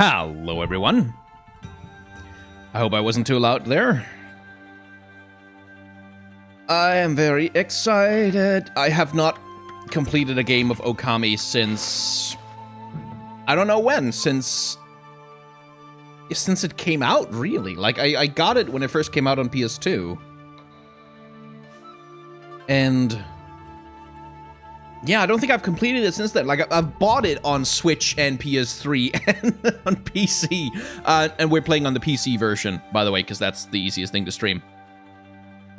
Hello, everyone. I hope I wasn't too loud there. I am very excited. I have not completed a game of Okami since... I don't know when, since it came out, really. Like, I got it when it first came out on PS2. And... yeah, I don't think I've completed it since then. Like, I've bought it on Switch and PS3 and on PC. And we're playing on the PC version, by the way, because that's the easiest thing to stream.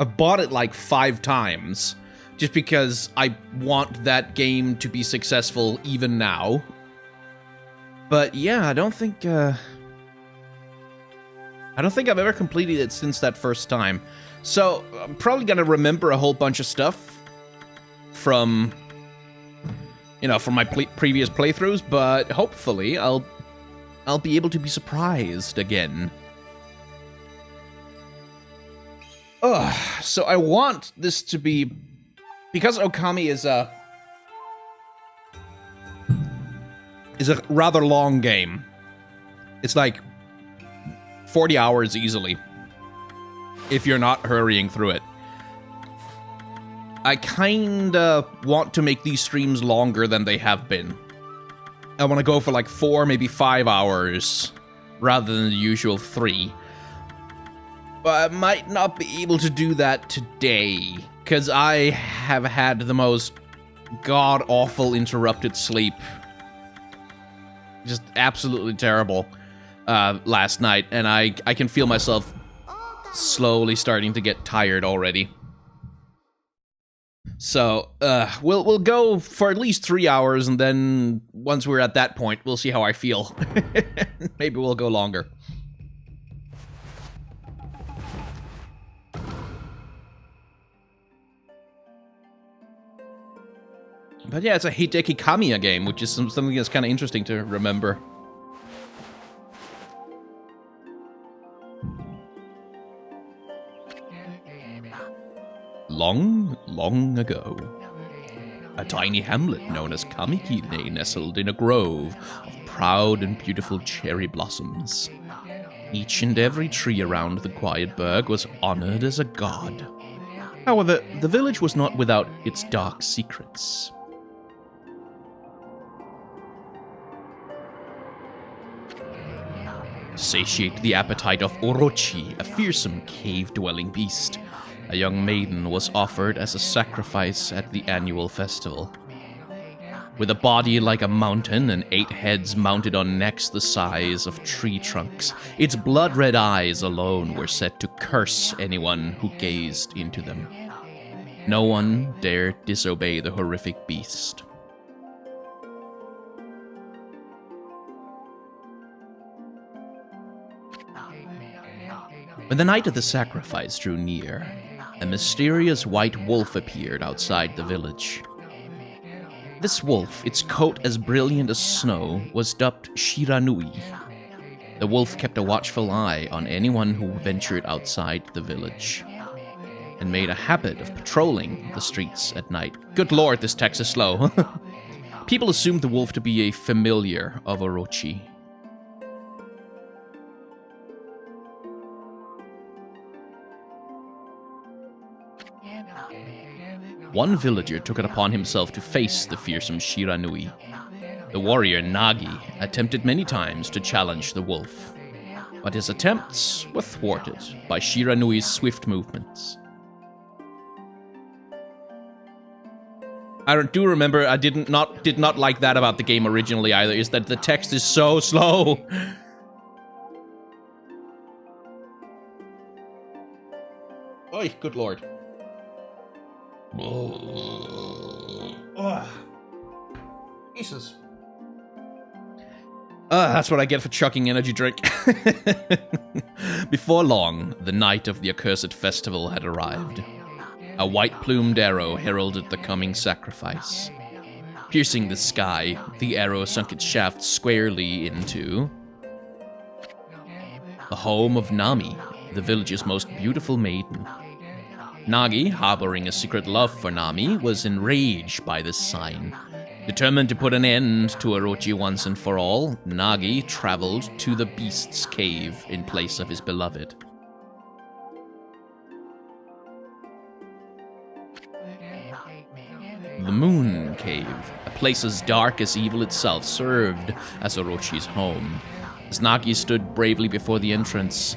I've bought it like 5 times, just because I want that game to be successful even now. But yeah, I don't think I've ever completed it since that first time. So, I'm probably gonna remember a whole bunch of stuff from... you know, from my previous playthroughs, but hopefully I'll be able to be surprised again. So I want this to be... because Okami is a rather long game. It's like 40 hours easily, if you're not hurrying through it. I kinda want to make these streams longer than they have been. I want to go for like 4, maybe 5 hours, rather than the usual 3. But I might not be able to do that today, because I have had the most god-awful interrupted sleep. Just absolutely terrible last night, and I can feel myself slowly starting to get tired already. So, we'll go for at least 3 hours, and then once we're at that point, we'll see how I feel. Maybe we'll go longer. But yeah, it's a Hideki Kamiya game, which is something that's kind of interesting to remember. Long, long ago, a tiny hamlet known as Kamiki lay nestled in a grove of proud and beautiful cherry blossoms. Each and every tree around the quiet burg was honored as a god. However, the village was not without its dark secrets. To satiate the appetite of Orochi, a fearsome cave-dwelling beast, a young maiden was offered as a sacrifice at the annual festival. With a body like a mountain and 8 heads mounted on necks the size of tree trunks, its blood-red eyes alone were set to curse anyone who gazed into them. No one dared disobey the horrific beast. When the night of the sacrifice drew near, a mysterious white wolf appeared outside the village. This wolf, its coat as brilliant as snow, was dubbed Shiranui. The wolf kept a watchful eye on anyone who ventured outside the village, and made a habit of patrolling the streets at night. Good lord, this text is slow. People assumed the wolf to be a familiar of Orochi. One villager took it upon himself to face the fearsome Shiranui. The warrior Nagi attempted many times to challenge the wolf, but his attempts were thwarted by Shiranui's swift movements. I do remember I did not like that about the game originally either, is that the text is so slow. Oy, good lord. Jesus. That's what I get for chucking energy drink. Before long, the night of the accursed festival had arrived. A white-plumed arrow heralded the coming sacrifice. Piercing the sky, the arrow sunk its shaft squarely into the home of Nami, the village's most beautiful maiden. Nagi, harboring a secret love for Nami, was enraged by this sign. Determined to put an end to Orochi once and for all, Nagi traveled to the Beast's Cave in place of his beloved. The Moon Cave, a place as dark as evil itself, served as Orochi's home. As Nagi stood bravely before the entrance,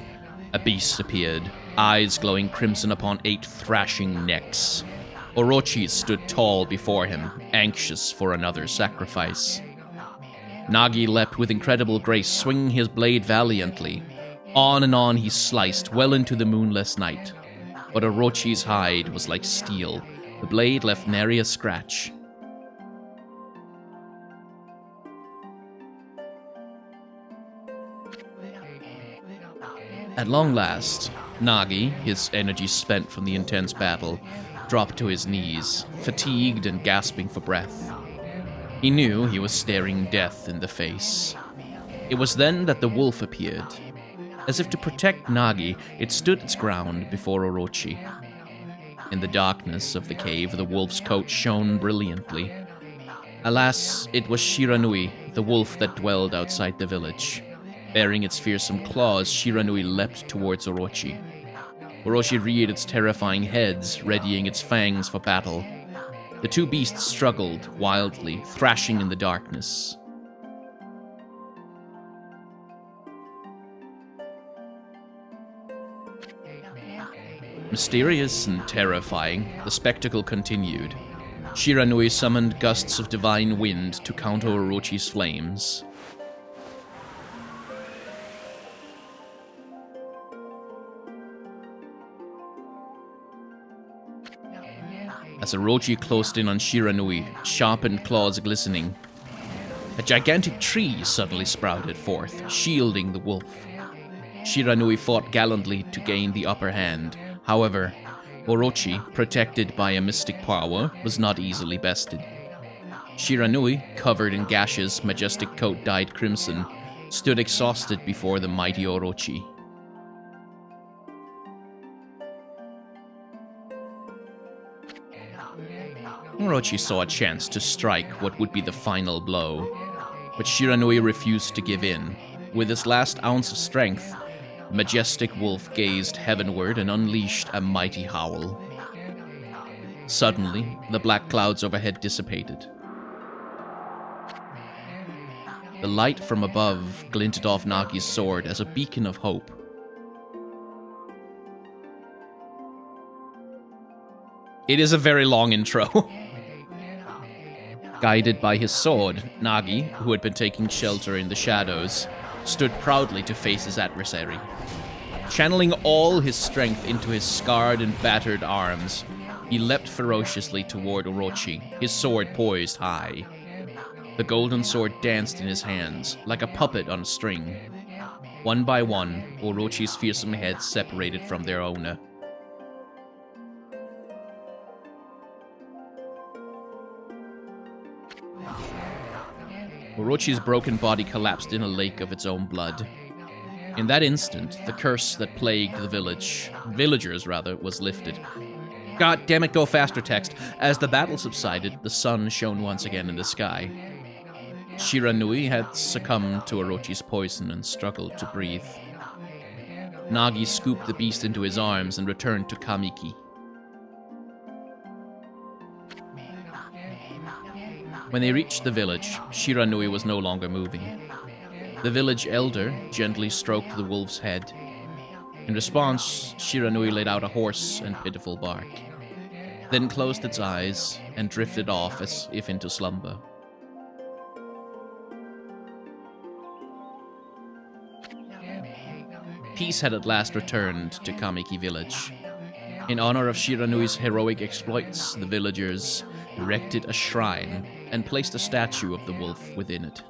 a beast appeared, eyes glowing crimson upon 8 thrashing necks. Orochi stood tall before him, anxious for another sacrifice. Nagi leapt with incredible grace, swinging his blade valiantly. On and on he sliced, well into the moonless night. But Orochi's hide was like steel. The blade left nary a scratch. At long last, Nagi, his energy spent from the intense battle, dropped to his knees, fatigued and gasping for breath. He knew he was staring death in the face. It was then that the wolf appeared. As if to protect Nagi, it stood its ground before Orochi. In the darkness of the cave, the wolf's coat shone brilliantly. Alas, it was Shiranui, the wolf that dwelled outside the village. Bearing its fearsome claws, Shiranui leapt towards Orochi. Orochi reared its terrifying heads, readying its fangs for battle. The two beasts struggled wildly, thrashing in the darkness. Mysterious and terrifying, the spectacle continued. Shiranui summoned gusts of divine wind to counter Orochi's flames. As Orochi closed in on Shiranui, sharpened claws glistening, a gigantic tree suddenly sprouted forth, shielding the wolf. Shiranui fought gallantly to gain the upper hand. However, Orochi, protected by a mystic power, was not easily bested. Shiranui, covered in gashes, majestic coat dyed crimson, stood exhausted before the mighty Orochi. Orochi saw a chance to strike what would be the final blow, but Shiranui refused to give in. With his last ounce of strength, the majestic wolf gazed heavenward and unleashed a mighty howl. Suddenly, the black clouds overhead dissipated. The light from above glinted off Nagi's sword as a beacon of hope. It is a very long intro. Guided by his sword, Nagi, who had been taking shelter in the shadows, stood proudly to face his adversary. Channeling all his strength into his scarred and battered arms, he leapt ferociously toward Orochi, his sword poised high. The golden sword danced in his hands, like a puppet on a string. One by one, Orochi's fearsome heads separated from their owner. Orochi's broken body collapsed in a lake of its own blood. In that instant, the curse that plagued the villagers, was lifted. God damn it, go faster, text. As the battle subsided, the sun shone once again in the sky. Shiranui had succumbed to Orochi's poison and struggled to breathe. Nagi scooped the beast into his arms and returned to Kamiki. When they reached the village, Shiranui was no longer moving. The village elder gently stroked the wolf's head. In response, Shiranui let out a hoarse and pitiful bark, then closed its eyes and drifted off as if into slumber. Peace had at last returned to Kamiki village. In honor of Shiranui's heroic exploits, the villagers erected a shrine and placed a statue of the wolf within it.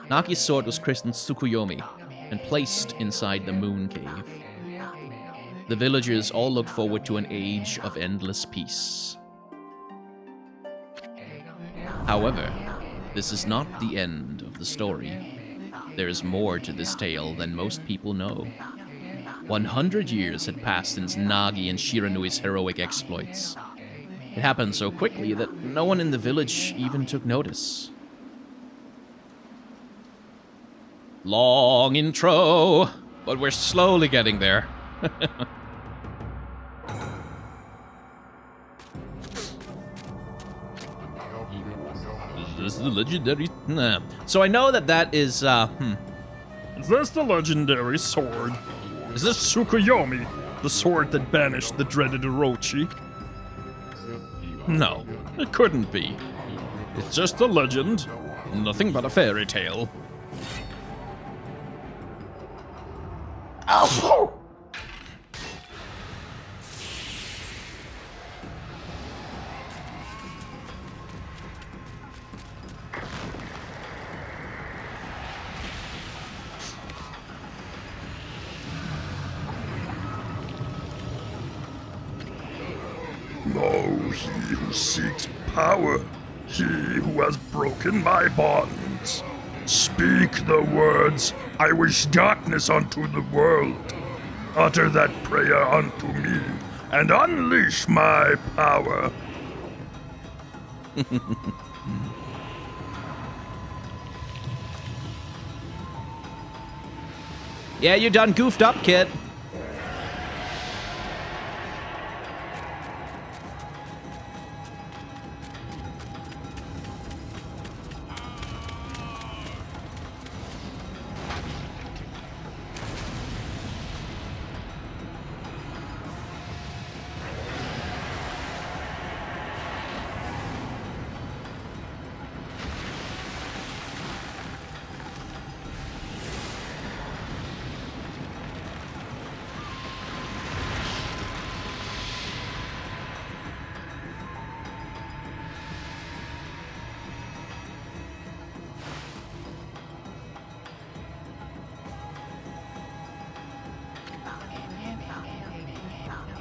Nagi's sword was christened Tsukuyomi and placed inside the Moon Cave. The villagers all looked forward to an age of endless peace. However, this is not the end of the story. There is more to this tale than most people know. 100 years had passed since Nagi and Shiranui's heroic exploits. It happened so quickly that no one in the village even took notice. Long intro, but we're slowly getting there. This is the legendary... Nah. So I know that is, Is this the legendary sword? Is this Tsukuyomi, the sword that banished the dreaded Orochi? No, it couldn't be. It's just a legend, nothing but a fairy tale. Ow! No, he who seeks power, he who has broken my bonds. Speak the words, I wish darkness unto the world. Utter that prayer unto me, and unleash my power. Yeah, you done goofed up, kid.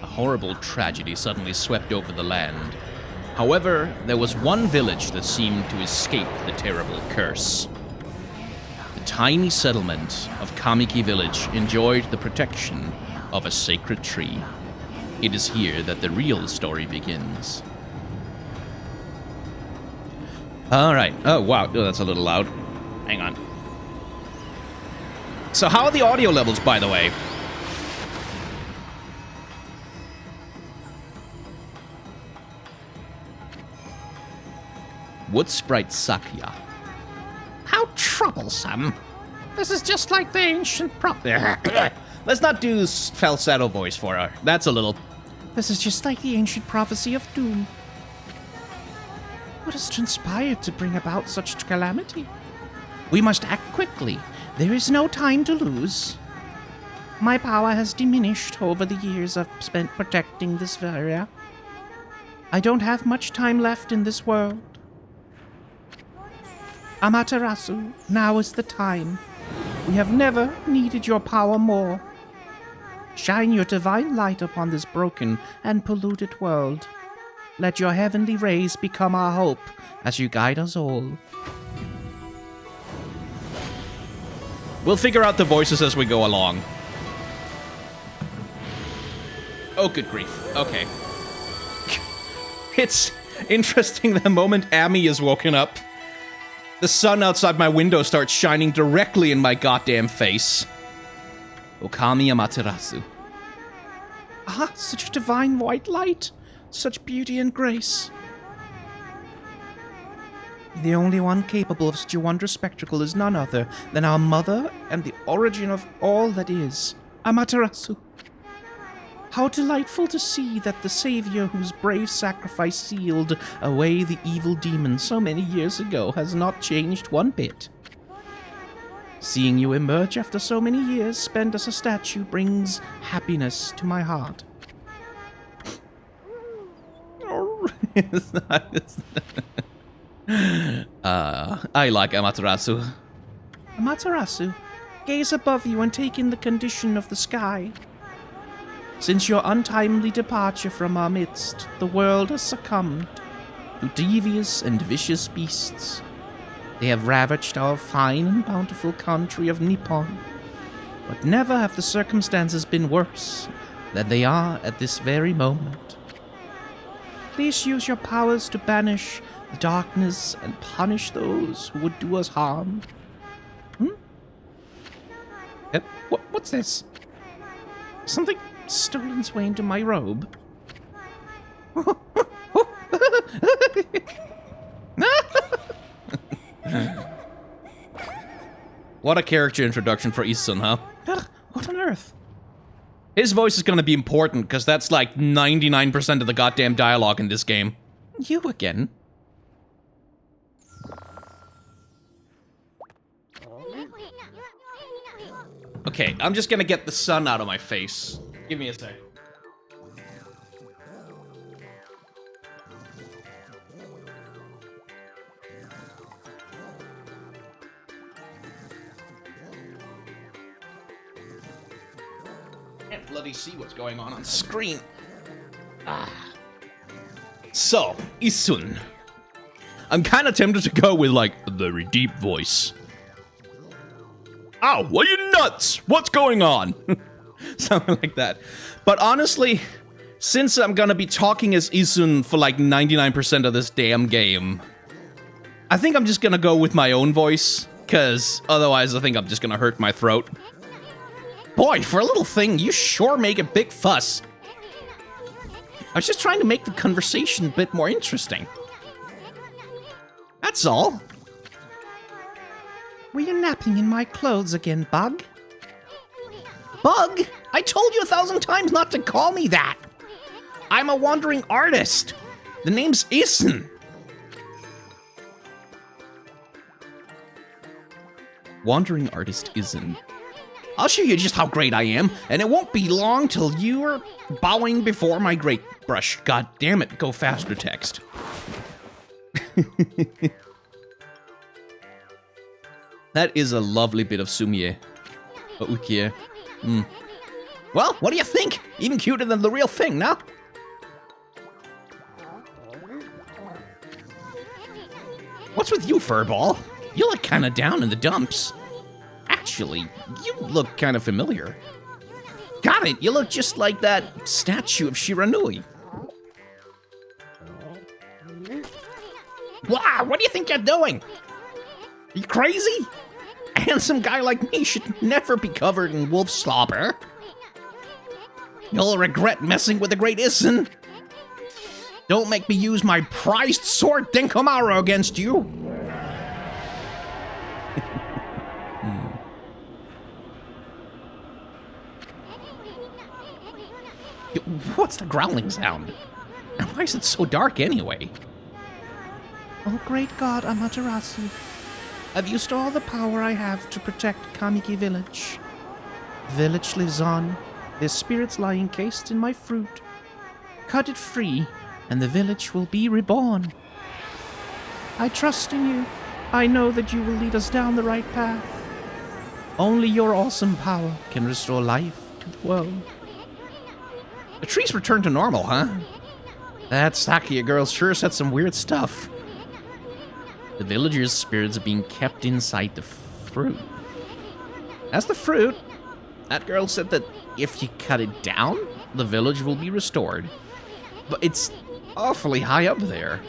A horrible tragedy suddenly swept over the land. However, there was one village that seemed to escape the terrible curse. The tiny settlement of Kamiki village enjoyed the protection of a sacred tree. It is here that the real story begins. Alright. Oh, wow. Oh, that's a little loud. Hang on. So how are the audio levels, by the way? Wood Sprite Sakya. How troublesome. This is just like the ancient Let's not do falsetto voice for her. That's a little... This is just like the ancient prophecy of doom. What has transpired to bring about such calamity? We must act quickly. There is no time to lose. My power has diminished over the years I've spent protecting this area. I don't have much time left in this world. Amaterasu, now is the time. We have never needed your power more. Shine your divine light upon this broken and polluted world. Let your heavenly rays become our hope as you guide us all. We'll figure out the voices as we go along. Oh, good grief. Okay. It's interesting the moment Ami is woken up, the sun outside my window starts shining directly in my goddamn face. Okami Amaterasu. Ah, such divine white light. Such beauty and grace. The only one capable of such a wondrous spectacle is none other than our mother and the origin of all that is, Amaterasu. How delightful to see that the savior whose brave sacrifice sealed away the evil demon so many years ago has not changed one bit. Seeing you emerge after so many years spent as a statue brings happiness to my heart. I like Amaterasu. Amaterasu, gaze above you and take in the condition of the sky. Since your untimely departure from our midst, the world has succumbed to devious and vicious beasts. They have ravaged our fine and bountiful country of Nippon. but never have the circumstances been worse than they are at this very moment. Please use your powers to banish the darkness and punish those who would do us harm. What's this? Something stolen its way into my robe. What a character introduction for Isun, huh? What on earth? His voice is gonna be important, because that's like 99% of the goddamn dialogue in this game. You again? Okay, I'm just gonna get the sun out of my face. Give me a sec. Can't bloody see what's going on screen. So, Isun. I'm kind of tempted to go with, like, a very deep voice. Ow, are you nuts? What's going on? Something like that. But honestly, since I'm gonna be talking as Isun for like 99% of this damn game, I think I'm just gonna go with my own voice, because otherwise I think I'm just gonna hurt my throat. Boy, for a little thing, you sure make a big fuss. I was just trying to make the conversation a bit more interesting. That's all. Were you napping in my clothes again, Bug? Bug? I told you 1,000 times not to call me that. I'm a wandering artist. The name's Isun. Wandering artist Isun. I'll show you just how great I am, and it won't be long till you're bowing before my great brush. God damn it, go faster text. That is a lovely bit of sumie. Ukie. Well, what do you think? Even cuter than the real thing, no? What's with you, Furball? You look kinda down in the dumps. Actually, you look kinda familiar. Got it, you look just like that statue of Shiranui. Wow, what do you think you're doing? Are you crazy? A handsome guy like me should never be covered in wolf slobber. You'll regret messing with the great Isun. Don't make me use my prized sword Denkomaru against you. What's the growling sound? And why is it so dark anyway? Oh, great god, Amaterasu. I've used all the power I have to protect Kamiki village. The village lives on. Their spirits lie encased in my fruit. Cut it free, and the village will be reborn. I trust in you. I know that you will lead us down the right path. Only your awesome power can restore life to the world. The trees return to normal, huh? That Sakia girl sure said some weird stuff. The villagers' spirits are being kept inside the fruit. That's the fruit. That girl said that if you cut it down, the village will be restored. But it's awfully high up there.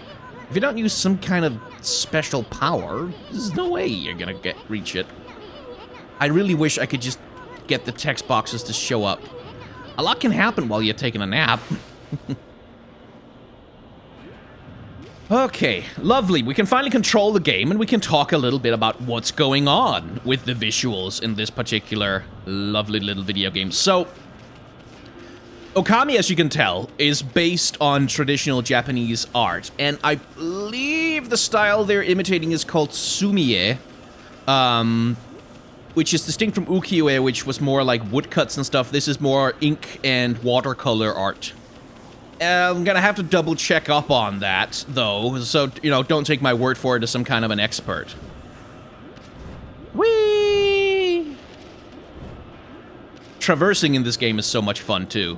If you don't use some kind of special power, there's no way you're gonna reach it. I really wish I could just get the text boxes to show up. A lot can happen while you're taking a nap. Okay, lovely. We can finally control the game, and we can talk a little bit about what's going on with the visuals in this particular lovely little video game. So, Okami, as you can tell, is based on traditional Japanese art, and I believe the style they're imitating is called sumie, which is distinct from ukiyo-e, which was more like woodcuts and stuff. This is more ink and watercolor art. I'm gonna have to double check up on that, though, so, you know, don't take my word for it as some kind of an expert. Whee! Traversing in this game is so much fun, too.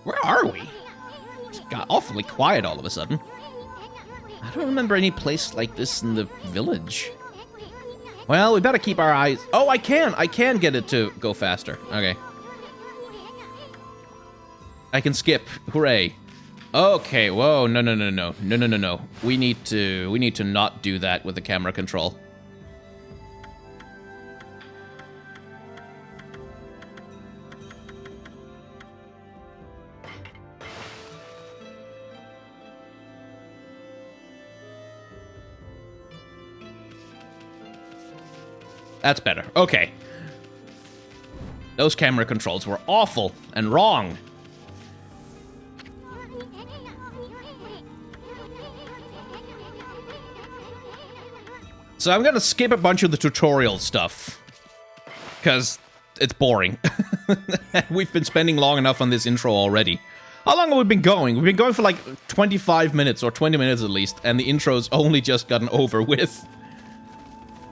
Where are we? It got awfully quiet all of a sudden. I don't remember any place like this in the village. Well, we better keep our eyes... Oh, I can get it to go faster. Okay. I can skip. Hooray. Okay, whoa, no. We need to not do that with the camera control. That's better. Okay. Those camera controls were awful and wrong. So I'm gonna skip a bunch of the tutorial stuff, because it's boring. We've been spending long enough on this intro already. How long have we been going? We've been going for like 25 minutes, or 20 minutes at least, and the intro's only just gotten over with.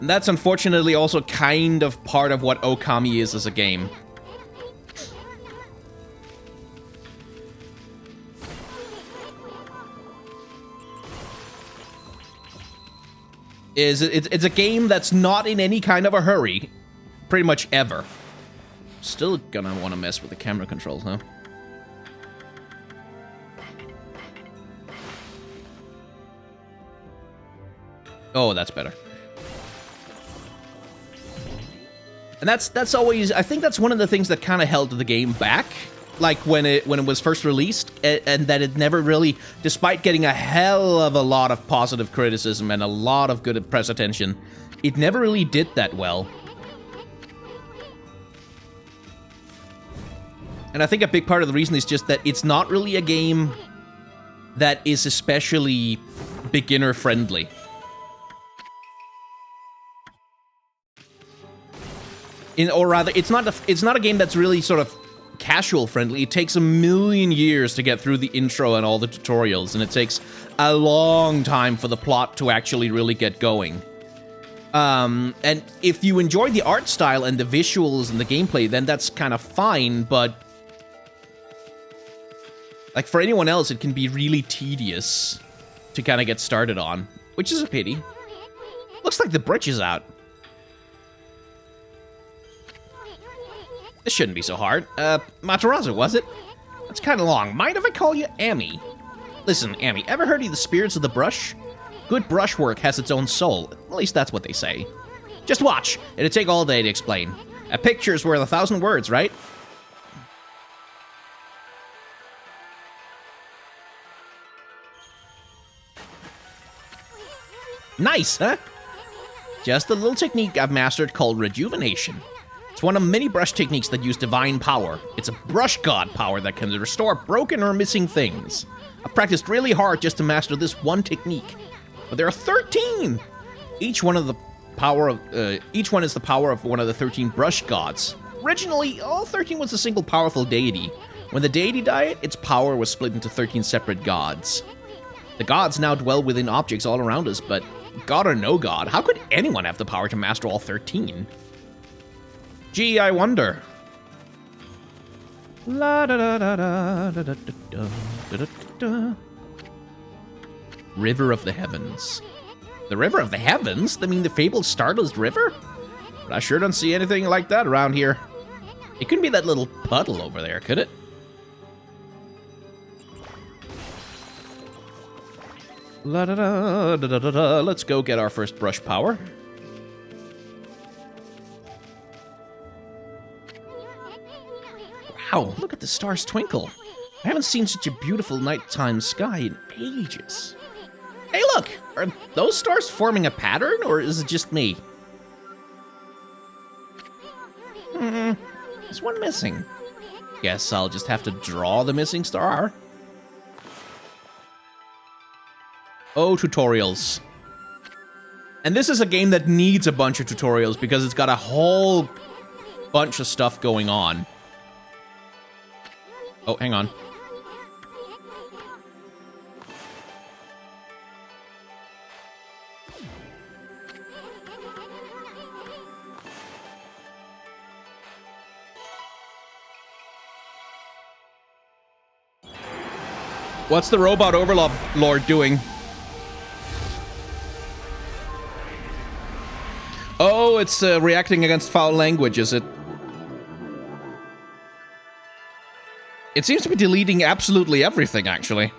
And that's unfortunately also kind of part of what Okami is as a game. It's a game that's not in any kind of a hurry, pretty much ever. Still gonna want to mess with the camera controls, huh? Oh, that's better. And that's always, I think that's one of the things that kind of held the game back, like when it was first released, and that it never really, despite getting a hell of a lot of positive criticism and a lot of good press attention, it never really did that well. And I think a big part of the reason is just that it's not really a game that is especially beginner friendly. Or rather, it's not a game that's really sort of casual friendly. It takes a million years to get through the intro and all the tutorials, and it takes a long time for the plot to actually really get going. And if you enjoy the art style and the visuals and the gameplay, then that's kind of fine, but like for anyone else, it can be really tedious to kind of get started on, which is a pity. Looks like the bridge is out. This shouldn't be so hard. Amaterasu, was it? That's kind of long. Mind if I call you Ami? Listen, Ami, ever heard of the spirits of the brush? Good brushwork has its own soul. At least that's what they say. Just watch. It'd take all day to explain. A picture's worth 1,000 words, right? Nice, huh? Just a little technique I've mastered called rejuvenation. It's one of many brush techniques that use divine power. It's a brush god power that can restore broken or missing things. I've practiced really hard just to master this one technique. But there are 13! Each one is the power of one of the 13 brush gods. Originally, all 13 was a single powerful deity. When the deity died, its power was split into 13 separate gods. The gods now dwell within objects all around us, but god or no god, how could anyone have the power to master all 13? Gee, I wonder. La da da da da da da da da da. River of the Heavens. The River of the Heavens? I mean, the fabled Stardust River? But I sure don't see anything like that around here. It couldn't be that little puddle over there, could it? La da da da da da da. Let's go get our first brush power. Wow, look at the stars twinkle. I haven't seen such a beautiful nighttime sky in ages. Hey look! Are those stars forming a pattern, or is it just me? There's one missing. Guess I'll just have to draw the missing star. Oh, tutorials. And this is a game that needs a bunch of tutorials because it's got a whole bunch of stuff going on. Oh, hang on. What's the robot overlord doing? Oh, it's reacting against foul language, is it? It seems to be deleting absolutely everything, actually.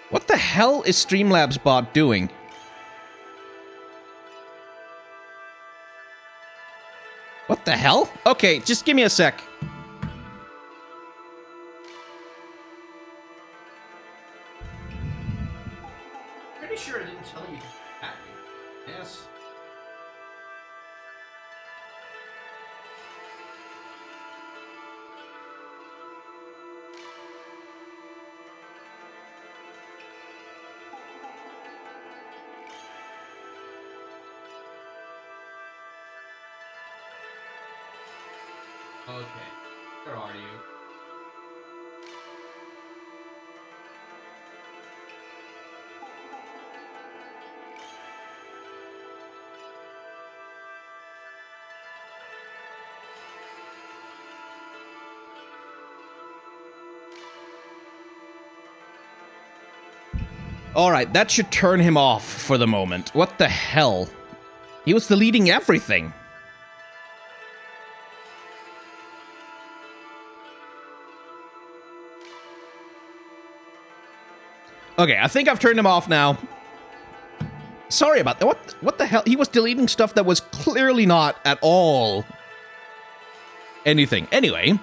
What the hell is Streamlabs bot doing? What the hell? Okay, just give me a sec. Pretty sure I didn't tell you to hack me. Yes. Okay, where are you? Alright, that should turn him off for the moment. What the hell? He was deleting everything. Okay, I think I've turned him off now. Sorry about that. What the hell? He was deleting stuff that was clearly not at all anything. Anyway.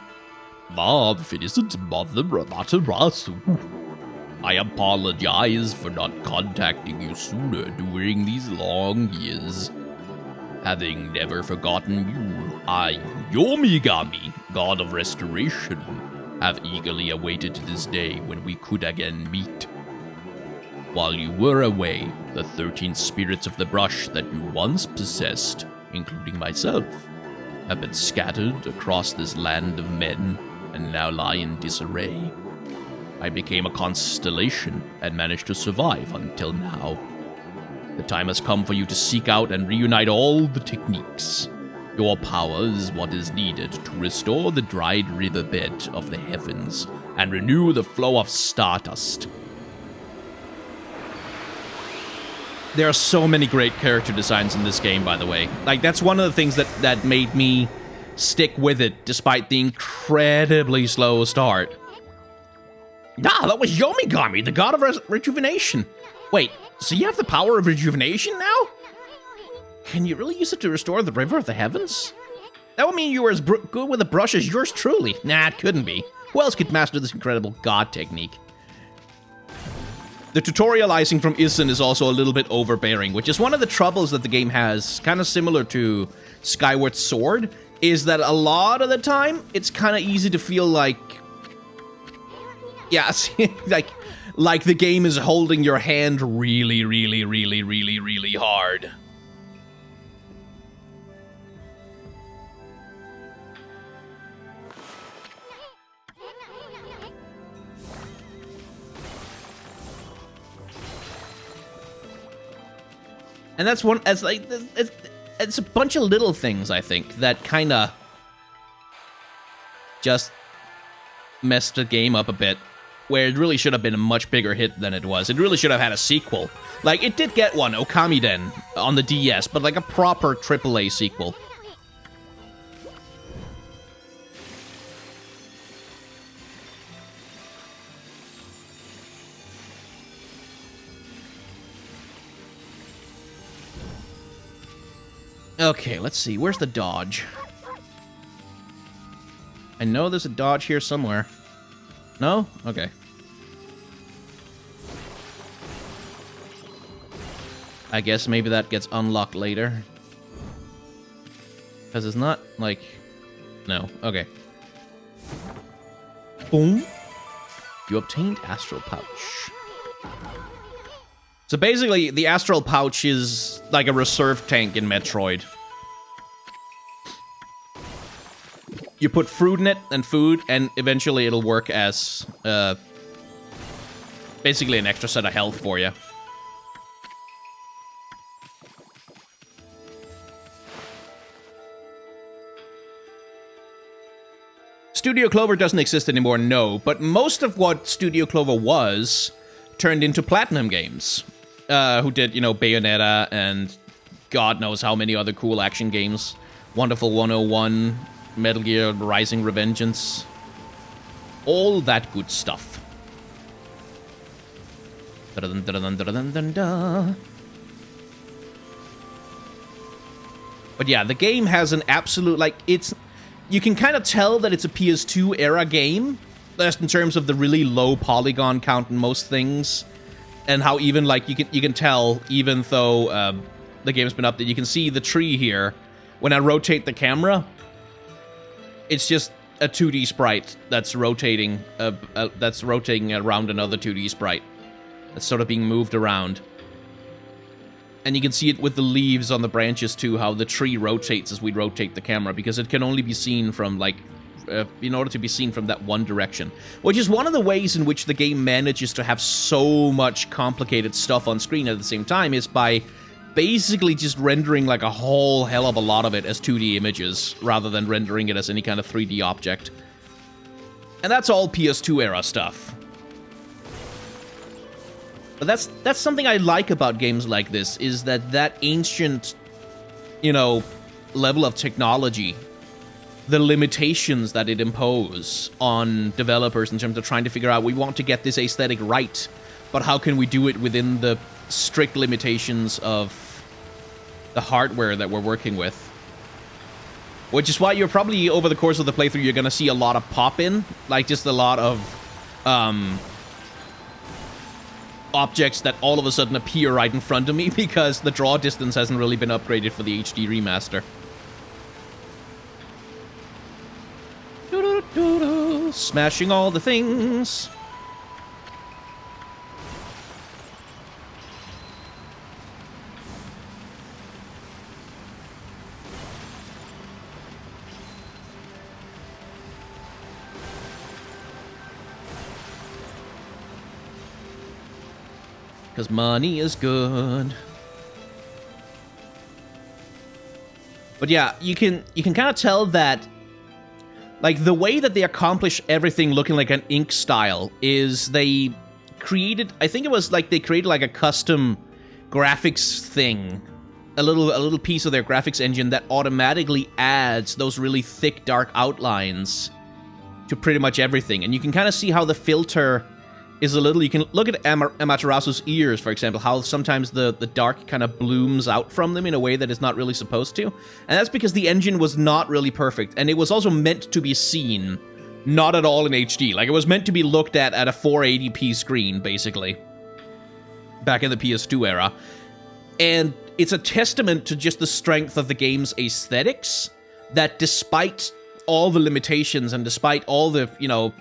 Bob finished Amaterasu. I apologize for not contacting you sooner during these long years. Having never forgotten you, I, Yomigami, God of Restoration, have eagerly awaited this day when we could again meet. While you were away, the 13 spirits of the brush that you once possessed, including myself, have been scattered across this land of men and now lie in disarray. I became a constellation and managed to survive until now. The time has come for you to seek out and reunite all the techniques. Your power is what is needed to restore the dried riverbed of the heavens and renew the flow of stardust. There are so many great character designs in this game, by the way. Like, that's one of the things that made me stick with it, despite the incredibly slow start. Ah, that was Yomigami, the god of rejuvenation. Wait, so you have the power of rejuvenation now? Can you really use it to restore the river of the heavens? That would mean you were as good with a brush as yours truly. Nah, it couldn't be. Who else could master this incredible god technique? The tutorializing from Isen is also a little bit overbearing, which is one of the troubles that the game has, kind of similar to Skyward Sword, is that a lot of the time, it's kind of easy to feel like... Yeah, like the game is holding your hand really, really, really, really, really hard. And that's one, it's like, it's a bunch of little things, I think, that kind of just messed the game up a bit, where it really should have been a much bigger hit than it was. It really should have had a sequel. Like, it did get one, Okami Den, on the DS, but like a proper AAA sequel. Okay, let's see. Where's the dodge? I know there's a dodge here somewhere. No? Okay. I guess maybe that gets unlocked later. Because it's not, like... No. Okay. Boom. You obtained Astral Pouch. So basically, the Astral Pouch is like a reserve tank in Metroid. You put fruit in it and food, and eventually it'll work as basically an extra set of health for you. Studio Clover doesn't exist anymore, no, but most of what Studio Clover was turned into Platinum games. who did, you know, Bayonetta and God knows how many other cool action games. Wonderful 101, Metal Gear Rising Revengeance. All that good stuff. Dun-dun-dun-dun-dun-dun-dun. But yeah, the game has an absolute, like, it's... You can kind of tell that it's a PS2 era game, just in terms of the really low polygon count in most things. And how even, like, you can tell, even though the game's been updated, you can see the tree here. When I rotate the camera, it's just a 2D sprite that's rotating around another 2D sprite. That's sort of being moved around. And you can see it with the leaves on the branches too, how the tree rotates as we rotate the camera, because it can only be seen from, like, in order to be seen from that one direction. Which is one of the ways in which the game manages to have so much complicated stuff on screen at the same time, is by basically just rendering, like, a whole hell of a lot of it as 2D images, rather than rendering it as any kind of 3D object. And that's all PS2 era stuff. But that's something I like about games like this, is that ancient, you know, level of technology, the limitations that it imposes on developers in terms of trying to figure out, we want to get this aesthetic right, but how can we do it within the strict limitations of the hardware that we're working with? Which is why you're probably, over the course of the playthrough, you're going to see a lot of pop-in, like just a lot of objects that all of a sudden appear right in front of me because the draw distance hasn't really been upgraded for the HD remaster. Smashing all the things. Because money is good. But yeah, you can kind of tell that, like, the way that they accomplish everything looking like an ink style is they created, I think it was like they created like a custom graphics thing, a little piece of their graphics engine that automatically adds those really thick dark outlines to pretty much everything. And you can kind of see how the filter is a little, you can look at Amaterasu's ears, for example, how sometimes the dark kind of blooms out from them in a way that it's not really supposed to. And that's because the engine was not really perfect, and it was also meant to be seen not at all in HD. Like, it was meant to be looked at a 480p screen, basically, back in the PS2 era. And it's a testament to just the strength of the game's aesthetics, that despite all the limitations and despite all the, you know,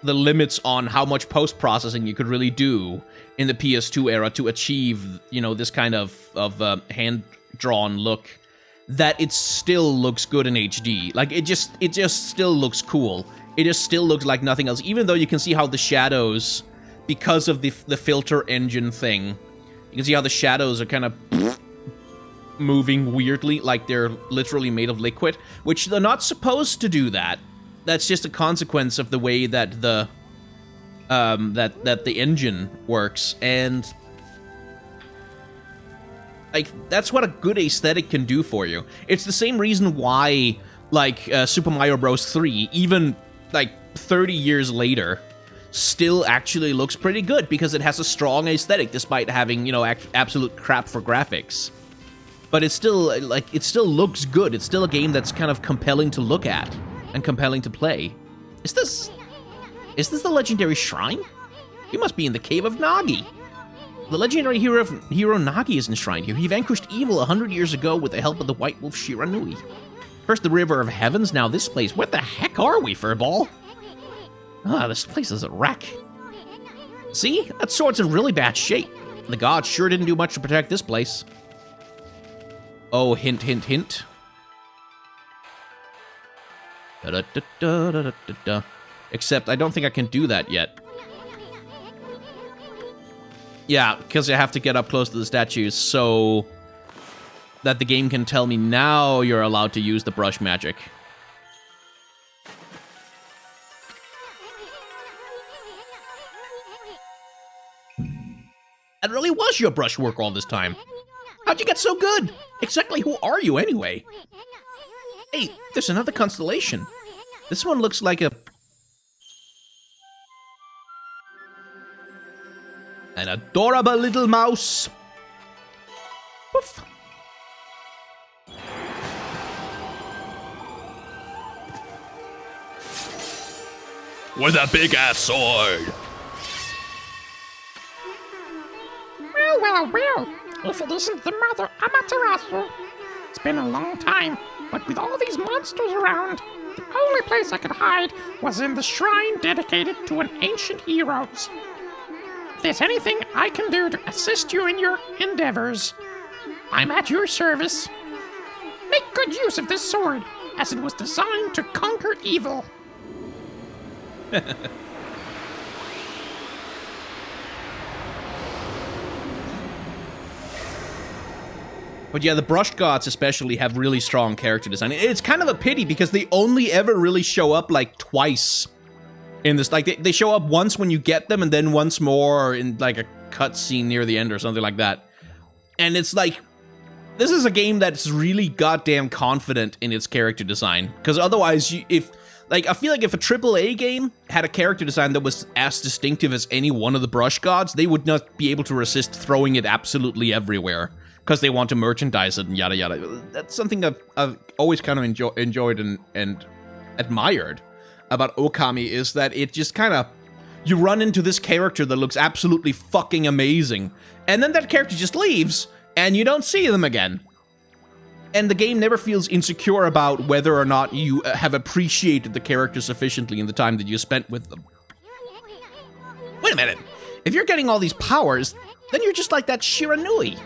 the limits on how much post-processing you could really do in the PS2 era to achieve, you know, this kind of hand-drawn look, that it still looks good in HD. Like, it just still looks cool. It just still looks like nothing else, even though you can see how the shadows, because of the filter engine thing, you can see how the shadows are kind of moving weirdly, like they're literally made of liquid, which they're not supposed to do that. That's just a consequence of the way that the the engine works, and like, that's what a good aesthetic can do for you. It's the same reason why, like, Super Mario Bros. 3, even like 30 years later, still actually looks pretty good because it has a strong aesthetic despite having, you know, absolute crap for graphics. But it's still, like, it still looks good. It's still a game that's kind of compelling to look at and compelling to play. Is this the legendary shrine? You must be in the Cave of Nagi. The legendary hero Nagi is enshrined here. He vanquished evil 100 years ago with the help of the White Wolf Shiranui. First the River of Heavens, now this place. What the heck are we, Furball? Ah, this place is a wreck. See? That sword's in really bad shape. The gods sure didn't do much to protect this place. Oh, hint, hint, hint. Da-da-da-da-da-da-da. Except I don't think I can do that yet. Yeah, because I have to get up close to the statues so that the game can tell me now you're allowed to use the brush magic. That really was your brushwork all this time. How'd you get so good? Exactly who are you anyway? Hey, there's another constellation. This one looks like an adorable little mouse. Poof. With a big-ass sword. Well, if it isn't the mother Amaterasu. It's been a long time, but with all these monsters around, the only place I could hide was in the shrine dedicated to an ancient heroes. If there's anything I can do to assist you in your endeavors, I'm at your service. Make good use of this sword, as it was designed to conquer evil. But yeah, the brushed gods especially have really strong character design. It's kind of a pity because they only ever really show up like twice in this. Like they show up once when you get them and then once more in like a cutscene near the end or something like that. And it's like, this is a game that's really goddamn confident in its character design. Because otherwise, I feel like if a AAA game had a character design that was as distinctive as any one of the brush gods, they would not be able to resist throwing it absolutely everywhere. Because they want to merchandise it and yada yada. That's something I've always kind of enjoyed and admired about Okami, is that it just kind of, you run into this character that looks absolutely fucking amazing, and then that character just leaves, and you don't see them again. And the game never feels insecure about whether or not you have appreciated the character sufficiently in the time that you spent with them. Wait a minute. If you're getting all these powers, then you're just like that Shiranui.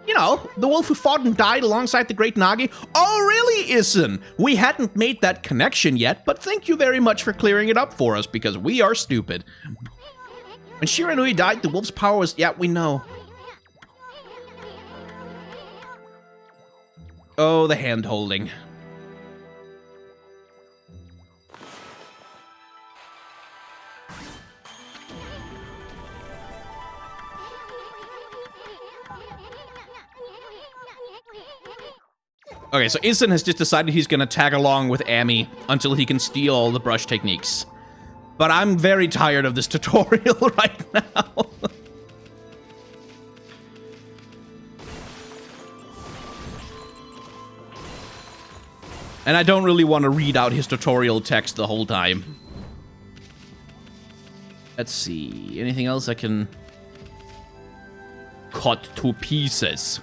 You know, the wolf who fought and died alongside the great Nagi. Oh, really, Issen? We hadn't made that connection yet, but thank you very much for clearing it up for us, because we are stupid. When Shiranui died, the wolf's power was... Yeah, we know. Oh, the hand-holding. Okay, so Issen has just decided he's gonna tag along with Ami until he can steal all the brush techniques. But I'm very tired of this tutorial right now. And I don't really want to read out his tutorial text the whole time. Let's see, anything else I can cut to pieces?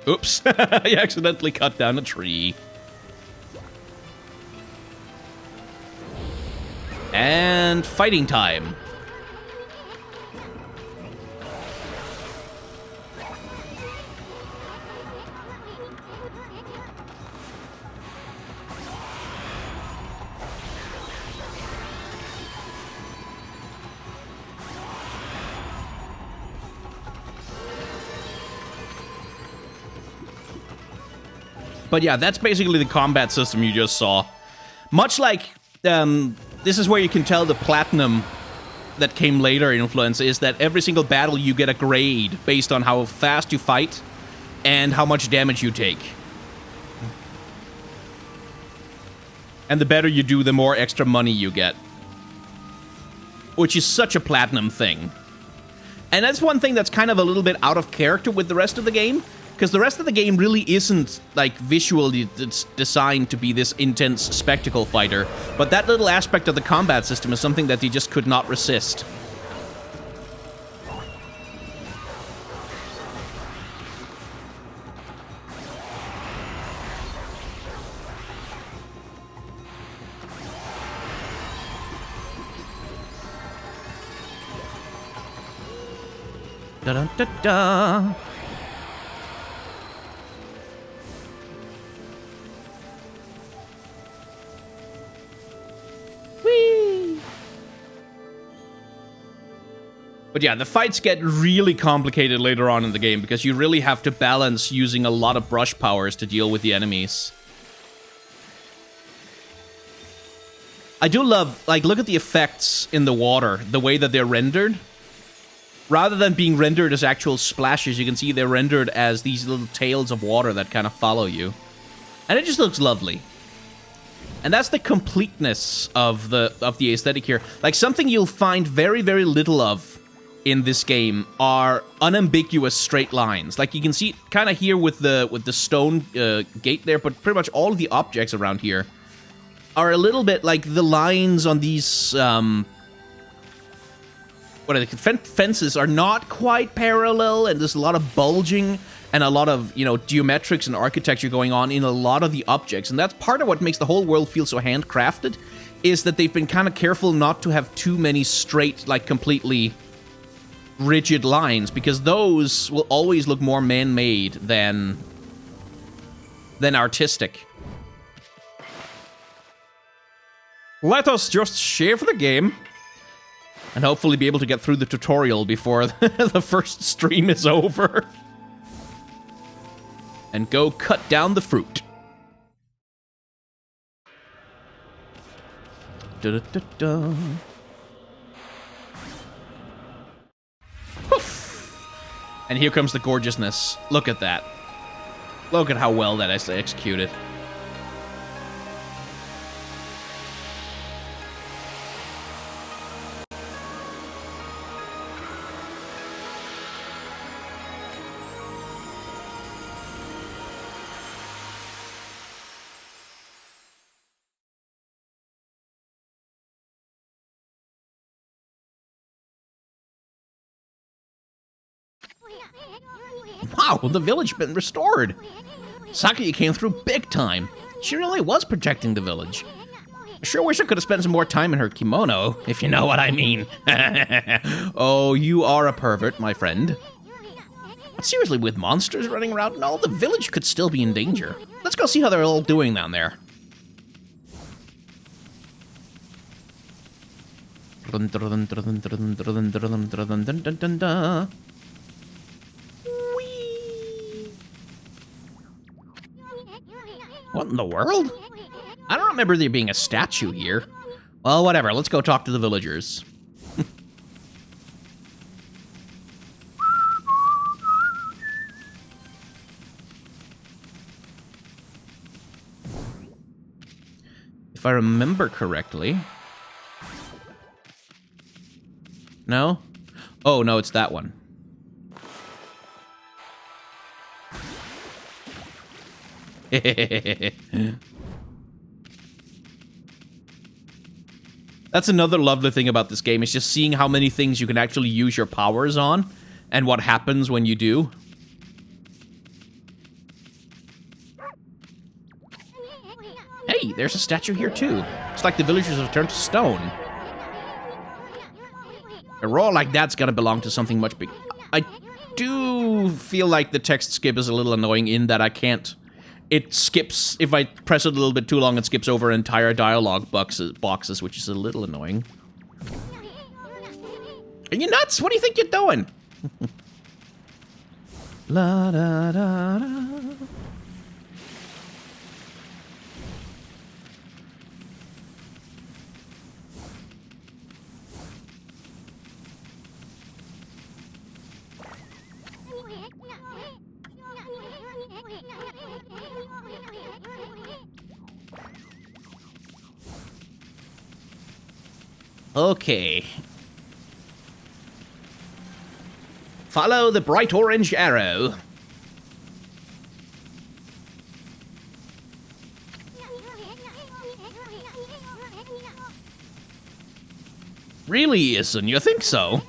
Oops, I accidentally cut down a tree. And fighting time. But yeah, that's basically the combat system you just saw. Much like, this is where you can tell the platinum that came later influence is that every single battle you get a grade based on how fast you fight and how much damage you take. And the better you do, the more extra money you get. Which is such a platinum thing. And that's one thing that's kind of a little bit out of character with the rest of the game. Because the rest of the game really isn't, like, visually it's designed to be this intense spectacle fighter. But that little aspect of the combat system is something that they just could not resist. Da-da-da-da. But yeah, the fights get really complicated later on in the game because you really have to balance using a lot of brush powers to deal with the enemies. I do love, like, look at the effects in the water, the way that they're rendered. Rather than being rendered as actual splashes, you can see they're rendered as these little tails of water that kind of follow you. And it just looks lovely. And that's the completeness of the aesthetic here. Like, something you'll find very, very little of in this game are unambiguous straight lines. Like, you can see it kind of here with the stone gate there, but pretty much all of the objects around here are a little bit like the lines on these, what are they? Fences are not quite parallel, and there's a lot of bulging and a lot of, you know, geometrics and architecture going on in a lot of the objects. And that's part of what makes the whole world feel so handcrafted, is that they've been kind of careful not to have too many straight, like, completely rigid lines, because those will always look more man-made than artistic. Let us just shave the game and hopefully be able to get through the tutorial before the first stream is over. And go cut down the fruit. Da-da-da-da. Poof. And here comes the gorgeousness. Look at that. Look at how well that is executed. Wow, the village been restored. Sakuya came through big time. She really was protecting the village. I sure wish I could have spent some more time in her kimono, if you know what I mean. Oh, you are a pervert, my friend. But seriously, with monsters running around and all, the village could still be in danger. Let's go see how they're all doing down there. What in the world? I don't remember there being a statue here. Well, whatever. Let's go talk to the villagers. If I remember correctly... No? Oh, no, it's that one. That's another lovely thing about this game, is just seeing how many things you can actually use your powers on, and what happens when you do. Hey, there's a statue here too. It's like the villagers have turned to stone. A roar like that's gotta belong to something much big. I do feel like the text skip is a little annoying in that I can't... It skips, if I press it a little bit too long, it skips over entire dialogue boxes, which is a little annoying. Are you nuts? What do you think you're doing? La da da da. Okay. Follow the bright orange arrow. Really, Isun, you think so?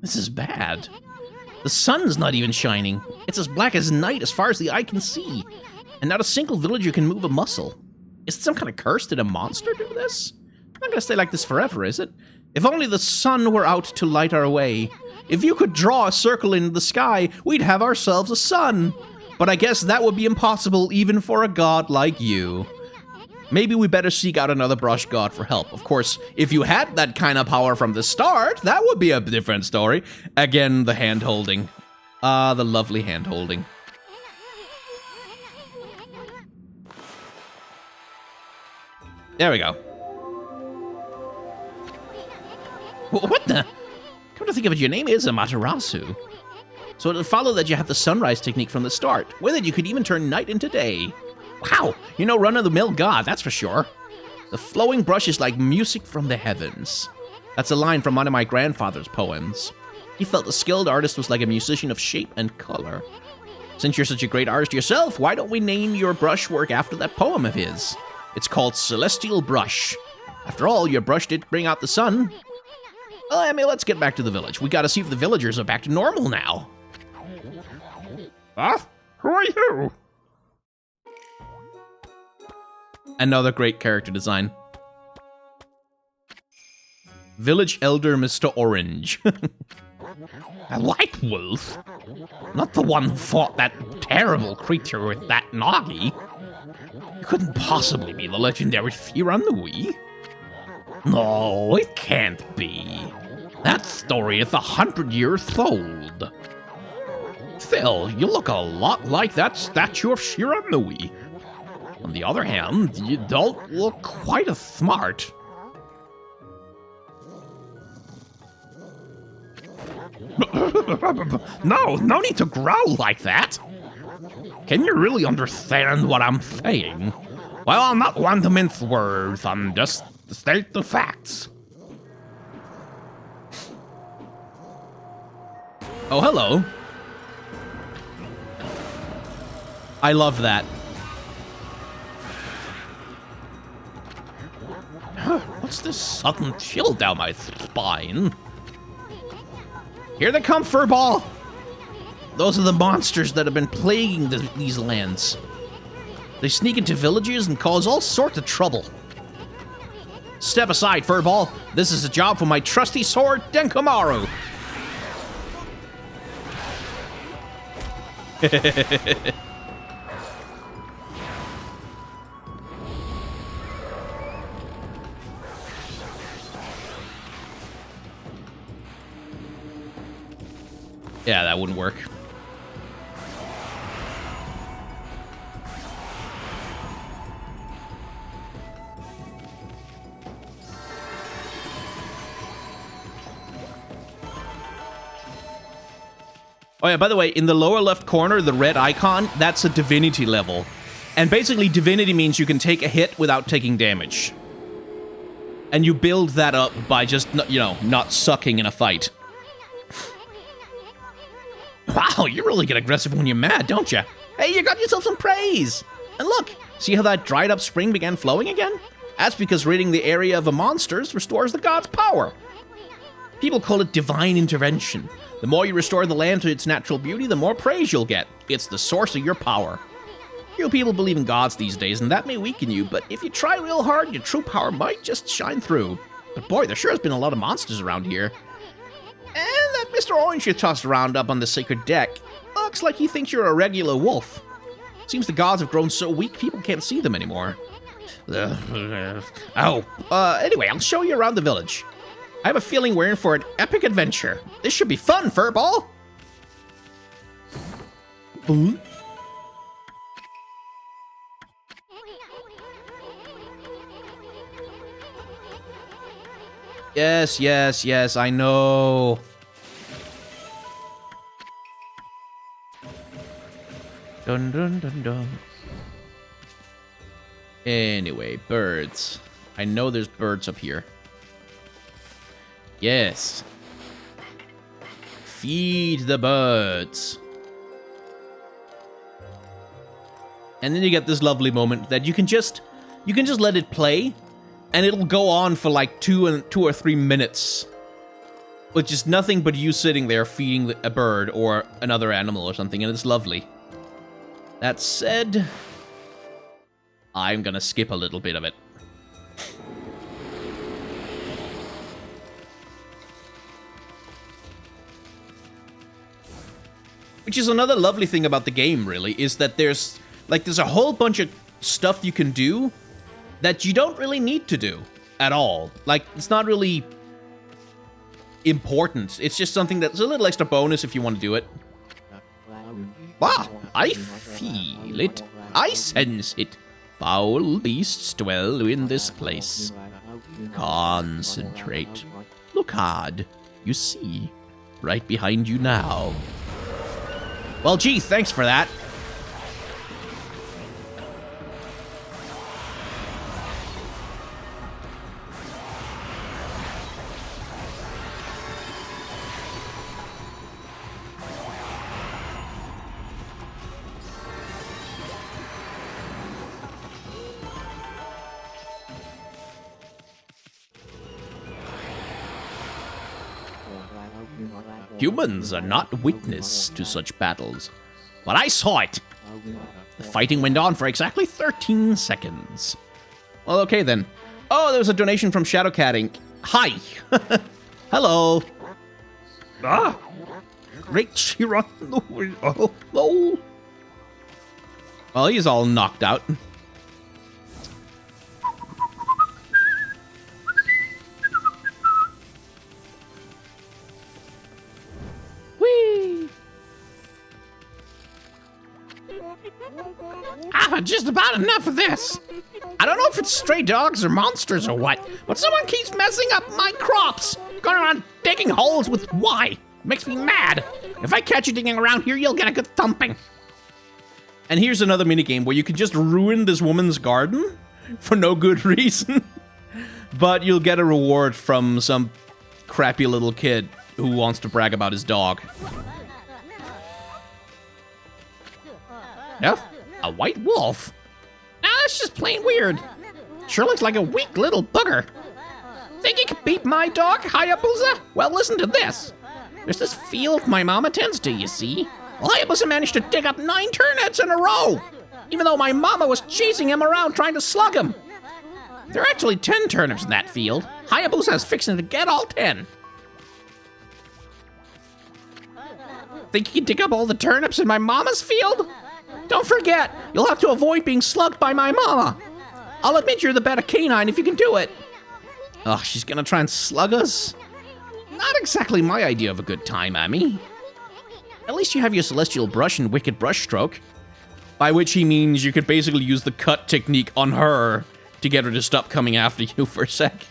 This is bad. The sun's not even shining. It's as black as night as far as the eye can see. And not a single villager can move a muscle. Is it some kind of curse? Did a monster do this? I'm not gonna stay like this forever, is it? If only the sun were out to light our way. If you could draw a circle in the sky, we'd have ourselves a sun. But I guess that would be impossible even for a god like you. Maybe we better seek out another brush god for help. Of course, if you had that kind of power from the start, that would be a different story. Again, the hand-holding. Ah, the lovely hand-holding. There we go. What the? Come to think of it, your name is Amaterasu. So it would follow that you have the sunrise technique from the start. With it, you could even turn night into day. Wow, you're no run-of-the-mill god, that's for sure. The flowing brush is like music from the heavens. That's a line from one of my grandfather's poems. He felt the skilled artist was like a musician of shape and color. Since you're such a great artist yourself, why don't we name your brushwork after that poem of his? It's called Celestial Brush. After all, your brush did bring out the sun. Well, I mean, let's get back to the village. We gotta see if the villagers are back to normal now. Huh? Who are you? Another great character design. Village Elder Mr. Orange. A white wolf? Not the one who fought that terrible creature with that Nagi. It couldn't possibly be the legendary Firanui. No, it can't be. That story is 100 years old. Still, you look a lot like that statue of Shiranui. On the other hand, you don't look quite as smart. No need to growl like that. Can you really understand what I'm saying? Well, I'm not one to mince words, I'm just state the facts. Oh, hello. I love that. What's this sudden chill down my spine? Here they come, Furball! Those are the monsters that have been plaguing these lands. They sneak into villages and cause all sorts of trouble. Step aside, Furball. This is a job for my trusty sword, Denkomaru. Yeah, that wouldn't work. Oh yeah, by the way, in the lower left corner, the red icon, that's a divinity level. And basically, divinity means you can take a hit without taking damage. And you build that up by just, you know, not sucking in a fight. Wow, you really get aggressive when you're mad, don't you? Hey, you got yourself some praise! And look, see how that dried up spring began flowing again? That's because ridding the area of the monsters restores the god's power. People call it divine intervention. The more you restore the land to its natural beauty, the more praise you'll get. It's the source of your power. Few people believe in gods these days, and that may weaken you, but if you try real hard, your true power might just shine through. But boy, there sure has been a lot of monsters around here. And that Mr. Orange you tossed around up on the sacred deck looks like he thinks you're a regular wolf. Seems the gods have grown so weak, people can't see them anymore. Anyway, I'll show you around the village. I have a feeling we're in for an epic adventure. This should be fun, Furball! Ooh. Yes, I know. Dun dun dun dun. Anyway, birds. I know there's birds up here. Yes. Feed the birds. And then you get this lovely moment that you can just let it play, and it'll go on for like 2 or 3 minutes, with just nothing but you sitting there feeding a bird or another animal or something, and it's lovely. That said, I'm gonna skip a little bit of it. Which is another lovely thing about the game, really, is that there's a whole bunch of stuff you can do, that you don't really need to do at all. Like, it's not really important. It's just something that's a little extra bonus if you want to do it. Wow, I feel it. I sense it. Foul beasts dwell in this place. Concentrate. Look hard. You see. Right behind you now. Well, gee, thanks for that. Humans are not witness to such battles, but I saw it. The fighting went on for exactly 13 seconds. Well, okay then. Oh, there was a donation from Shadowcat Inc. Hi. Hello. Ah! Great Shira. Oh. Well, he's all knocked out. I've had just about enough of this. I don't know if it's stray dogs or monsters or what, but someone keeps messing up my crops. Going around digging holes with why? Makes me mad. If I catch you digging around here, you'll get a good thumping. And here's another minigame where you can just ruin this woman's garden for no good reason. But you'll get a reward from some crappy little kid who wants to brag about his dog. No, a white wolf? Now that's just plain weird. Sure looks like a weak little booger. Think you can beat my dog, Hayabusa? Well, listen to this. There's this field my mama tends to, you see. Well, Hayabusa managed to dig up 9 turnips in a row, even though my mama was chasing him around trying to slug him. There are actually 10 turnips in that field. Hayabusa is fixing to get all 10. Think you can dig up all the turnips in my mama's field? Don't forget, you'll have to avoid being slugged by my mama. I'll admit you're the better canine if you can do it. Oh, she's gonna try and slug us? Not exactly my idea of a good time, Amy. At least you have your celestial brush and wicked brush stroke. By which he means you could basically use the cut technique on her to get her to stop coming after you for a sec.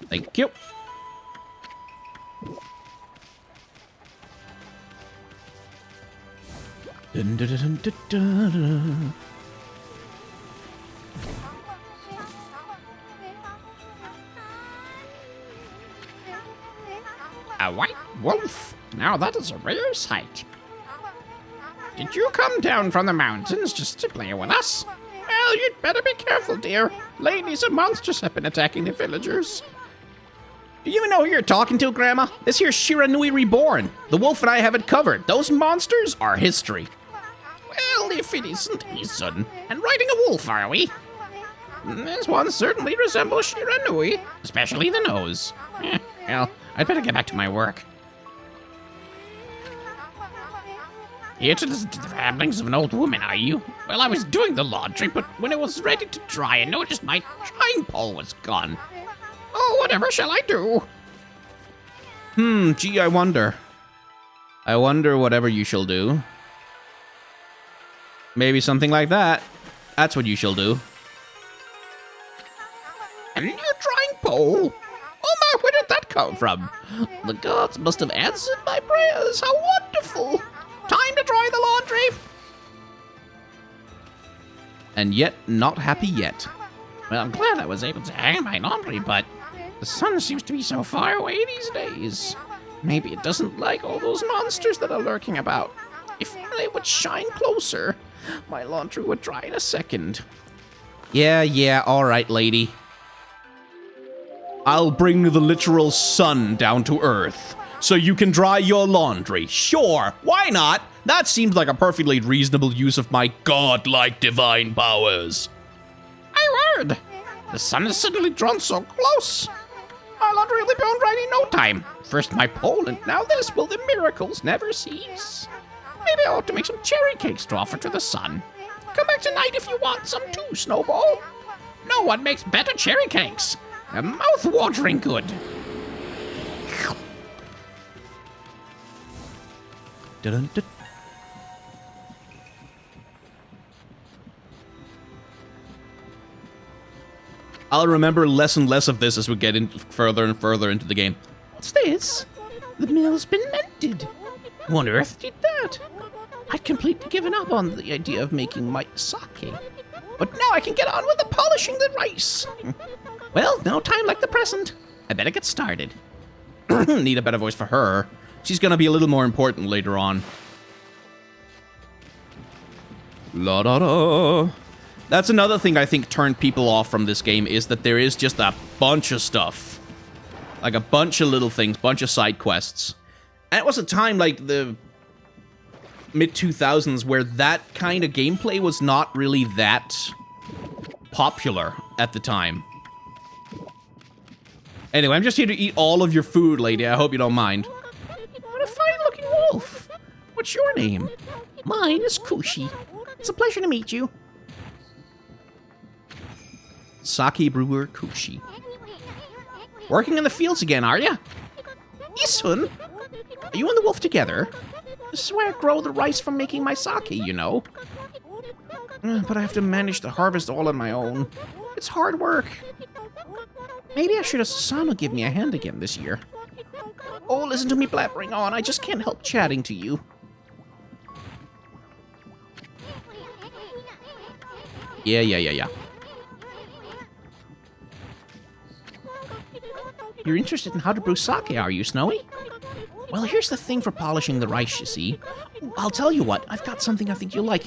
Thank you. Dun, dun, dun, dun, dun, dun. A white wolf? Now that is a rare sight. Did you come down from the mountains just to play with us? Well, you'd better be careful, dear. Ladies and monsters have been attacking the villagers. Do you even know who you're talking to, Grandma? This here's Shiranui Reborn. The wolf and I have it covered. Those monsters are history. Well, if it isn't his son, and riding a wolf, are we? This one certainly resembles Shiranui, especially the nose. Well, I'd better get back to my work. Here to listen to the ramblings of an old woman, are you? Well, I was doing the laundry, but when it was ready to dry, I noticed my drying pole was gone. Oh, whatever shall I do? Gee, I wonder. I wonder whatever you shall do. Maybe something like that. That's what you shall do. A new drying pole? Oh my, where did that come from? The gods must have answered my prayers. How wonderful! Time to dry the laundry. And yet, not happy yet. Well, I'm glad I was able to hang my laundry, but the sun seems to be so far away these days. Maybe it doesn't like all those monsters that are lurking about. If only it would shine closer, my laundry would dry in a second. Yeah, alright, lady. I'll bring the literal sun down to Earth, so you can dry your laundry. Sure, why not? That seems like a perfectly reasonable use of my godlike divine powers. I heard! The sun is suddenly drawn so close. Our laundry will be done right in no time. First my pole, and now this. Will the miracles never cease? Maybe I ought to make some cherry cakes to offer to the sun. Come back tonight if you want some too, Snowball. No one makes better cherry cakes. They're mouth-watering good. Dun-dun-dun. I'll remember less and less of this as we get in further and further into the game. What's this? The mill's been mended. Who on earth did that? I'd completely given up on the idea of making my sake. But now I can get on with the polishing the rice. Well, no time like the present. I better get started. Need a better voice for her. She's gonna be a little more important later on. La da da. That's another thing I think turned people off from this game, is that there is just a bunch of stuff. Like a bunch of little things, bunch of side quests. And it was a time like the mid-2000s where that kind of gameplay was not really that popular at the time. Anyway, I'm just here to eat all of your food, lady. I hope you don't mind. What a fine-looking wolf. What's your name? Mine is Kushi. It's a pleasure to meet you. Sake brewer Kushi. Working in the fields again, are ya? Isun? Are you and the wolf together? This is where I grow the rice for making my sake, you know. But I have to manage the harvest all on my own. It's hard work. Maybe I should have Susano give me a hand again this year. Oh, listen to me blabbering on. I just can't help chatting to you. Yeah. You're interested in how to brew sake, are you, Snowy? Well, here's the thing for polishing the rice, you see. I'll tell you what, I've got something I think you'll like.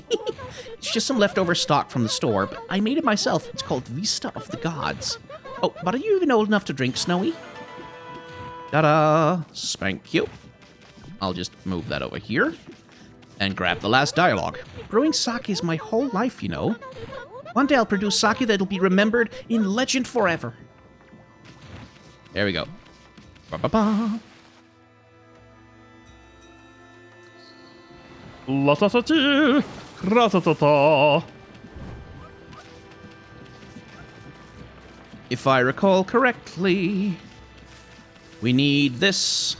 It's just some leftover stock from the store, but I made it myself. It's called Vista of the Gods. Oh, but are you even old enough to drink, Snowy? Ta-da! Spank you. I'll just move that over here and grab the last dialogue. Brewing sake is my whole life, you know. One day I'll produce sake that'll be remembered in legend forever. There we go. Ba-ba-ba. La-ta-ta-ti, ra-ta-ta-ta. If I recall correctly, we need this.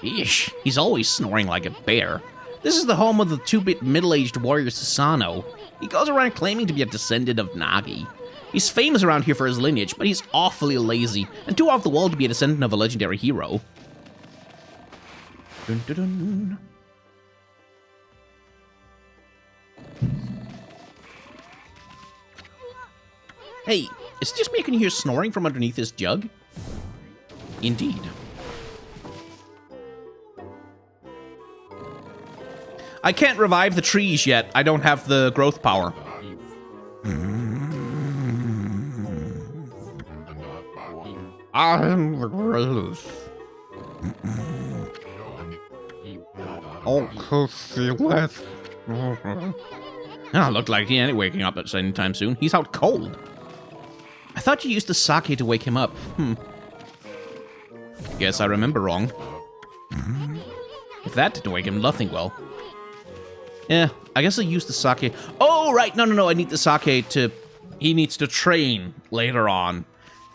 Eesh, he's always snoring like a bear. This is the home of the 2-bit middle-aged warrior Susano. He goes around claiming to be a descendant of Nagi. He's famous around here for his lineage, but he's awfully lazy and too off the wall to be a descendant of a legendary hero. Dun, dun, dun. Hey, is it just me can hear snoring from underneath this jug? Indeed. I can't revive the trees yet. I don't have the growth power. I'm the greatest. Oh, Kushi, Ah, looked like he ain't waking up at any time soon. He's out cold. I thought you used the sake to wake him up. Guess I remember wrong. If that didn't wake him, nothing will. Yeah, I guess I used the sake. Oh, right. No. I need the sake to... He needs to train later on.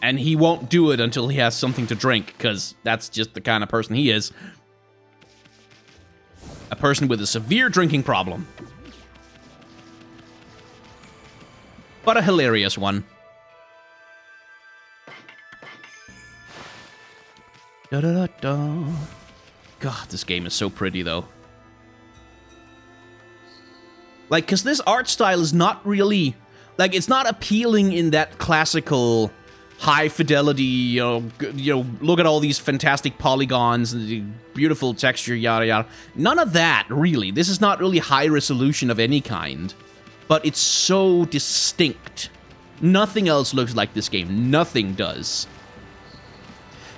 And he won't do it until he has something to drink, because that's just the kind of person he is. A person with a severe drinking problem. But a hilarious one. Da-da-da-da. God, this game is so pretty, though. Like, because this art style is not really... Like, it's not appealing in that classical... high fidelity, you know, look at all these fantastic polygons, the beautiful texture, yada yada. None of that, really. This is not really high resolution of any kind. But it's so distinct. Nothing else looks like this game. Nothing does.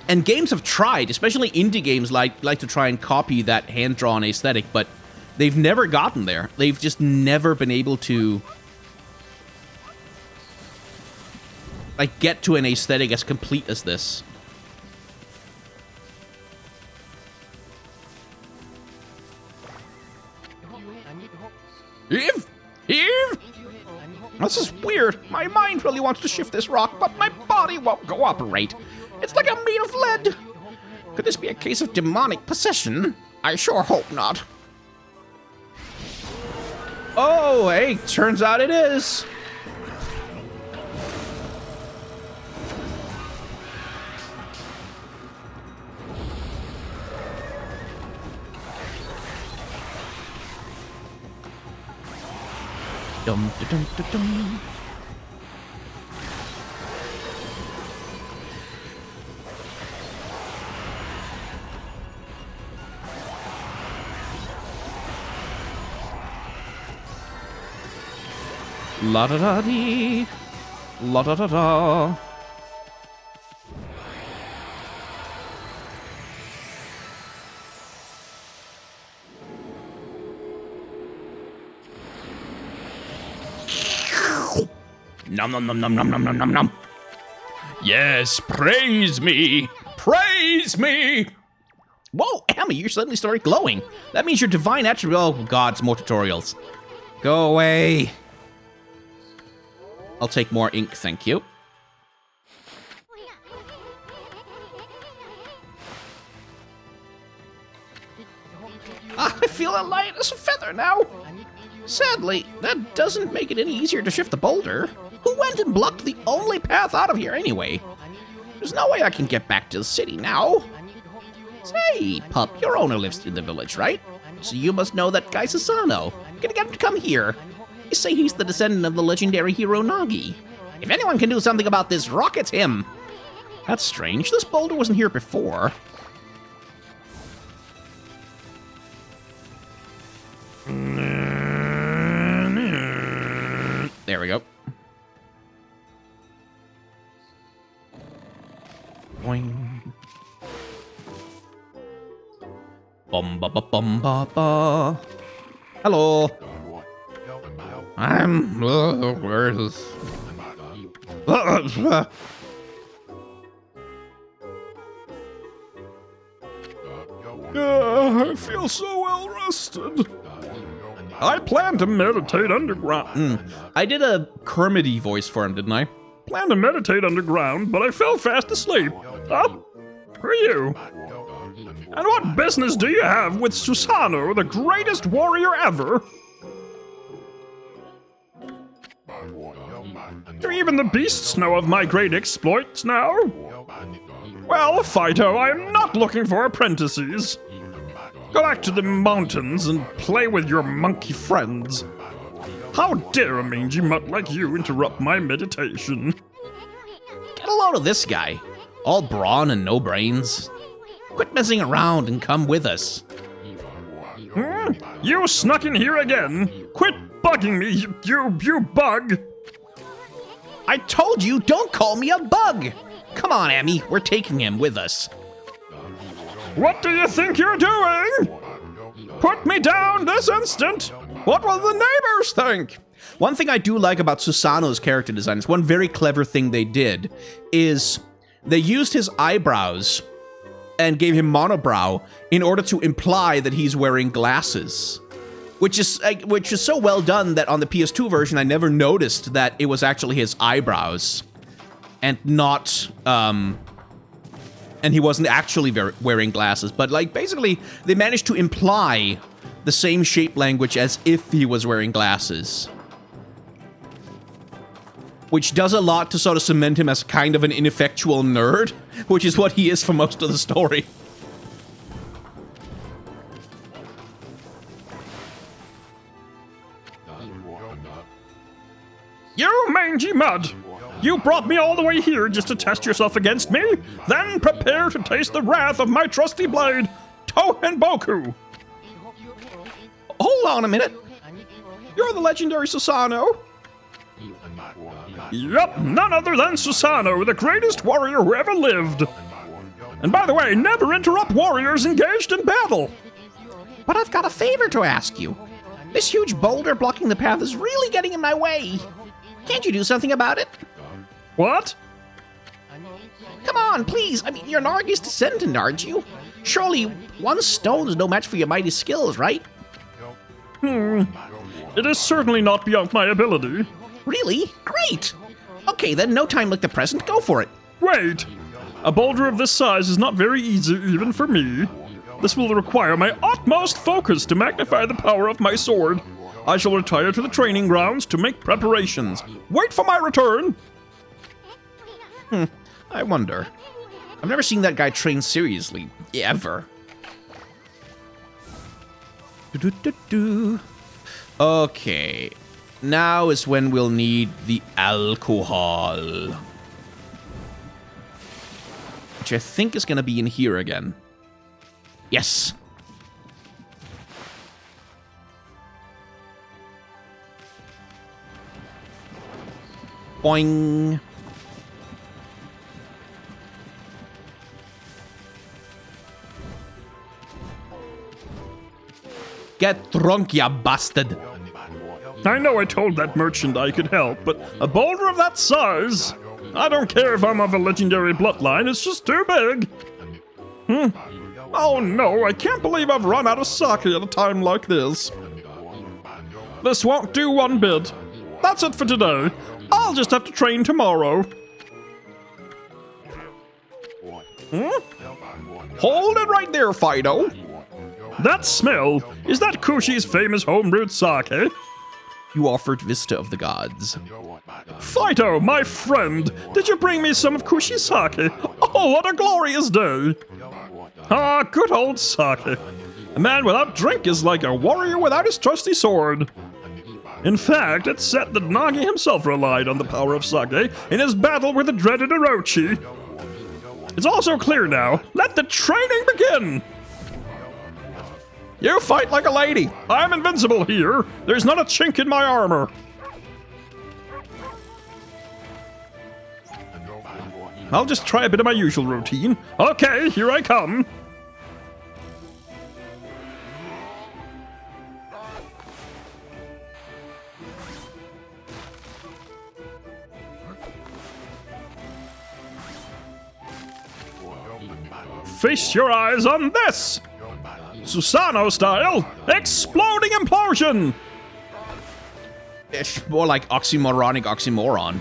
And games have tried, especially indie games like to try and copy that hand-drawn aesthetic, but they've never gotten there. They've just never been able to... like, get to an aesthetic as complete as this. This is weird. My mind really wants to shift this rock, but my body won't cooperate. It's like I'm made of lead. Could this be a case of demonic possession? I sure hope not. Oh, hey, turns out it is. Dum dum dum dum dum. La da da dee, la da da da. Nom nom nom nom nom nom nom nom nom. Yes, praise me! Praise me! Whoa, Amy, you suddenly started glowing. That means your divine attribute. Oh, gods, more tutorials. Go away. I'll take more ink, thank you. I feel as light as a feather now. Sadly, that doesn't make it any easier to shift the boulder. Who went and blocked the only path out of here anyway? There's no way I can get back to the city now. Say, pup, your owner lives in the village, right? So you must know that guy Susano. Gonna get him to come here. You say he's the descendant of the legendary hero Nagi. If anyone can do something about this rock, it's him. That's strange. This boulder wasn't here before. There we go. Boing. Bum ba ba bum ba ba. Hello. Where is this? I feel so well rested. I plan to meditate underground. I did a Kermity voice for him, didn't I? Plan to meditate underground, but I fell fast asleep. Who are you? And what business do you have with Susano, the greatest warrior ever? Do even the beasts know of my great exploits now? Well, Fido, I am not looking for apprentices. Go back to the mountains and play with your monkey friends. How dare a mangy mutt like you interrupt my meditation? Get a load of this guy. All brawn and no brains. Quit messing around and come with us. You snuck in here again. Quit bugging me, you bug. I told you, don't call me a bug. Come on, Amy, we're taking him with us. What do you think you're doing? Put me down this instant! What will the neighbors think? One thing I do like about Susano's character design, is one very clever thing they did, is they used his eyebrows and gave him monobrow in order to imply that he's wearing glasses. Which is so well done that on the PS2 version I never noticed that it was actually his eyebrows and not and he wasn't actually wearing glasses, but like basically they managed to imply the same shape language as if he was wearing glasses. Which does a lot to sort of cement him as kind of an ineffectual nerd, which is what he is for most of the story. You mangy mud! You brought me all the way here just to test yourself against me? Then prepare to taste the wrath of my trusty blade, Tohenboku! Hold on a minute. You're the legendary Susano? Yup, none other than Susano, the greatest warrior who ever lived. And by the way, never interrupt warriors engaged in battle. But I've got a favor to ask you. This huge boulder blocking the path is really getting in my way. Can't you do something about it? What? Come on, please. I mean, you're Nagi's descendant, aren't you? Surely one stone is no match for your mighty skills, right? It is certainly not beyond my ability. Really? Great! Okay, then no time like the present. Go for it. Wait! A boulder of this size is not very easy even for me. This will require my utmost focus to magnify the power of my sword. I shall retire to the training grounds to make preparations. Wait for my return! I wonder. I've never seen that guy train seriously, ever. Do-do-do-do. Okay. Now is when we'll need the alcohol. Which I think is going to be in here again. Yes. Boing. Get drunk, ya bastard. I know I told that merchant I could help, but a boulder of that size? I don't care if I'm of a legendary bloodline, it's just too big. Oh no, I can't believe I've run out of sake at a time like this. This won't do one bit. That's it for today. I'll just have to train tomorrow. Hold it right there, Fido. That smell, is that Kushi's famous homebrewed sake? You offered Vista of the Gods. Fido, my friend, did you bring me some of Kushi's sake? Oh, what a glorious day! Ah, good old sake. A man without drink is like a warrior without his trusty sword. In fact, it's said that Nagi himself relied on the power of sake in his battle with the dreaded Orochi. It's also clear now. Let the training begin! You fight like a lady. I'm invincible here. There's not a chink in my armor. I'll just try a bit of my usual routine. Okay, here I come. Feast your eyes on this! Susano style, exploding implosion! It's more like oxymoronic oxymoron.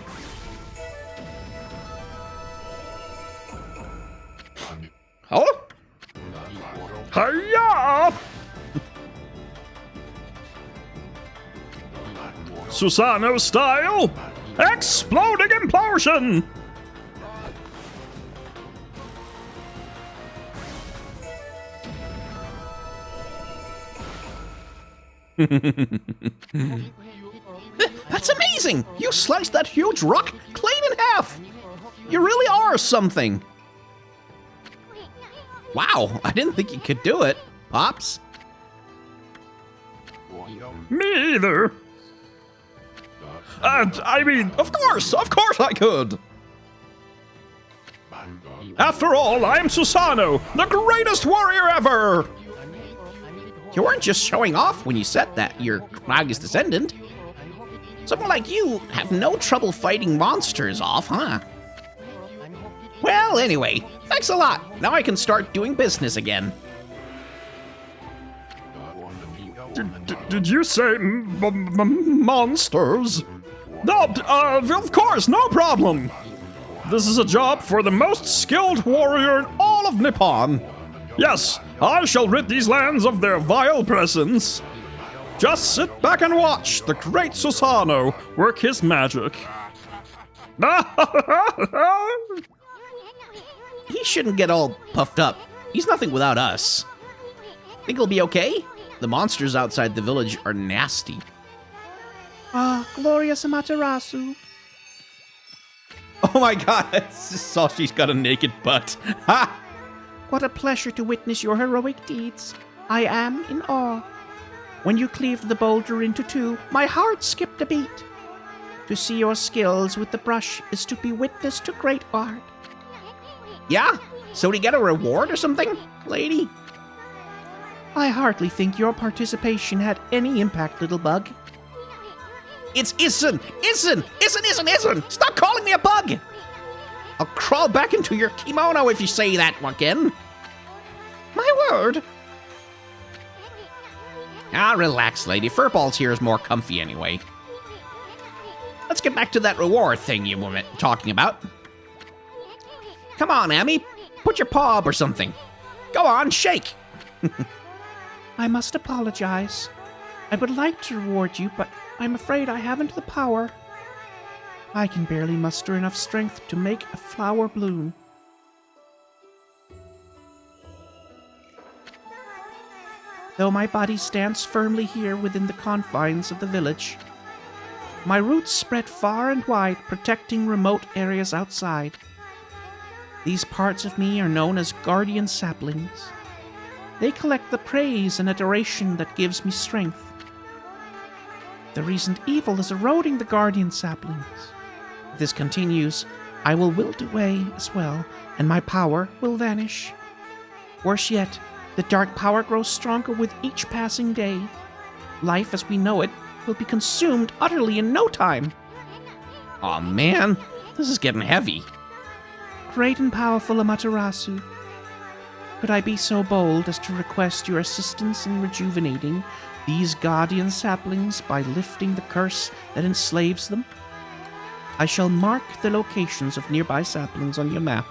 Oh? Hiya! Susano style, exploding implosion! That's amazing! You sliced that huge rock clean in half! You really are something! Wow, I didn't think you could do it, Pops. Me either. I mean, of course I could! After all, I'm Susano, the greatest warrior ever! You weren't just showing off when you said that you're Nagi's descendant. Someone like you have no trouble fighting monsters off, huh? Well, anyway, thanks a lot. Now I can start doing business again. Did you say monsters? No, of course, no problem. This is a job for the most skilled warrior in all of Nippon. Yes, I shall rid these lands of their vile presence. Just sit back and watch the great Susano work his magic. He shouldn't get all puffed up. He's nothing without us. Think he'll be okay? The monsters outside the village are nasty. Ah, glorious Amaterasu. Oh my god, I just saw she's got a naked butt. Ha! What a pleasure to witness your heroic deeds. I am in awe. When you cleaved the boulder into two, my heart skipped a beat. To see your skills with the brush is to be witness to great art. Yeah? So to get a reward or something, lady? I hardly think your participation had any impact, little bug. It's Isn't! Stop calling me a bug! I'll crawl back into your kimono if you say that again. My word. Ah, relax, lady. Furballs here is more comfy anyway. let's get back to that reward thing you were talking about. Come on, Amy. Put your paw up or something. Go on, shake. I must apologize. I would like to reward you, but I'm afraid I haven't the power. I can barely muster enough strength to make a flower bloom. Though my body stands firmly here within the confines of the village, my roots spread far and wide, protecting remote areas outside. These parts of me are known as guardian saplings. They collect the praise and adoration that gives me strength. The recent evil is eroding the guardian saplings. If this continues, I will wilt away as well, and my power will vanish. Worse yet, the dark power grows stronger with each passing day. Life as we know it will be consumed utterly in no time. Aw, man. This is getting heavy. Great and powerful Amaterasu, could I be so bold as to request your assistance in rejuvenating these guardian saplings by lifting the curse that enslaves them? I shall mark the locations of nearby saplings on your map.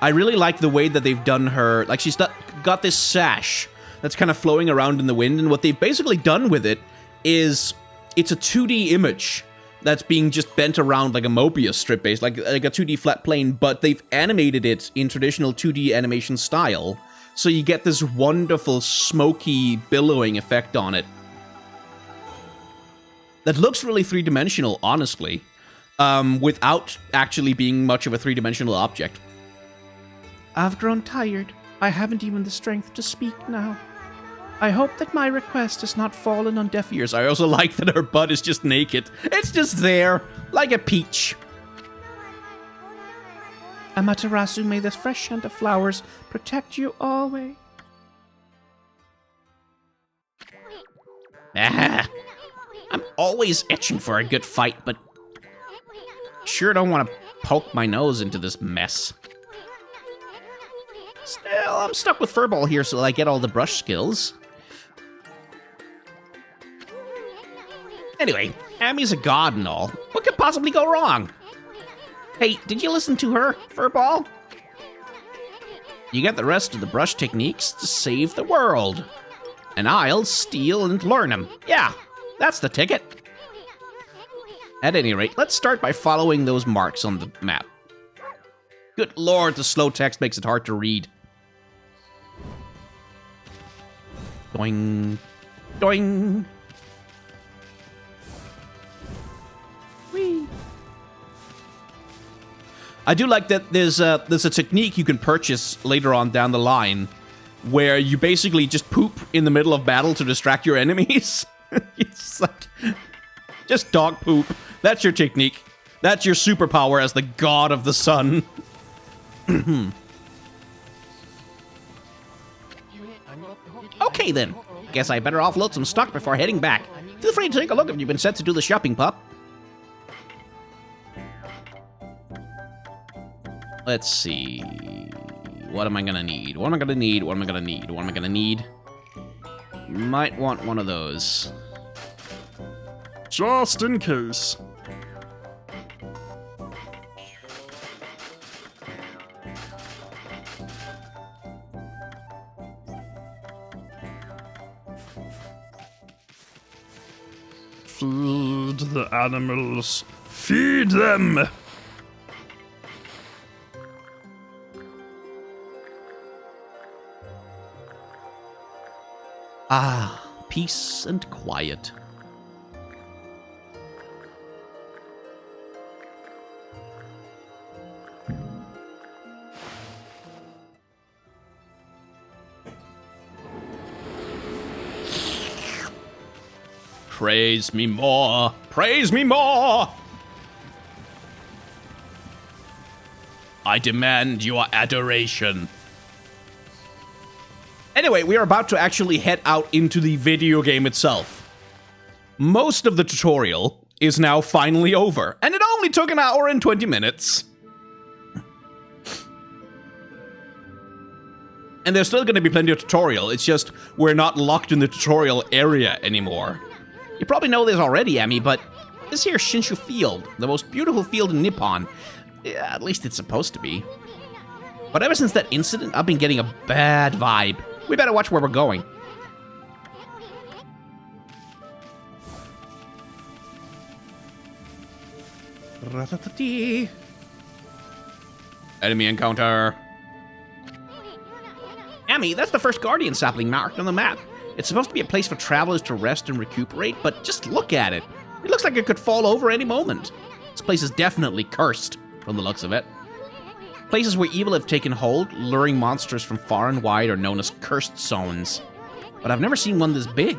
I really like the way that they've done her. Like, she's got this sash that's kind of flowing around in the wind, and what they've basically done with it is it's a 2D image that's being just bent around like a Mobius strip base, like a 2D flat plane, but they've animated it in traditional 2D animation style, so you get this wonderful smoky billowing effect on it that looks really three-dimensional, honestly, without actually being much of a three-dimensional object. I've grown tired. I haven't even the strength to speak now. I hope that my request has not fallen on deaf ears. I also like that her butt is just naked. It's just there, like a peach. Amaterasu, may the fresh scent of flowers protect you always. I'm always itching for a good fight, but sure don't want to poke my nose into this mess. Still, I'm stuck with Furball here so I get all the brush skills. Anyway, Amy's a god and all. What could possibly go wrong? Hey, did you listen to her, Furball? You get the rest of the brush techniques to save the world. And I'll steal and learn them. Yeah, that's the ticket. At any rate, let's start by following those marks on the map. Good lord, the slow text makes it hard to read. Doing. Doing. Whee. I do like that there's a technique you can purchase later on down the line where you basically just poop in the middle of battle to distract your enemies. It's like, just dog poop. That's your technique. That's your superpower as the god of the sun. Okay then. Guess I better offload some stock before heading back. Feel free to take a look if you've been set to do the shopping, pup. Let's see. What am I gonna need? What am I gonna need? What am I gonna need? What am I gonna need? Might want one of those. Just in case. Feed the animals. Feed them! Ah, peace and quiet. Praise me more! Praise me more! I demand your adoration. Anyway, we are about to actually head out into the video game itself. Most of the tutorial is now finally over, and it only took an hour and 20 minutes. And And there's still going to be plenty of tutorial. It's just we're not locked in the tutorial area anymore. You probably know this already, Emmy, but this here Shinshu Field, the most beautiful field in Nippon. Yeah, at least it's supposed to be. But ever since that incident, I've been getting a bad vibe. We better watch where we're going. Enemy encounter. Emmy, that's the first Guardian sapling marked on the map. It's supposed to be a place for travelers to rest and recuperate, but just look at it. It looks like it could fall over any moment. This place is definitely cursed, from the looks of it. Places where evil have taken hold, luring monsters from far and wide, are known as cursed zones. But I've never seen one this big.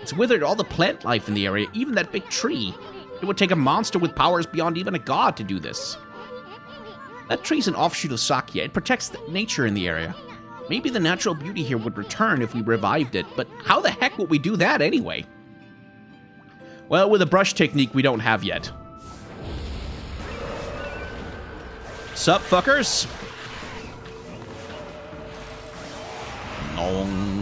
It's withered all the plant life in the area, even that big tree. It would take a monster with powers beyond even a god to do this. That tree's an offshoot of Sakya. It protects nature in the area. Maybe the natural beauty here would return if we revived it, but how the heck would we do that anyway? Well, with a brush technique we don't have yet. Sup, fuckers? Nom.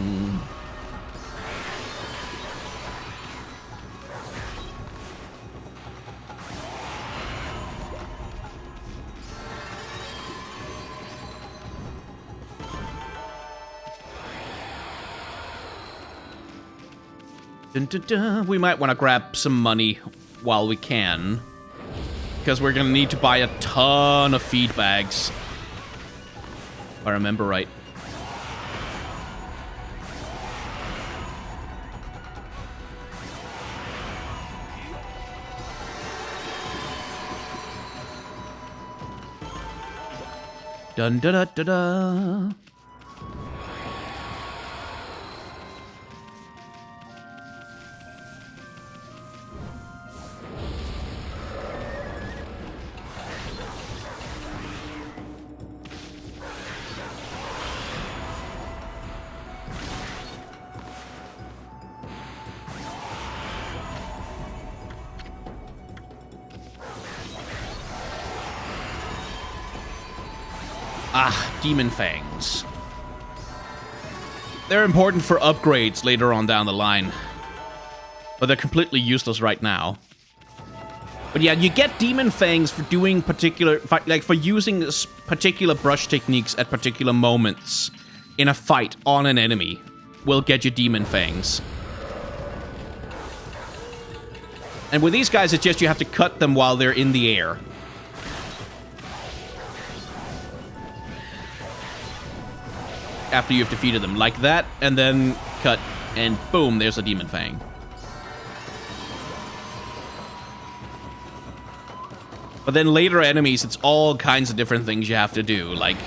Dun, dun, dun. We might want to grab some money while we can, because we're going to need to buy a ton of feed bags, if I remember right. Dun da da da da. Ah, Demon Fangs. They're important for upgrades later on down the line, but they're completely useless right now. But yeah, you get Demon Fangs for doing particular, like for using particular brush techniques at particular moments in a fight on an enemy will get you Demon Fangs. And with these guys, it's just you have to cut them while they're in the air. After you've defeated them, like that, and then cut, and boom, there's a Demon Fang. But then later enemies, it's all kinds of different things you have to do, like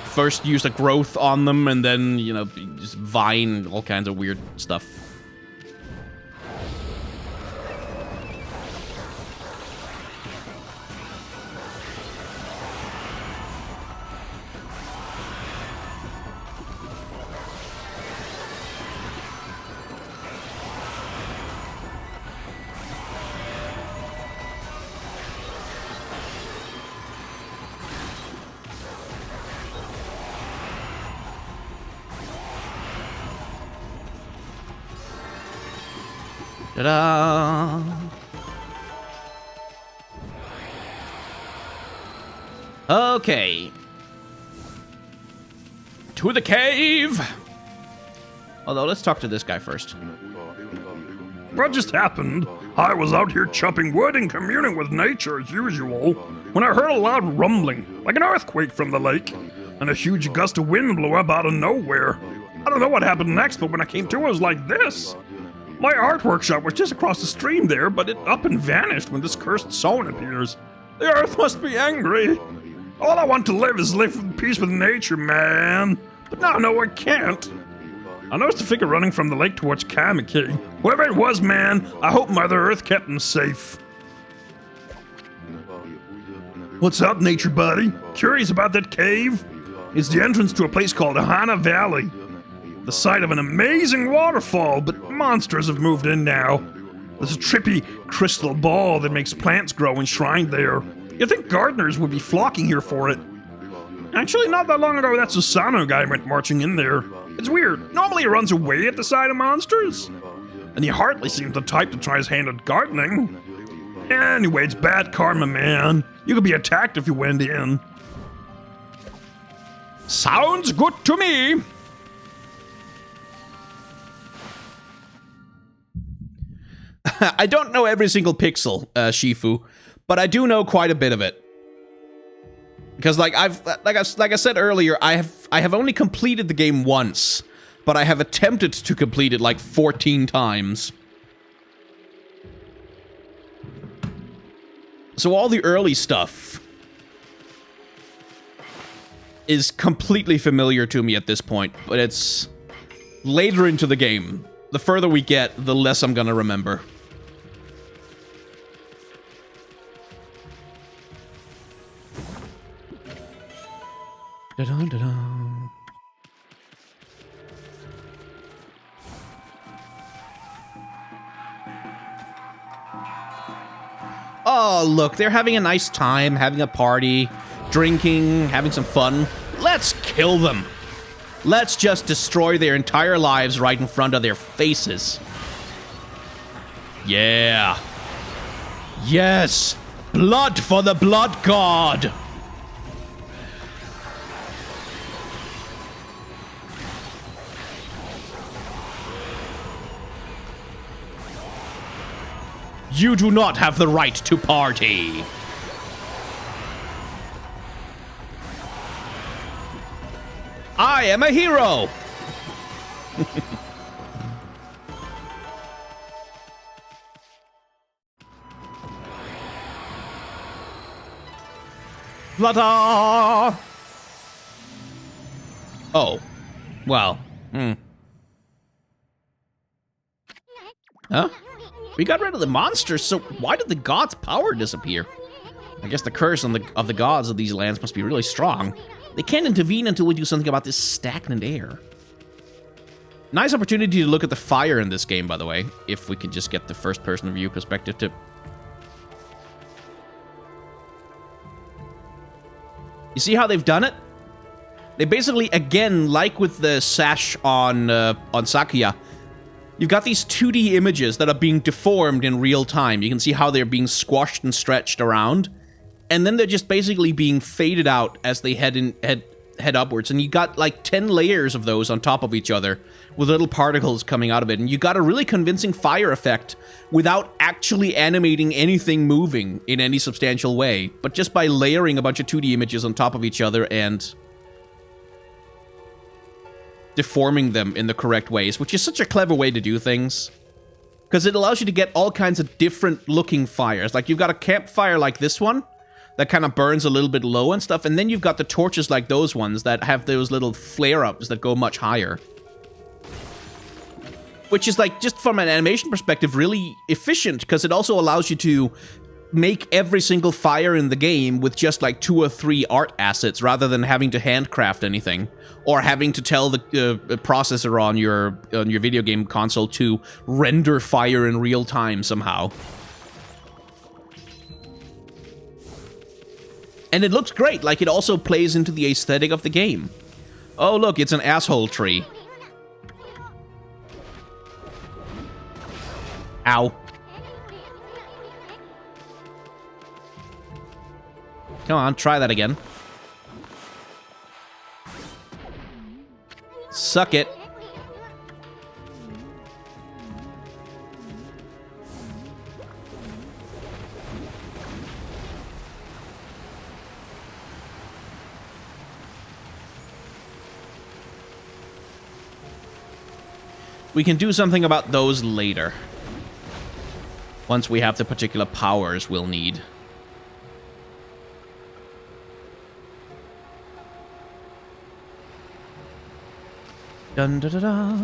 first use a growth on them, and then, you know, just vine, all kinds of weird stuff. Ta-da! Okay. To the cave! Although, let's talk to this guy first. What just happened? I was out here chopping wood and communing with nature as usual when I heard a loud rumbling, like an earthquake from the lake, and a huge gust of wind blew up out of nowhere. I don't know what happened next, but when I came to, it was like this. My art workshop was just across the stream there, but it up and vanished when this cursed zone appears. The earth must be angry. All I want to live is live in peace with nature, man. But now, no, I can't. I noticed a figure running from the lake towards Kamiki. Whoever it was, man, I hope Mother Earth kept him safe. What's up, nature buddy? Curious about that cave? It's the entrance to a place called Hana Valley. The site of an amazing waterfall, but monsters have moved in now. There's a trippy crystal ball that makes plants grow enshrined there. You'd think gardeners would be flocking here for it. Actually, not that long ago, that Susano guy went marching in there. It's weird. Normally he runs away at the sight of monsters. And he hardly seems the type to try his hand at gardening. Anyway, it's bad karma, man. You could be attacked if you went in. Sounds good to me. I don't know every single pixel, Shifu, but I do know quite a bit of it. Because like I said earlier, I have only completed the game once, but I have attempted to complete it like 14 times. So all the early stuff is completely familiar to me at this point, but it's later into the game. The further we get, the less I'm gonna remember. Da-dun-da-dun. Oh, look, they're having a nice time, having a party, drinking, having some fun. Let's kill them. Let's just destroy their entire lives right in front of their faces. Yeah. Yes. Blood for the blood god. You do not have the right to party. I am a hero. Blada! Oh. Well. Huh? We got rid of the monsters, so why did the gods' power disappear? I guess the curse of the gods of these lands must be really strong. They can't intervene until we do something about this stagnant air. Nice opportunity to look at the fire in this game, by the way, if we could just get the first-person view perspective to... You see how they've done it? They basically, again, like with the sash on Sakuya, you've got these 2D images that are being deformed in real time. You can see how they're being squashed and stretched around. And then they're just basically being faded out as they head upwards. And you got like 10 layers of those on top of each other with little particles coming out of it. And you got a really convincing fire effect without actually animating anything moving in any substantial way. But just by layering a bunch of 2D images on top of each other and deforming them in the correct ways, which is such a clever way to do things. Because it allows you to get all kinds of different looking fires. Like you've got a campfire like this one that kind of burns a little bit low and stuff, and then you've got the torches like those ones that have those little flare-ups that go much higher. Which is like, just from an animation perspective, really efficient, because it also allows you to make every single fire in the game with just like 2 or 3 art assets rather than having to handcraft anything or having to tell the processor on your video game console to render fire in real time somehow. And it looks great, like it also plays into the aesthetic of the game. Oh look, it's an asshole tree. Ow. Come on, try that again. Suck it. We can do something about those later. Once we have the particular powers we'll need. Dun da da da.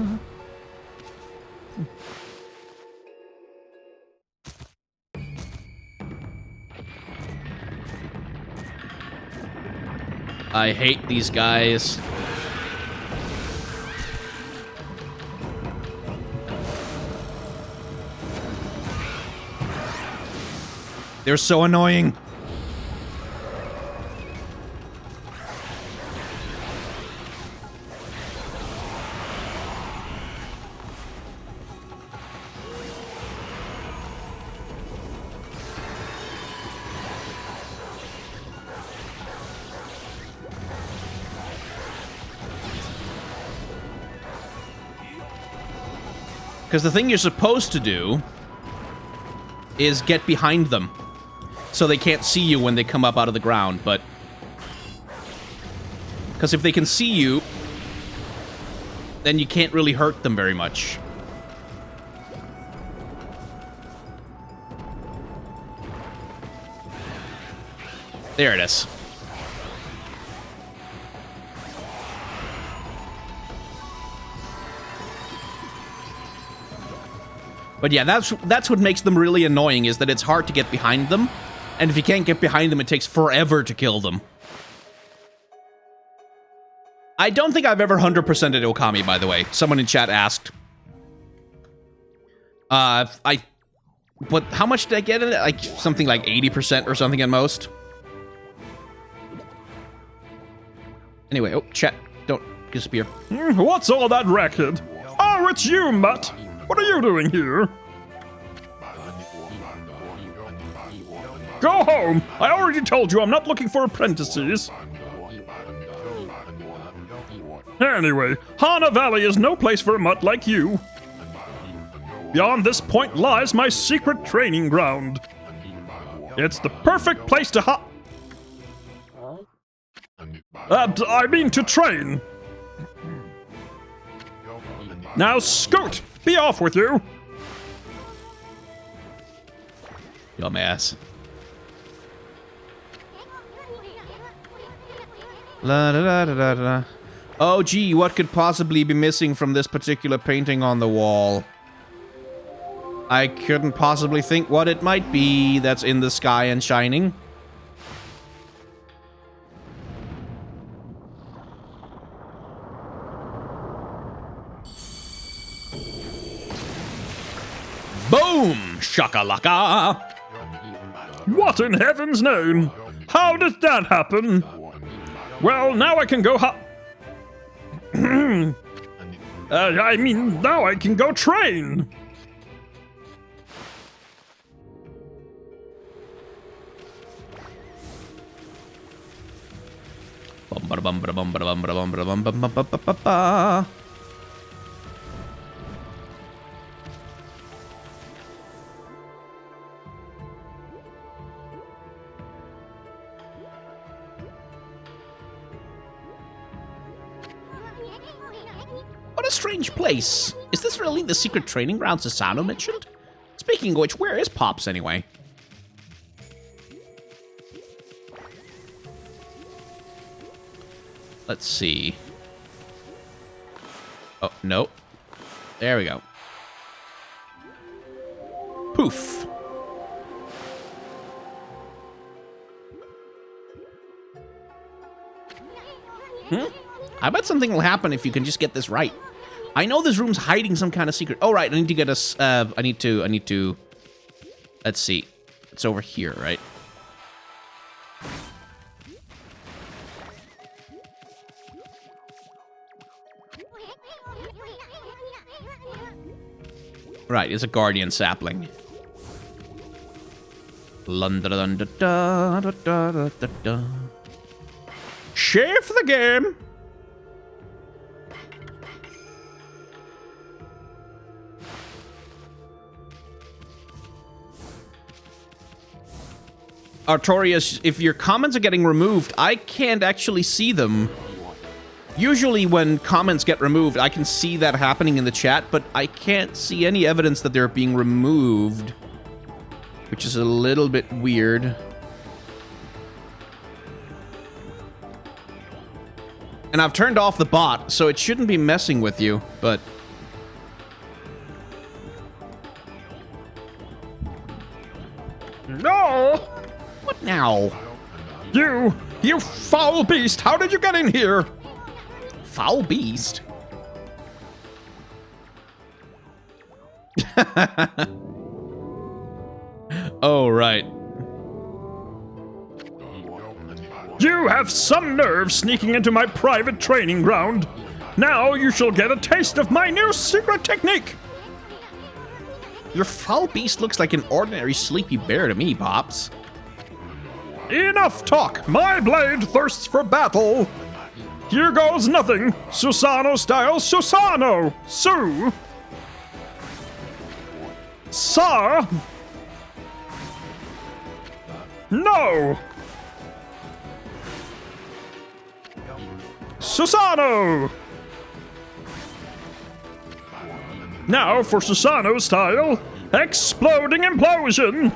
I hate these guys. They're so annoying. Because the thing you're supposed to do is get behind them so they can't see you when they come up out of the ground, but... Because if they can see you, then you can't really hurt them very much. There it is. But yeah, that's what makes them really annoying, is that it's hard to get behind them. And if you can't get behind them, it takes forever to kill them. I don't think I've ever 100%ed Okami, by the way. Someone in chat asked. But how much did I get in it? Like, something like 80% or something at most. Anyway, oh, chat, don't disappear. What's all that racket? Oh, it's you, Mutt! What are you doing here? Go home! I already told you I'm not looking for apprentices. Anyway, Hana Valley is no place for a mutt like you. Beyond this point lies my secret training ground. It's the perfect place to I mean to train. Now scoot! Be off with you! Dumbass. La da da da da da. Oh gee, what could possibly be missing from this particular painting on the wall? I couldn't possibly think what it might be that's in the sky and shining. Boom! Shakalaka! What in heaven's name? How did that happen? Well, now I can go I mean, now I can go train! What a strange place. Is this really the secret training ground Susano mentioned? Speaking of which, where is Pops anyway? Let's see. Oh, no. There we go. Poof. I bet something will happen if you can just get this right. I know this room's hiding some kind of secret. Oh, right. I need to get us... I need to... Let's see. It's over here, right? Right, it's a guardian sapling. Shave the game! Artorias, if your comments are getting removed, I can't actually see them. Usually when comments get removed, I can see that happening in the chat, but I can't see any evidence that they're being removed, which is a little bit weird. And I've turned off the bot, so it shouldn't be messing with you, but... No! What now? You foul beast! How did you get in here? Foul beast? Oh, right. You have some nerve sneaking into my private training ground. Now you shall get a taste of my new secret technique. Your foul beast looks like an ordinary sleepy bear to me, Pops. Enough talk! My blade thirsts for battle! Here goes nothing! Susano style Susano! Sue! Sir? No! Susano! Now for Susano style, exploding implosion!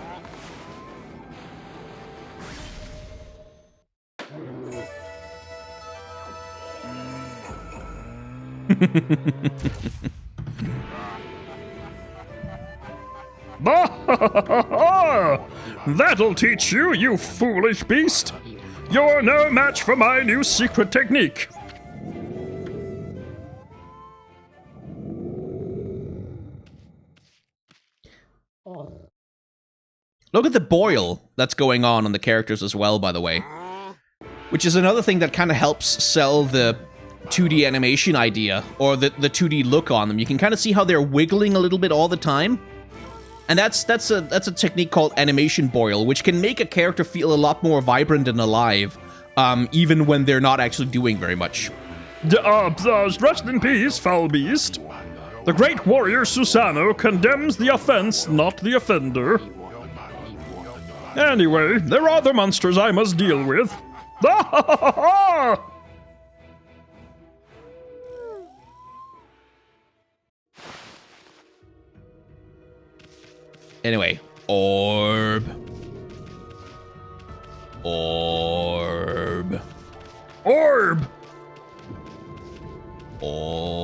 That'll teach you, you foolish beast! You're no match for my new secret technique! Look at the boil that's going on the characters as well, by the way. Which is another thing that kind of helps sell the 2D animation idea, or the 2D look on them. You can kind of see how they're wiggling a little bit all the time. And that's a technique called animation boil, which can make a character feel a lot more vibrant and alive, even when they're not actually doing very much. Rest in peace, foul beast. The great warrior Susano condemns the offense, not the offender. Anyway, there are other monsters I must deal with. Anyway, orb. Orb. Orb! Orb.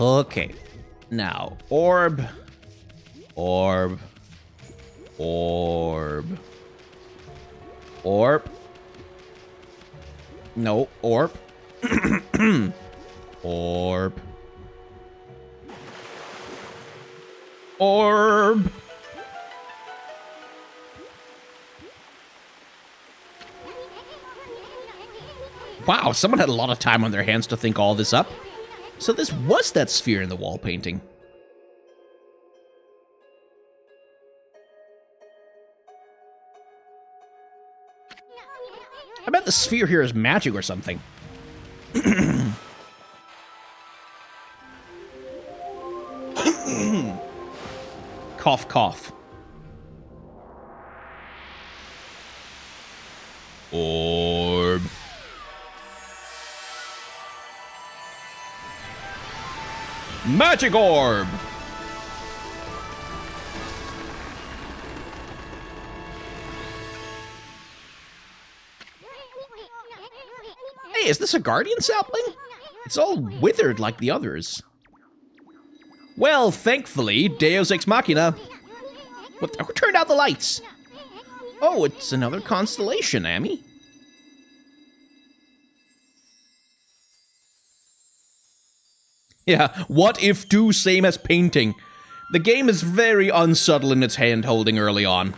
Okay. Now, orb. Orb. Orb. Orb. No, orb. Orb. Orb. Wow, someone had a lot of time on their hands to think all this up. So this was that sphere in the wall painting. I bet the sphere here is magic or something. Cough, cough. Orb. Magic orb! Hey, is this a guardian sapling? It's all withered like the others. Well, thankfully, Deus Ex Machina. Who turned out the lights? Oh, it's another constellation, Amy. Yeah, what if do same as painting? The game is very unsubtle in its hand-holding early on.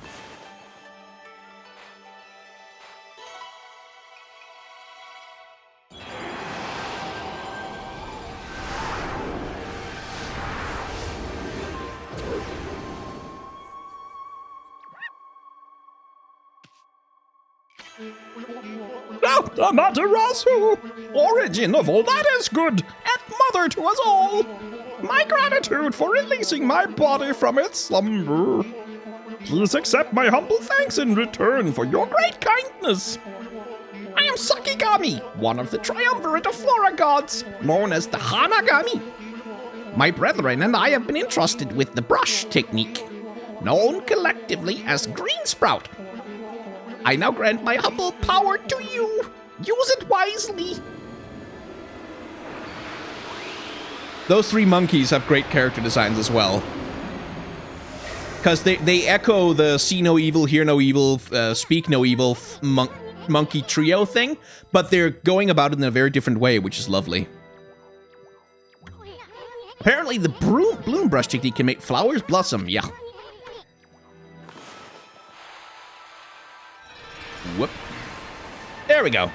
Amaterasu! Origin of all that is good, and mother to us all! My gratitude for releasing my body from its slumber. Please accept my humble thanks in return for your great kindness. I am Sakigami, one of the triumvirate of flora gods, known as the Hanagami. My brethren and I have been entrusted with the brush technique, known collectively as Green Sprout. I now grant my humble power to you. Use it wisely. Those three monkeys have great character designs as well. Because they echo the see no evil, hear no evil, speak no evil monkey trio thing, but they're going about it in a very different way, which is lovely. Apparently the bloom brush technique can make flowers blossom, yeah. Whoop. There we go.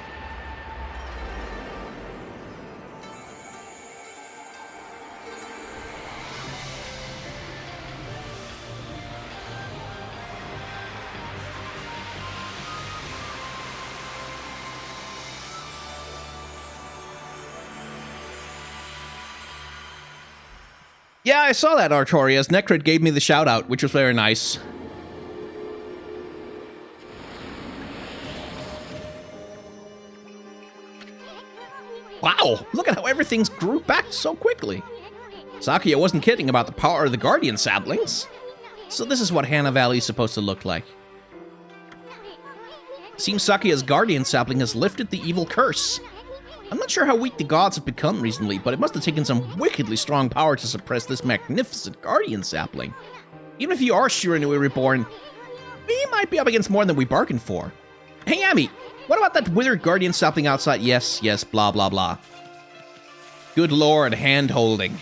Yeah, I saw that, Artorias. Necrid gave me the shout out, which was very nice. Wow, look at how everything's grew back so quickly. Sakia wasn't kidding about the power of the Guardian saplings. So this is what Hana Valley is supposed to look like. Seems Sakia's Guardian sapling has lifted the evil curse. I'm not sure how weak the gods have become recently, but it must have taken some wickedly strong power to suppress this magnificent Guardian sapling. Even if you are Shiranui Reborn, we might be up against more than we bargained for. Hey, Ami, what about that withered Guardian sapling outside? Yes, yes, blah, blah, blah. Good lord, hand-holding.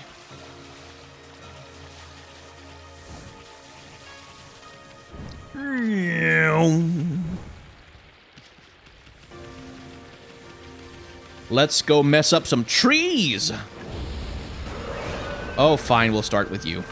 Let's go mess up some trees! Oh, fine, we'll start with you.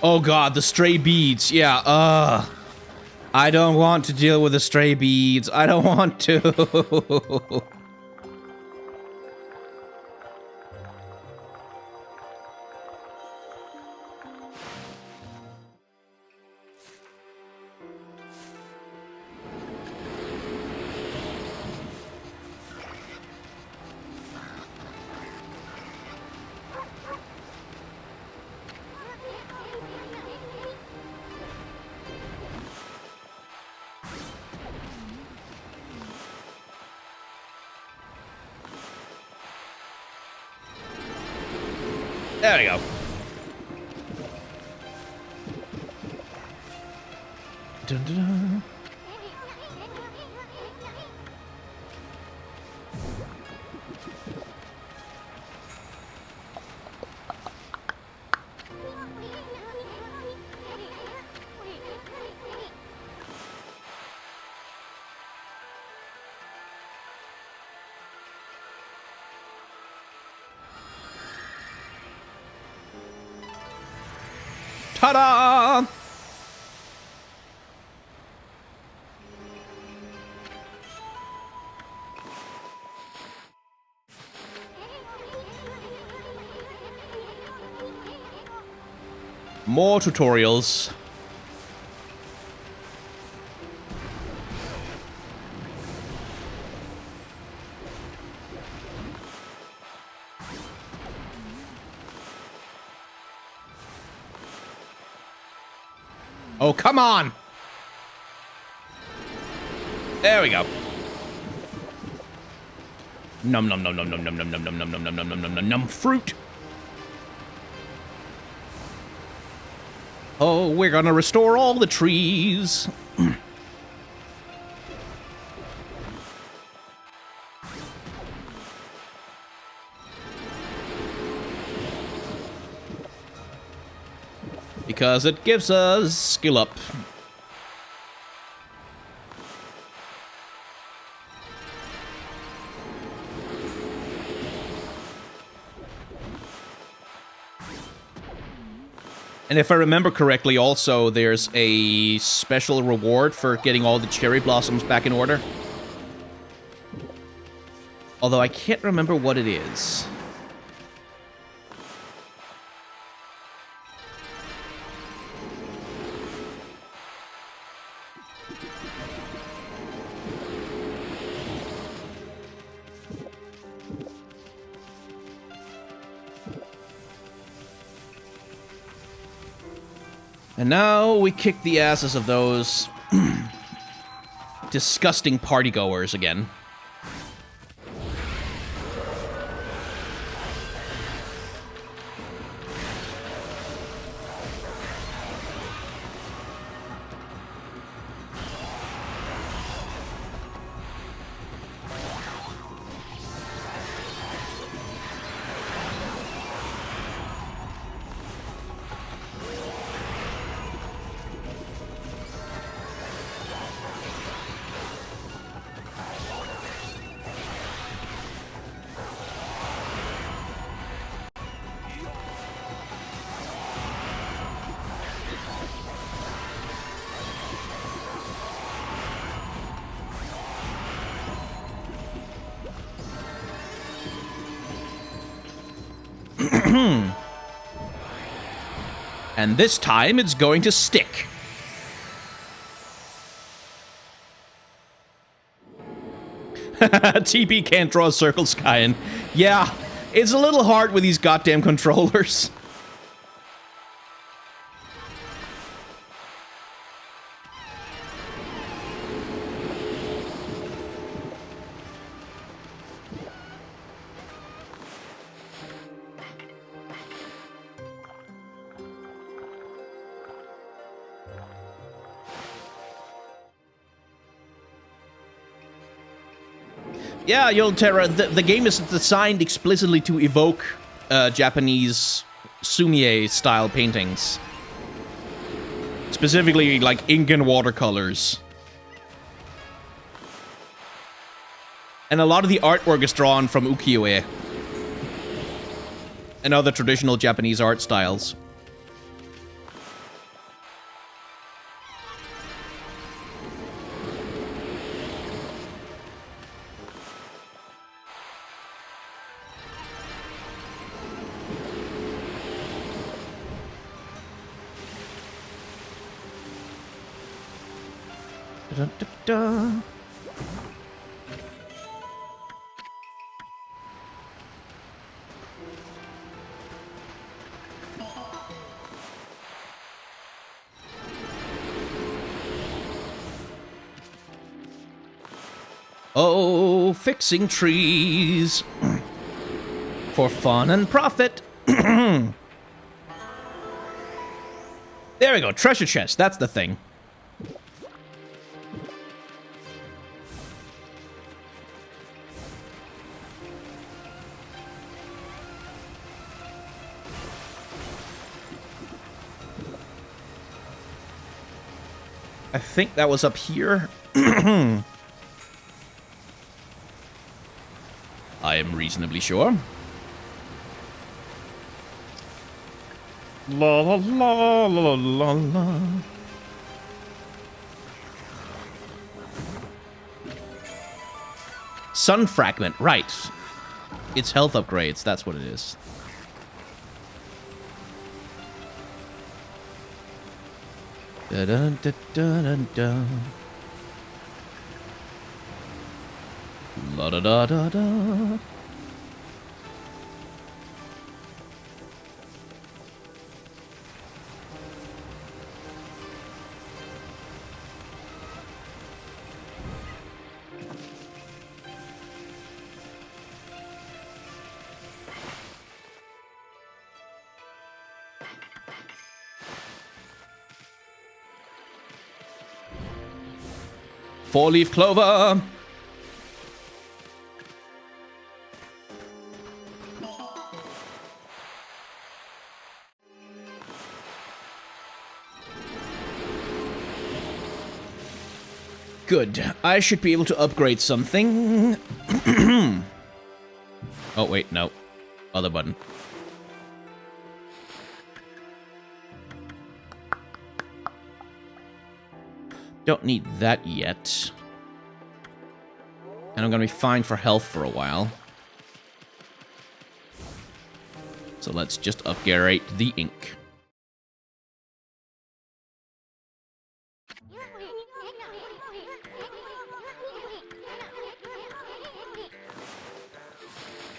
Oh god, the stray beads. Yeah, I don't want to deal with the stray beads. I don't want to. There we go. Dun, dun, dun. Ta-da! More tutorials. Oh, come on! There we go. Num num num num num num num num num num num num num num num num fruit. Oh, we're gonna restore all the trees. Because it gives us skill up. And if I remember correctly, also, there's a special reward for getting all the cherry blossoms back in order. Although I can't remember what it is. And now we kick the asses of those disgusting partygoers again. And this time it's going to stick. TP can't draw a circle, Skyen. Yeah, it's a little hard with these goddamn controllers. Yeah, Yolterra, the game is designed explicitly to evoke Japanese sumie-style paintings. Specifically, like, ink and watercolors. And a lot of the artwork is drawn from ukiyo-e. And other traditional Japanese art styles. Dun, dun, dun. Oh, fixing trees for fun and profit. There we go, treasure chest, that's the thing. I think that was up here. I am reasonably sure. La la la la la la. Sun fragment, right. It's health upgrades, that's what it is. Da da da da da da. La da da da da. Four-leaf clover. Good. I should be able to upgrade something. Oh, wait, no. Other button. Don't need that yet. And I'm gonna be fine for health for a while. So let's just upgrade the ink.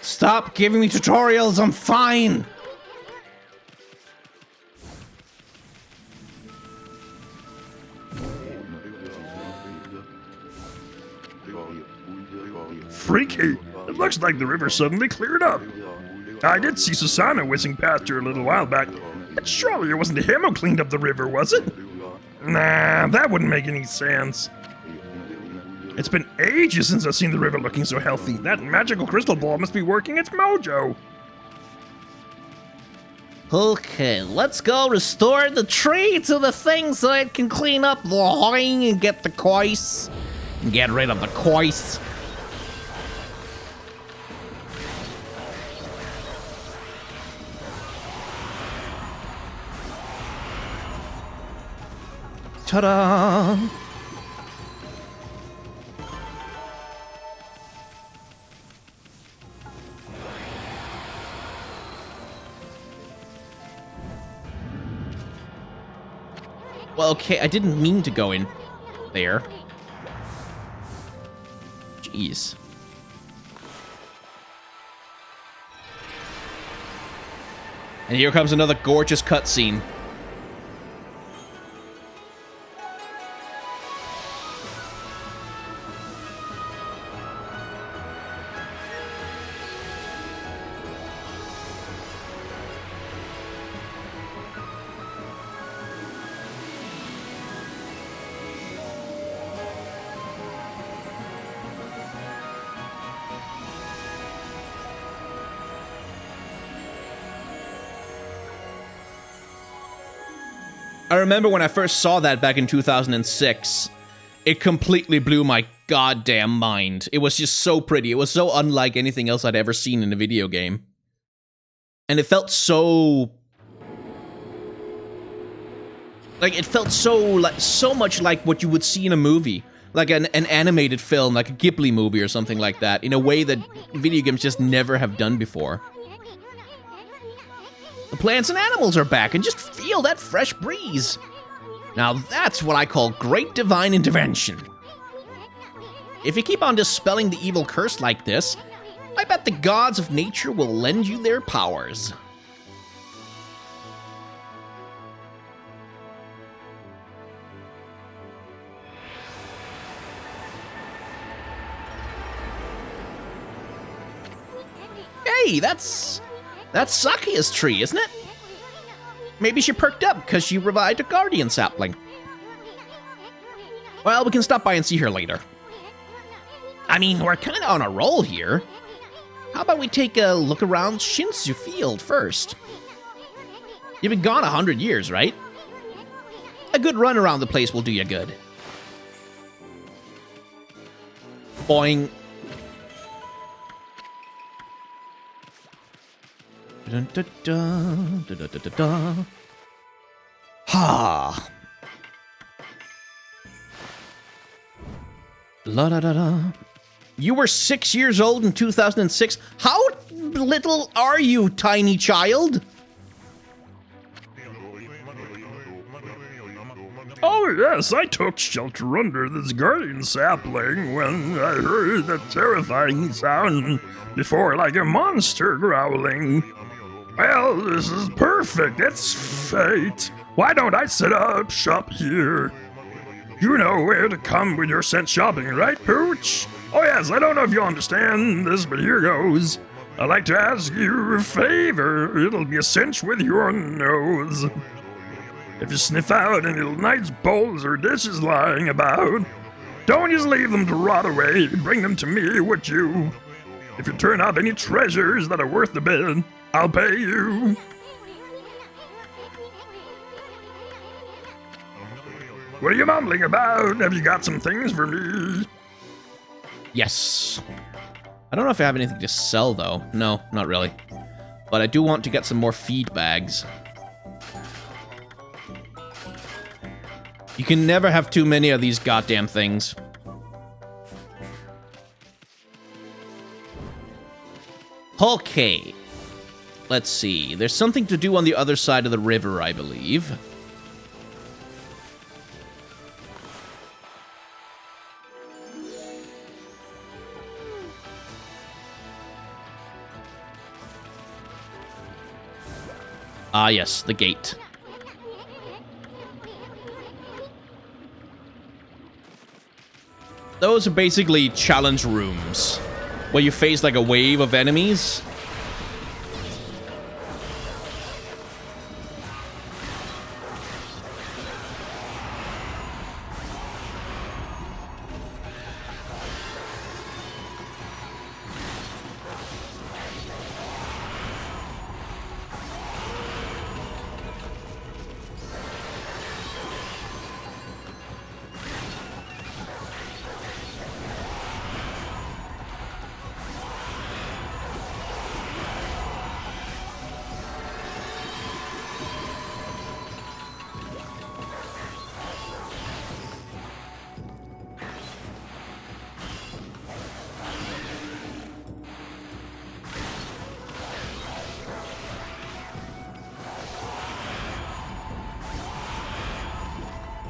Stop giving me tutorials, I'm fine! Freaky! It looks like the river suddenly cleared up. I did see Susano whizzing past here a little while back, but surely it wasn't him who cleaned up the river, was it? Nah, that wouldn't make any sense. It's been ages since I've seen the river looking so healthy. That magical crystal ball must be working its mojo. Okay, let's go restore the tree to the thing so it can clean up the hoing and get the cois. Get rid of the cois. Ta-da! Well, okay, I didn't mean to go in there. Jeez. And here comes another gorgeous cutscene. I remember when I first saw that back in 2006, it completely blew my goddamn mind. It was just so pretty. It was so unlike anything else I'd ever seen in a video game. And it felt so... like, it felt so much like what you would see in a movie. Like an animated film, like a Ghibli movie or something like that, in a way that video games just never have done before. The plants and animals are back, and just feel that fresh breeze. Now that's what I call great divine intervention. If you keep on dispelling the evil curse like this, I bet the gods of nature will lend you their powers. Hey, that's Sakia's tree, isn't it? Maybe she perked up because she revived a guardian sapling. Well, we can stop by and see her later. I mean, we're kind of on a roll here. How about we take a look around Shinshu Field first? You've been gone 100 years, right? A good run around the place will do you good. Boing. Dun, dun, dun, dun, dun, dun, dun. Ha! La da da da. You were 6 years old in 2006. How little are you, tiny child? Oh yes, I took shelter under this guardian sapling when I heard that terrifying sound before, like a monster growling. Well, this is perfect. It's fate. Why don't I set up shop here? You know where to come when you're sent shopping, right, Pooch? Oh yes, I don't know if you understand this, but here goes. I'd like to ask you a favor. It'll be a cinch with your nose. If you sniff out any nice bowls or dishes lying about, don't just leave them to rot away. Bring them to me, would you? If you turn up any treasures that are worth the bid, I'll pay you. What are you mumbling about? Have you got some things for me? Yes. I don't know if I have anything to sell, though. No, not really. But I do want to get some more feed bags. You can never have too many of these goddamn things. Okay. Let's see. There's something to do on the other side of the river, I believe. Ah, yes, the gate. Those are basically challenge rooms, where you face like a wave of enemies.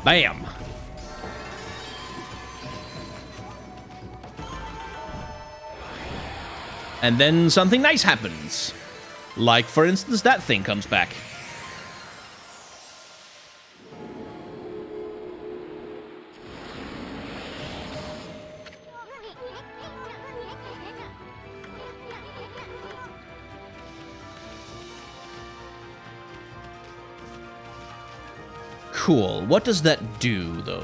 Bam! And then something nice happens. Like, for instance, that thing comes back. Cool. What does that do, though?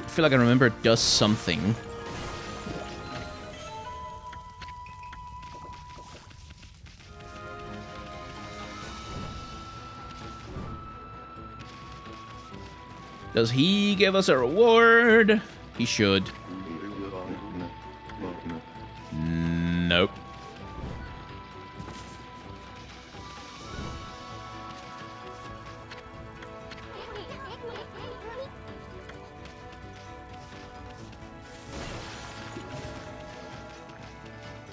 I feel like I remember it does something. Does he give us a reward? He should. Nope.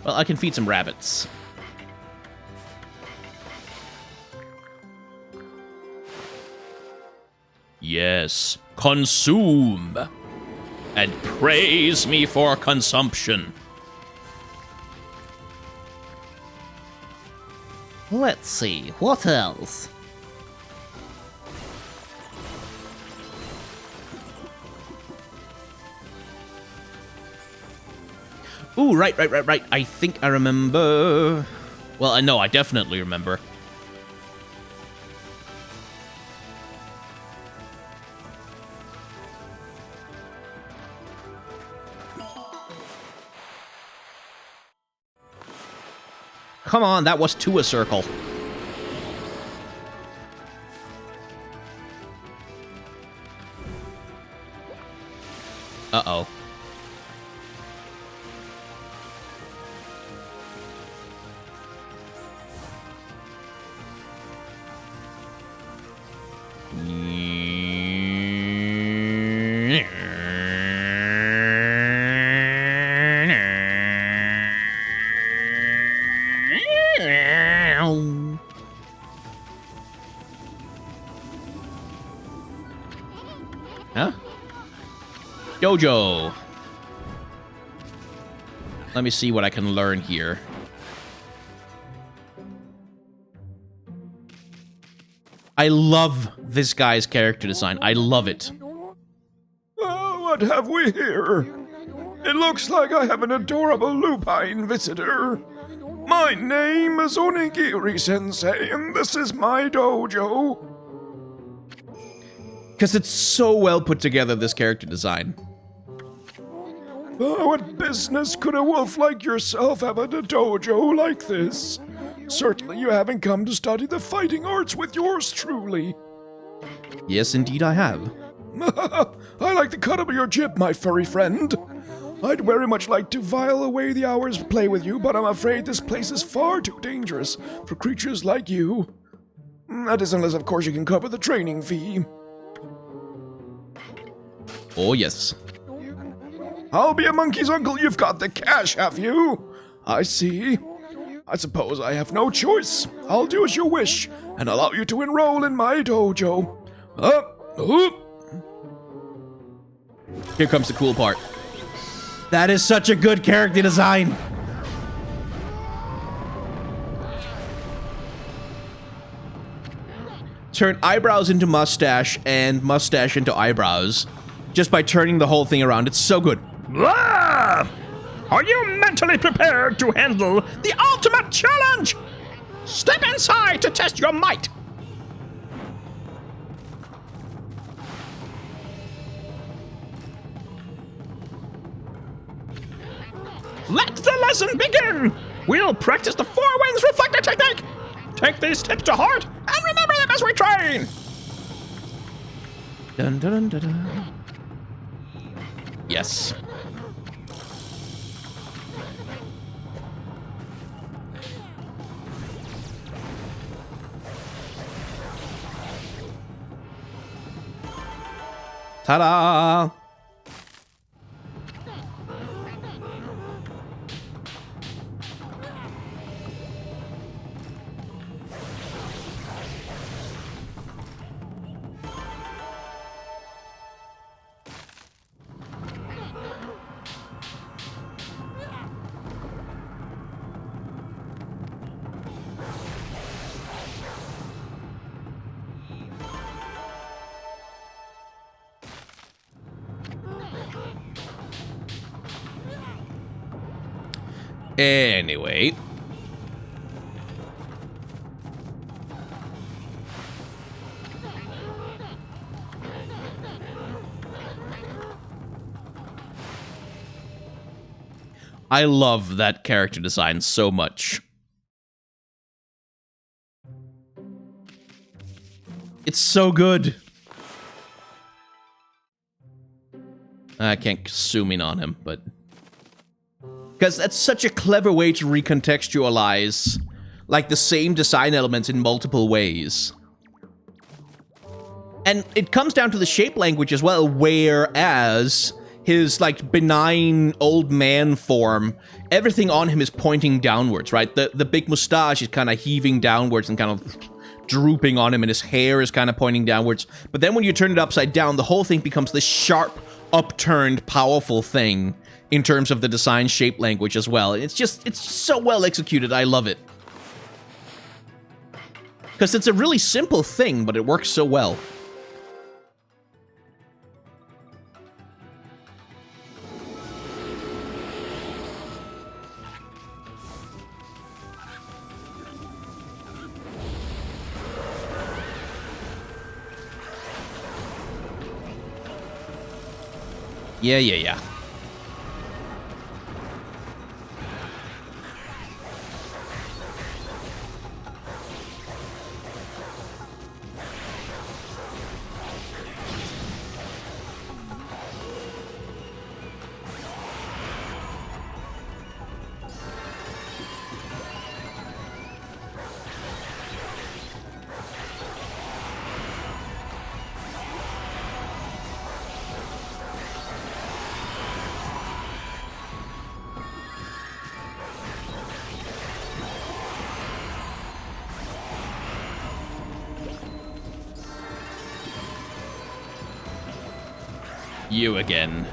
Well, I can feed some rabbits. Yes, consume, and praise me for consumption. Let's see, what else? Ooh, right. I think I remember. Well, I know, I definitely remember. Come on, that was to a circle. Uh-oh. Huh? Dojo. Let me see what I can learn here. I love this guy's character design. I love it. Oh, what have we here? It looks like I have an adorable lupine visitor. My name is Onigiri-sensei, and this is my dojo. Because it's so well put together, this character design. Oh, what business could a wolf like yourself have at a dojo like this? Certainly you haven't come to study the fighting arts with yours truly. Yes, indeed I have. I like the cut of your jib, my furry friend. I'd very much like to while away the hours play with you, but I'm afraid this place is far too dangerous for creatures like you. That is unless, of course, you can cover the training fee. Oh, yes. I'll be a monkey's uncle. You've got the cash, have you? I see. I suppose I have no choice. I'll do as you wish and allow you to enroll in my dojo. Here comes the cool part. That is such a good character design. Turn eyebrows into mustache and mustache into eyebrows just by turning the whole thing around. It's so good. Ah! Are you mentally prepared to handle the ultimate challenge? Step inside to test your might. Let the lesson begin! We'll practice the Four Winds Reflector technique! Take these tips to heart and remember them as we train! Dun, dun, dun, dun, dun. Yes. Ta-da! Anyway. I love that character design so much. It's so good. I can't zoom in on him, but... Because that's such a clever way to recontextualize, like, the same design elements in multiple ways. And it comes down to the shape language as well, whereas his, like, benign old man form, everything on him is pointing downwards, right? The big mustache is kind of heaving downwards and kind of drooping on him, and his hair is kind of pointing downwards. But then when you turn it upside down, the whole thing becomes this sharp, upturned, powerful thing in terms of the design shape language as well. It's so well executed. I love it. Because it's a really simple thing, but it works so well. Yeah. You again.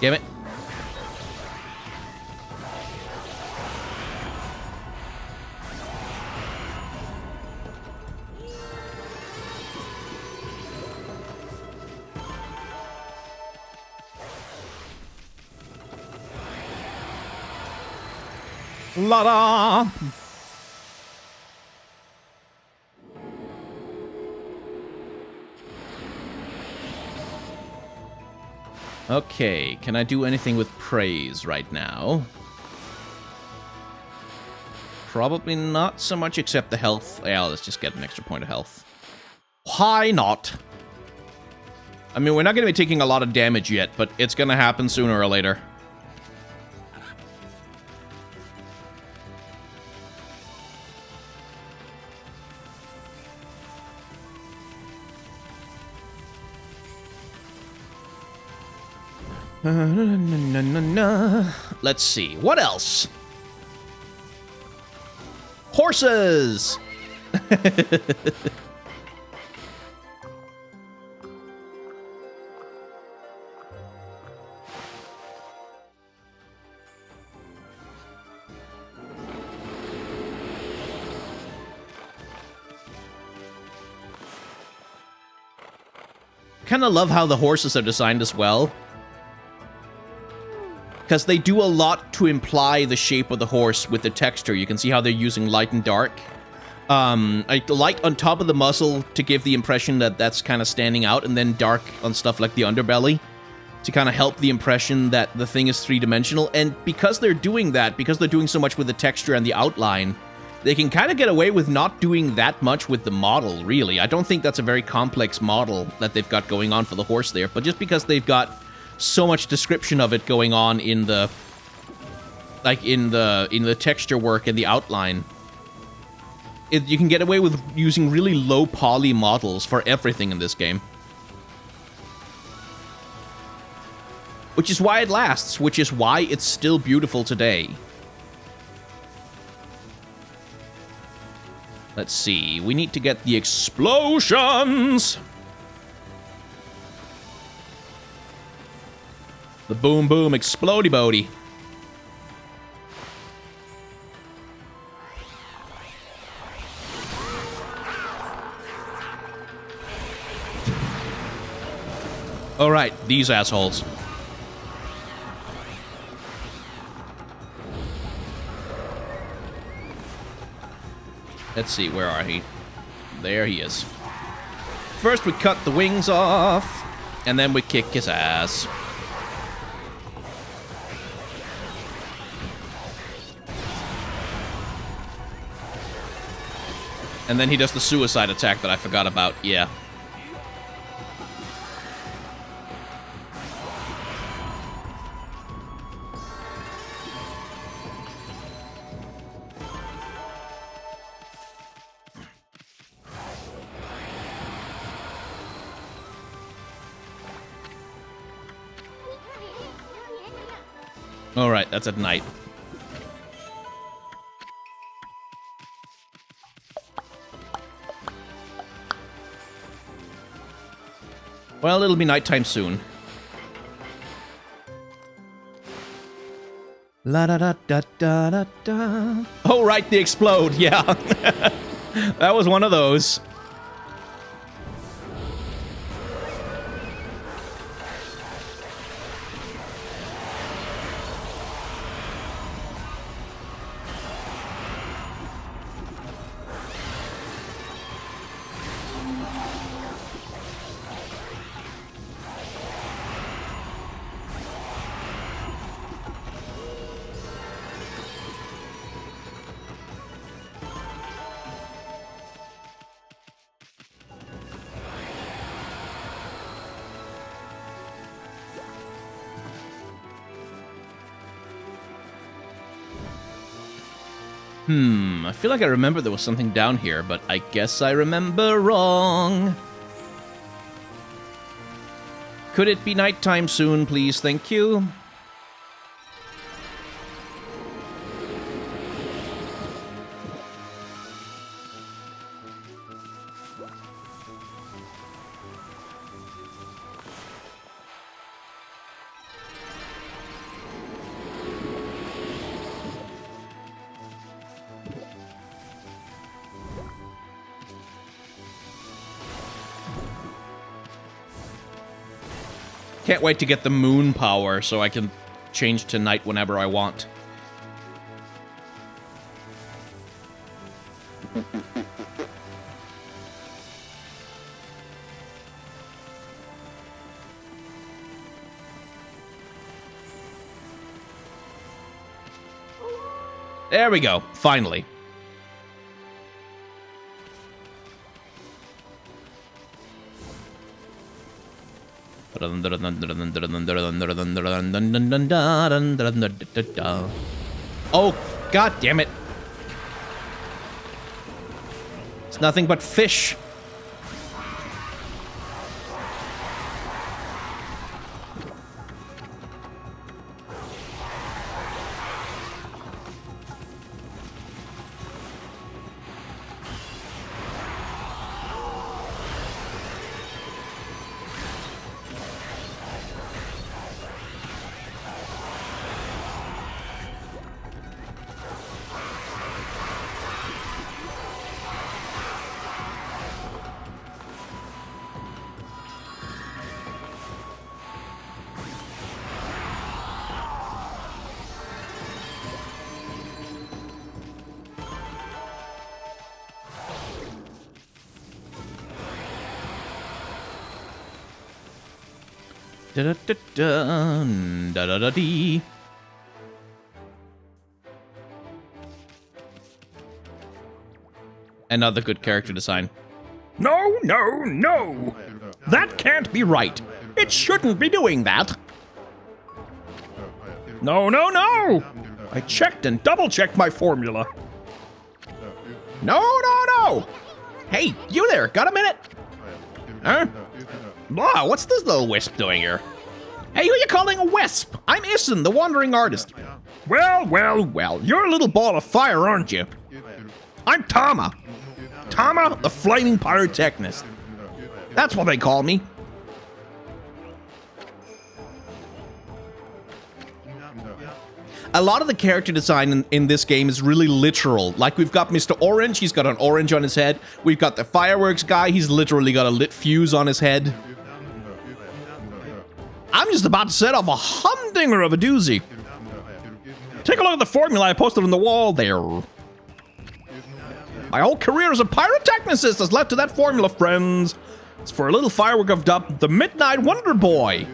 Damn it. La-da! Okay, can I do anything with praise right now? Probably not so much, except the health. Yeah, let's just get an extra point of health. Why not? I mean, we're not going to be taking a lot of damage yet, but it's going to happen sooner or later. Let's see. What else? Horses! Kind of love how the horses are designed as well. Because they do a lot to imply the shape of the horse with the texture. You can see how they're using light and dark. Like light on top of the muzzle to give the impression that that's kind of standing out, and then dark on stuff like the underbelly to kind of help the impression that the thing is three-dimensional. And because they're doing that, because they're doing so much with the texture and the outline, they can kind of get away with not doing that much with the model, really. I don't think that's a very complex model that they've got going on for the horse there, but just because they've got so much description of it going on in the texture work and the outline, you can get away with using really low poly models for everything in this game. Which is why it lasts, which is why it's still beautiful today. Let's see, we need to get the explosions! The boom boom explodey bodey. Alright, these assholes. Let's see, where are he? There he is. First we cut the wings off, and then we kick his ass. And then he does the suicide attack that I forgot about, yeah. Alright, that's at night. Well, it'll be nighttime soon. La da da da da da da. Oh, right, they explode, yeah. That was one of those. I feel like I remember there was something down here, but I guess I remember wrong. Could it be nighttime soon, please? Thank you. Can't wait to get the moon power so I can change to night whenever I want. There we go, finally. Oh, god damn it. It's nothing but fish. Da-da-da-da-da-da-da-dee. Another good character design. No, no, no! That can't be right. It shouldn't be doing that. No, no, no! I checked and double-checked my formula. No, no, no! Hey, you there, got a minute? Huh? Blah, what's this little wisp doing here? Hey, who you calling a wisp? I'm Issen, the wandering artist. Well, well, well, you're a little ball of fire, aren't you? I'm Tama. Tama, the flaming pyrotechnist. That's what they call me. A lot of the character design in this game is really literal. Like, we've got Mr. Orange, he's got an orange on his head. We've got the fireworks guy, he's literally got a lit fuse on his head. about to set off a humdinger of a doozy. Take a look at the formula I posted on the wall there. My whole career as a pyrotechnicist has led to that formula, friends. It's for a little firework I've dubbed the Midnight Wonder Boy.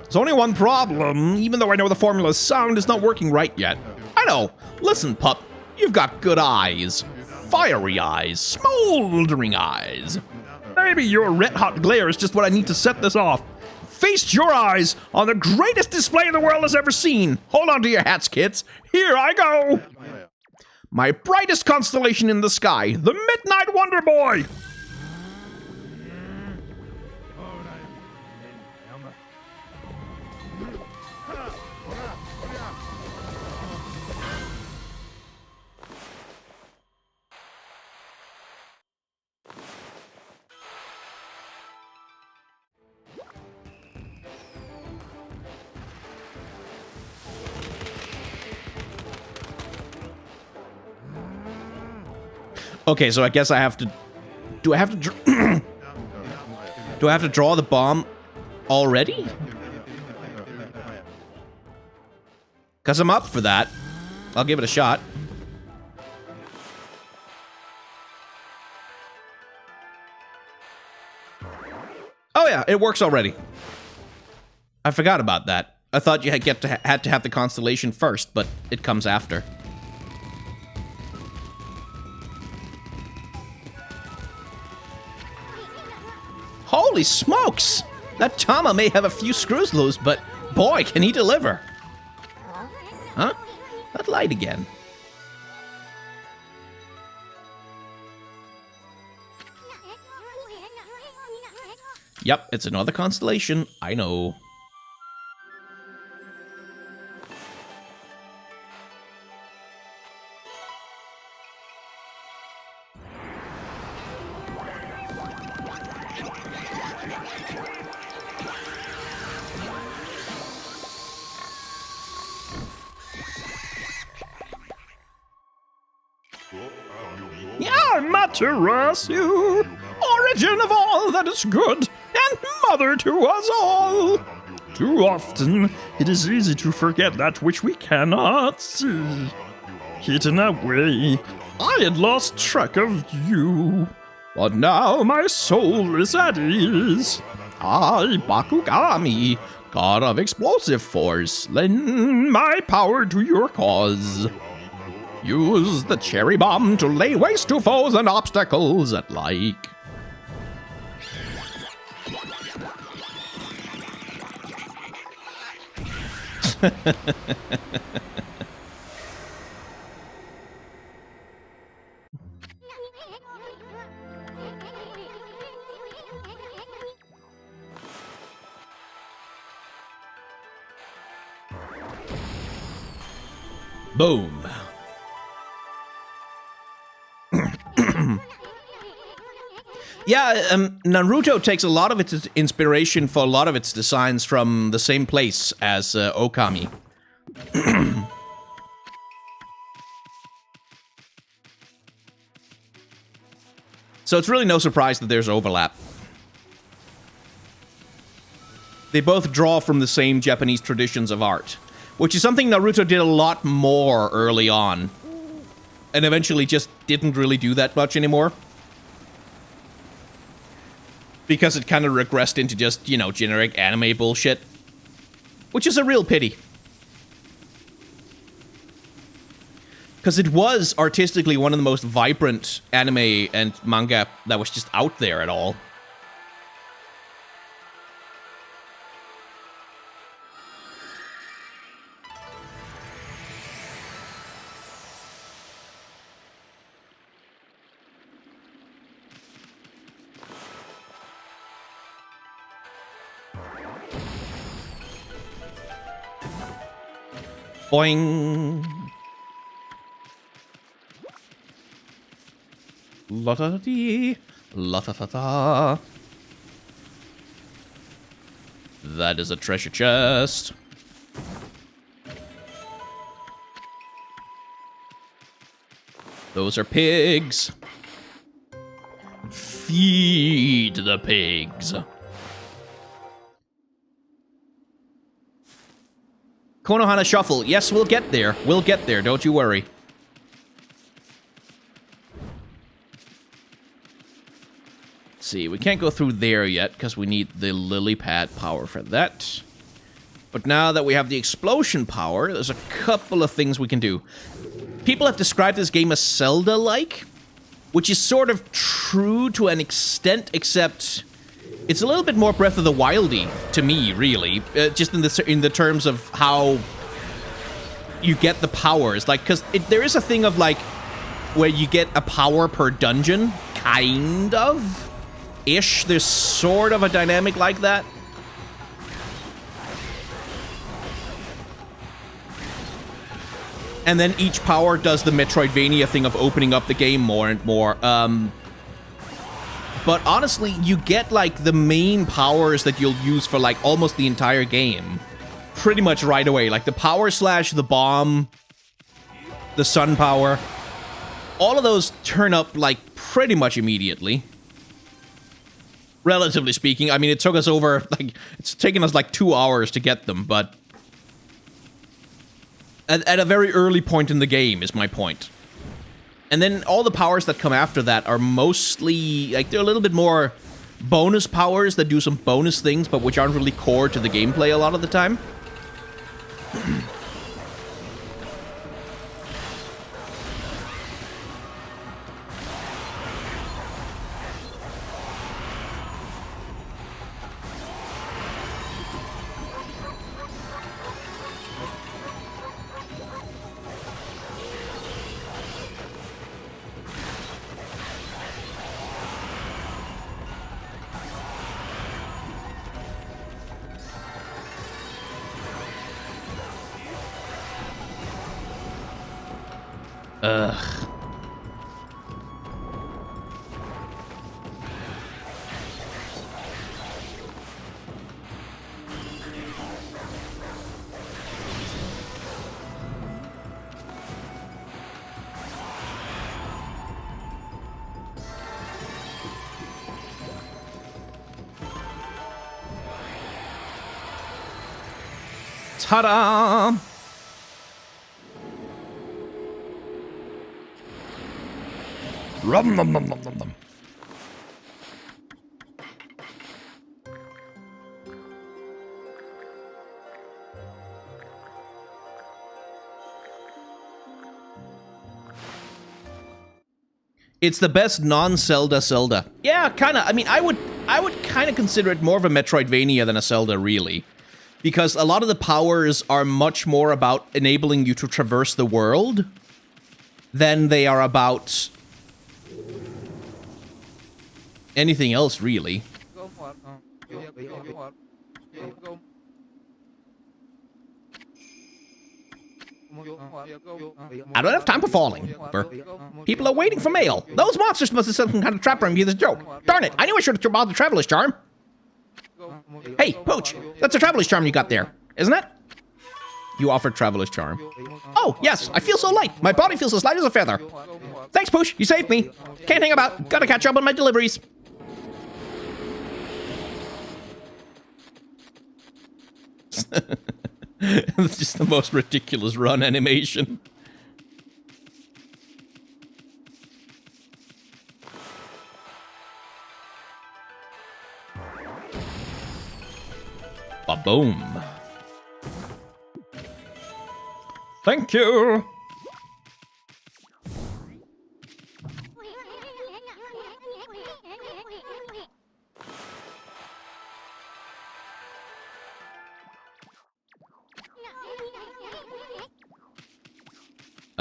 There's only one problem. Even though I know the formula's sound, it's not working right yet. I know. Listen, pup. You've got good eyes. Fiery eyes. Smoldering eyes. Maybe your red-hot glare is just what I need to set this off. Feast your eyes on the greatest display the world has ever seen. Hold on to your hats, kids. Here I go. My brightest constellation in the sky, the Midnight Wonder Boy. Okay, so I guess I have to... Do I have to... Do I have to draw the bomb already? Because I'm up for that. I'll give it a shot. Oh yeah, it works already. I forgot about that. I thought you had to have the constellation first, but it comes after. Holy smokes! That Tama may have a few screws loose, but boy, can he deliver. Huh? That light again. Yep, it's another constellation. I know. Amaterasu, origin of all that is good, and mother to us all. Too often, it is easy to forget that which we cannot see. Hidden away, I had lost track of you, but now my soul is at ease. I, Bakugami, god of explosive force, lend my power to your cause. Use the cherry bomb to lay waste to foes and obstacles alike. Boom. Yeah, Naruto takes a lot of its inspiration for a lot of its designs from the same place as Okami. So it's really no surprise that there's overlap. They both draw from the same Japanese traditions of art, which is something Naruto did a lot more early on, and eventually just didn't really do that much anymore. Because it kind of regressed into just, you know, generic anime bullshit. Which is a real pity. Because it was artistically one of the most vibrant anime and manga that was just out there at all. Boing. La da dee, la da da da. That is a treasure chest. Those are pigs. Feed the pigs. Konohana Shuffle. Yes, we'll get there. We'll get there. Don't you worry. Let's see, we can't go through there yet because we need the lily pad power for that. But now that we have the explosion power, there's a couple of things we can do. People have described this game as Zelda-like, which is sort of true to an extent, except it's a little bit more Breath of the Wildy to me, really. Just in the terms of how you get the powers. Like, because there is a thing of, like, where you get a power per dungeon, kind of. Ish. There's sort of a dynamic like that. And then each power does the Metroidvania thing of opening up the game more and more. But honestly, you get, like, the main powers that you'll use for, like, almost the entire game pretty much right away. Like, the power slash, the bomb, the sun power. All of those turn up, like, pretty much immediately. Relatively speaking. I mean, it took us over, like, it's taken us, like, 2 hours to get them, but at a very early point in the game, is my point. And then all the powers that come after that are mostly, like, they're a little bit more bonus powers that do some bonus things, but which aren't really core to the gameplay a lot of the time. Ugh. Ta-da! Rum num num num num num. It's the best non-Zelda Zelda. Yeah, kinda. I mean, I would kind of consider it more of a Metroidvania than a Zelda, really. Because a lot of the powers are much more about enabling you to traverse the world than they are about anything else, really. I don't have time for falling. People are waiting for mail. Those monsters must have set some kind of trap for me. This joke. Darn it! I knew I should have bought the traveler's charm. Hey, Pooch, that's a traveler's charm you got there, isn't it? You offered traveler's charm. Oh, yes, I feel so light. My body feels as light as a feather. Thanks, Pooch, you saved me. Can't hang about. Gotta catch up on my deliveries. It's just the most ridiculous run animation. Ba-boom. Thank you.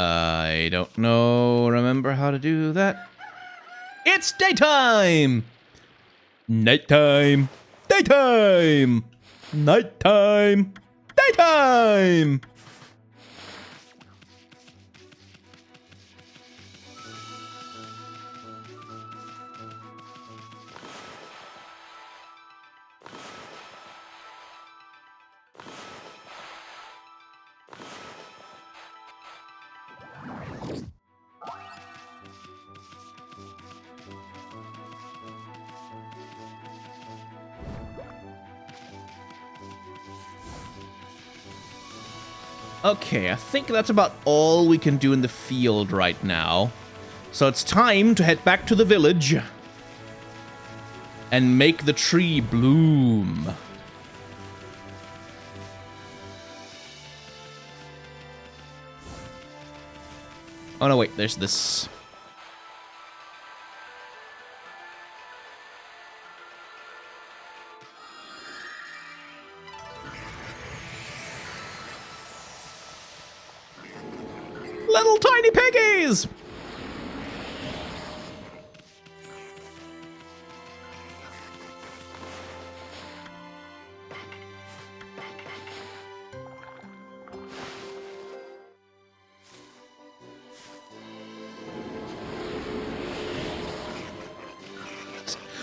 I don't remember how to do that. It's daytime! Nighttime! Daytime! Nighttime! Daytime! Okay, I think that's about all we can do in the field right now. So it's time to head back to the village and make the tree bloom. Oh no, wait, there's this. Little tiny piggies!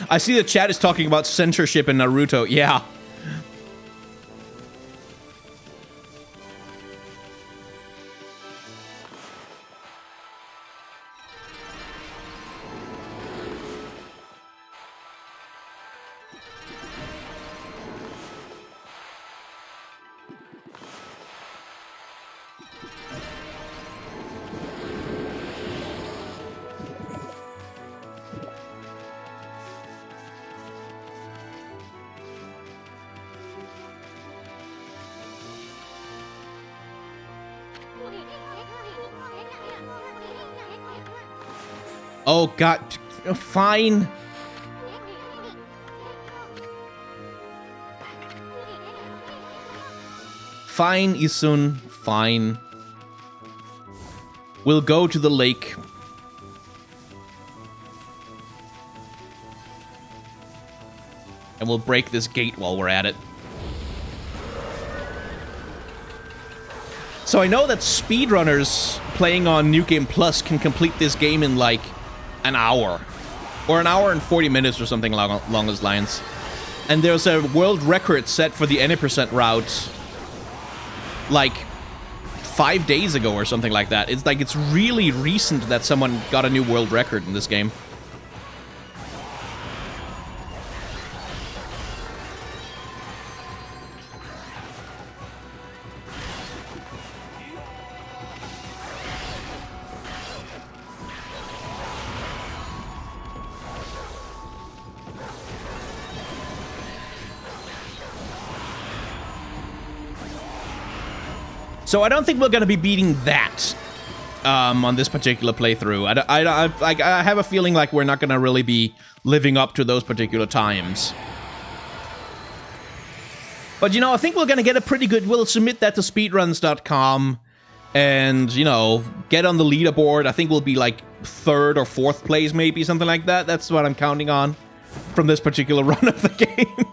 I see the chat is talking about censorship in Naruto. Yeah. Oh god, fine. Fine, Isun, fine. We'll go to the lake. And we'll break this gate while we're at it. So I know that speedrunners playing on New Game Plus can complete this game in like an hour. Or an hour and 40 minutes or something along those lines. And there's a world record set for the 80% route like 5 days ago or something like that. It's like it's really recent that someone got a new world record in this game. So I don't think we're going to be beating that on this particular playthrough. I have a feeling like we're not going to really be living up to those particular times. But, you know, I think we're going to get a pretty good... We'll submit that to speedruns.com and, you know, get on the leaderboard. I think we'll be like 3rd or 4th place, maybe, something like that. That's what I'm counting on from this particular run of the game.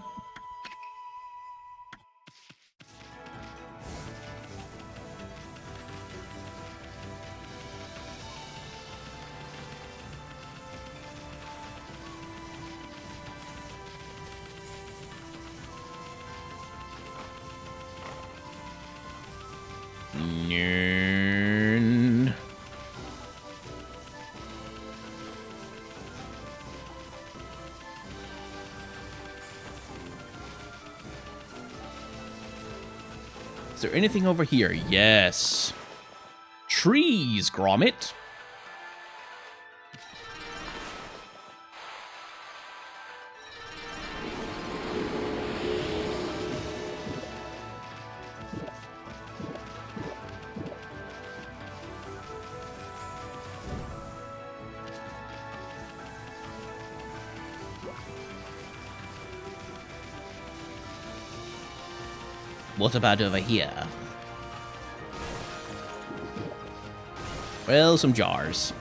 Is there anything over here? Yes. Trees, Gromit. What about over here? Well, some jars.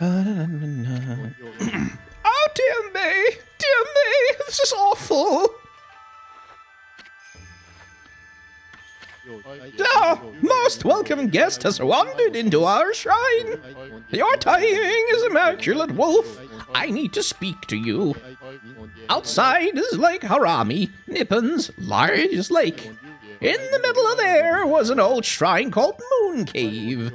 Oh, dear me! Dear me! This is awful! Ah, most welcome guest has wandered into our shrine. Your timing is immaculate, wolf. I need to speak to you. Outside is Lake Harami, Nippon's largest lake. In the middle of there was an old shrine called Moon Cave.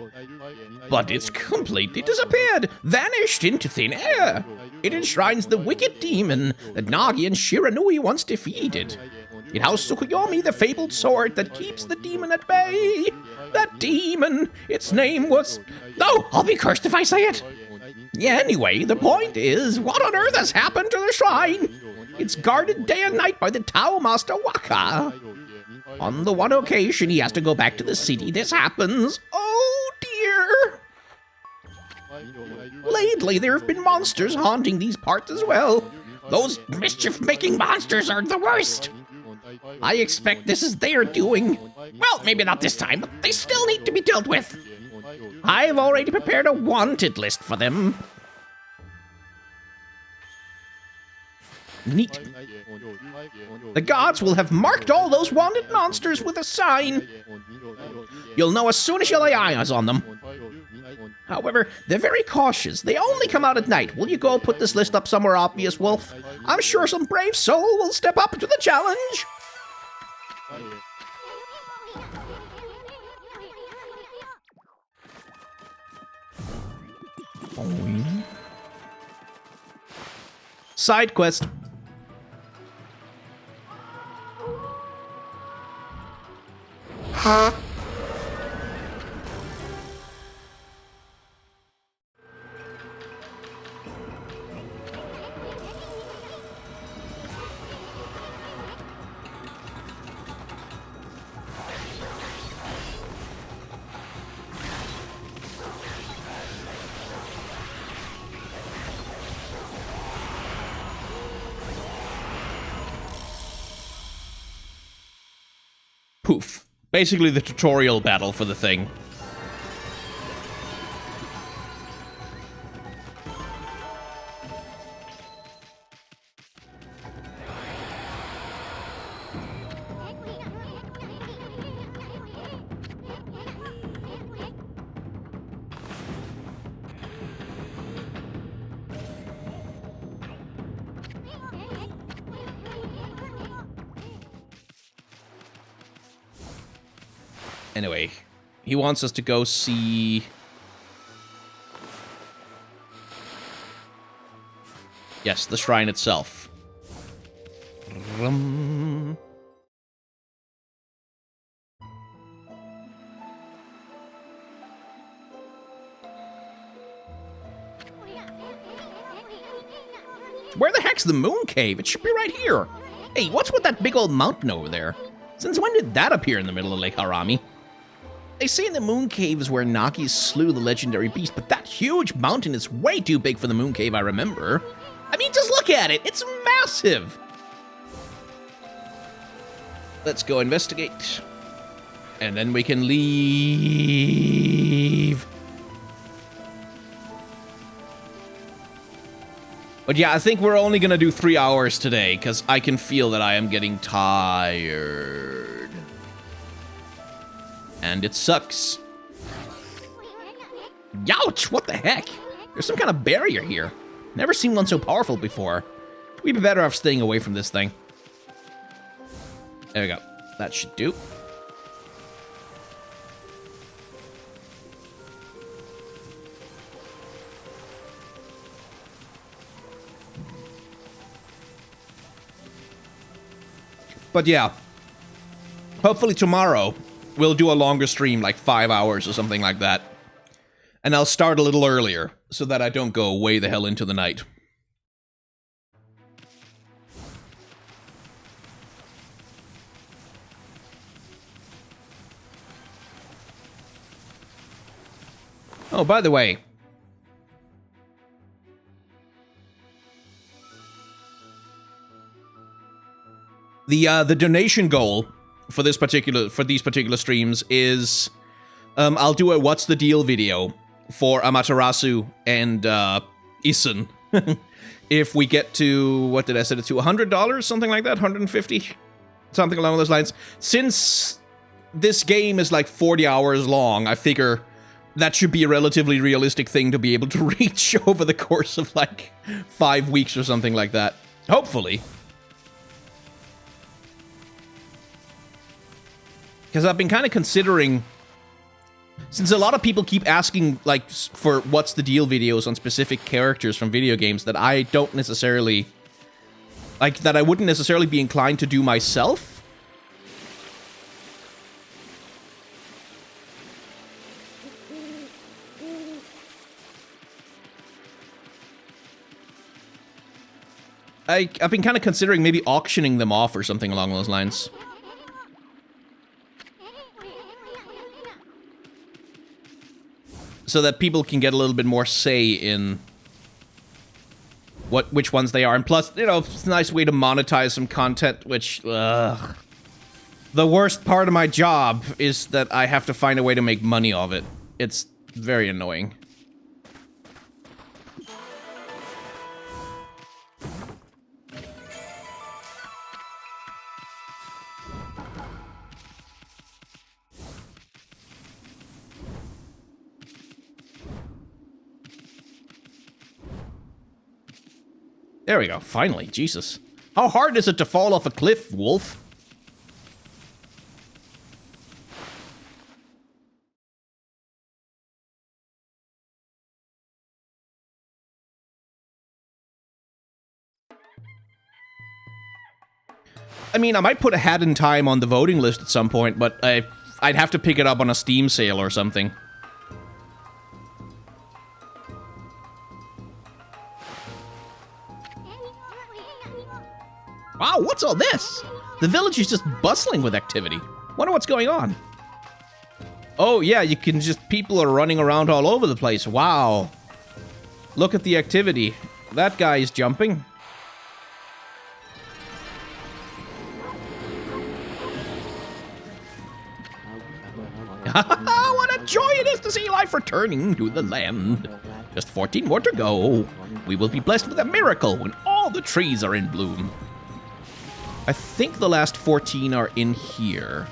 but it's completely disappeared, vanished into thin air. It enshrines the wicked demon that Nagi and Shiranui once defeated. It housed Tsukuyomi, the fabled sword that keeps the demon at bay. That demon, its name was... Oh, I'll be cursed if I say it. Yeah, anyway, the point is, what on earth has happened to the shrine? It's guarded day and night by the Tao Master Waka. On the one occasion he has to go back to the city, this happens. Oh dear! Lately there have been monsters haunting these parts as well. Those mischief-making monsters are the worst. I expect this is their doing. Well, maybe not this time, but they still need to be dealt with. I've already prepared a wanted list for them. Neat. The gods will have marked all those wanted monsters with a sign. You'll know as soon as you lay eyes on them. However, they're very cautious. They only come out at night. Will you go put this list up somewhere obvious, Wolf? I'm sure some brave soul will step up to the challenge. Side quest. Poof. Basically the tutorial battle for the thing. Anyway, he wants us to go see... Yes, the shrine itself. Where the heck's the moon cave? It should be right here. Hey, what's with that big old mountain over there? Since when did that appear in the middle of Lake Harami? They say the moon cave is where Nagi slew the legendary beast, but that huge mountain is way too big for the moon cave I remember. I mean, just look at it. It's massive. Let's go investigate. And then we can leave. But yeah, I think we're only gonna do 3 hours today, because I can feel that I am getting tired. And it sucks. Youch! What the heck? There's some kind of barrier here. Never seen one so powerful before. We'd be better off staying away from this thing. There we go. That should do. But yeah, hopefully tomorrow we'll do a longer stream, like 5 hours or something like that. And I'll start a little earlier, so that I don't go way the hell into the night. Oh, by the way, the donation goal for these particular streams is I'll do a what's the deal video for Amaterasu and Isun. If we get to, what did I set it to, $100, something like that, 150, something along those lines. Since this game is like 40 hours long, I figure that should be a relatively realistic thing to be able to reach over the course of like 5 weeks or something like that. Hopefully. Because I've been kind of considering Since a lot of people keep asking, like, for what's the deal videos on specific characters from video games that I don't necessarily... Like, that I wouldn't necessarily be inclined to do myself. I've been kind of considering maybe auctioning them off or something along those lines. So that people can get a little bit more say in which ones they are. And plus, you know, it's a nice way to monetize some content, which, the worst part of my job is that I have to find a way to make money of it. It's very annoying. There we go, finally, Jesus. How hard is it to fall off a cliff, wolf? I mean, I might put a Hat in Time on the voting list at some point, but I'd have to pick it up on a Steam sale or something. Wow, what's all this? The village is just bustling with activity. Wonder what's going on. Oh yeah, you can just... People are running around all over the place. Wow. Look at the activity. That guy is jumping. What a joy it is to see life returning to the land. Just 14 more to go. We will be blessed with a miracle when all the trees are in bloom. I think the last 14 are in here.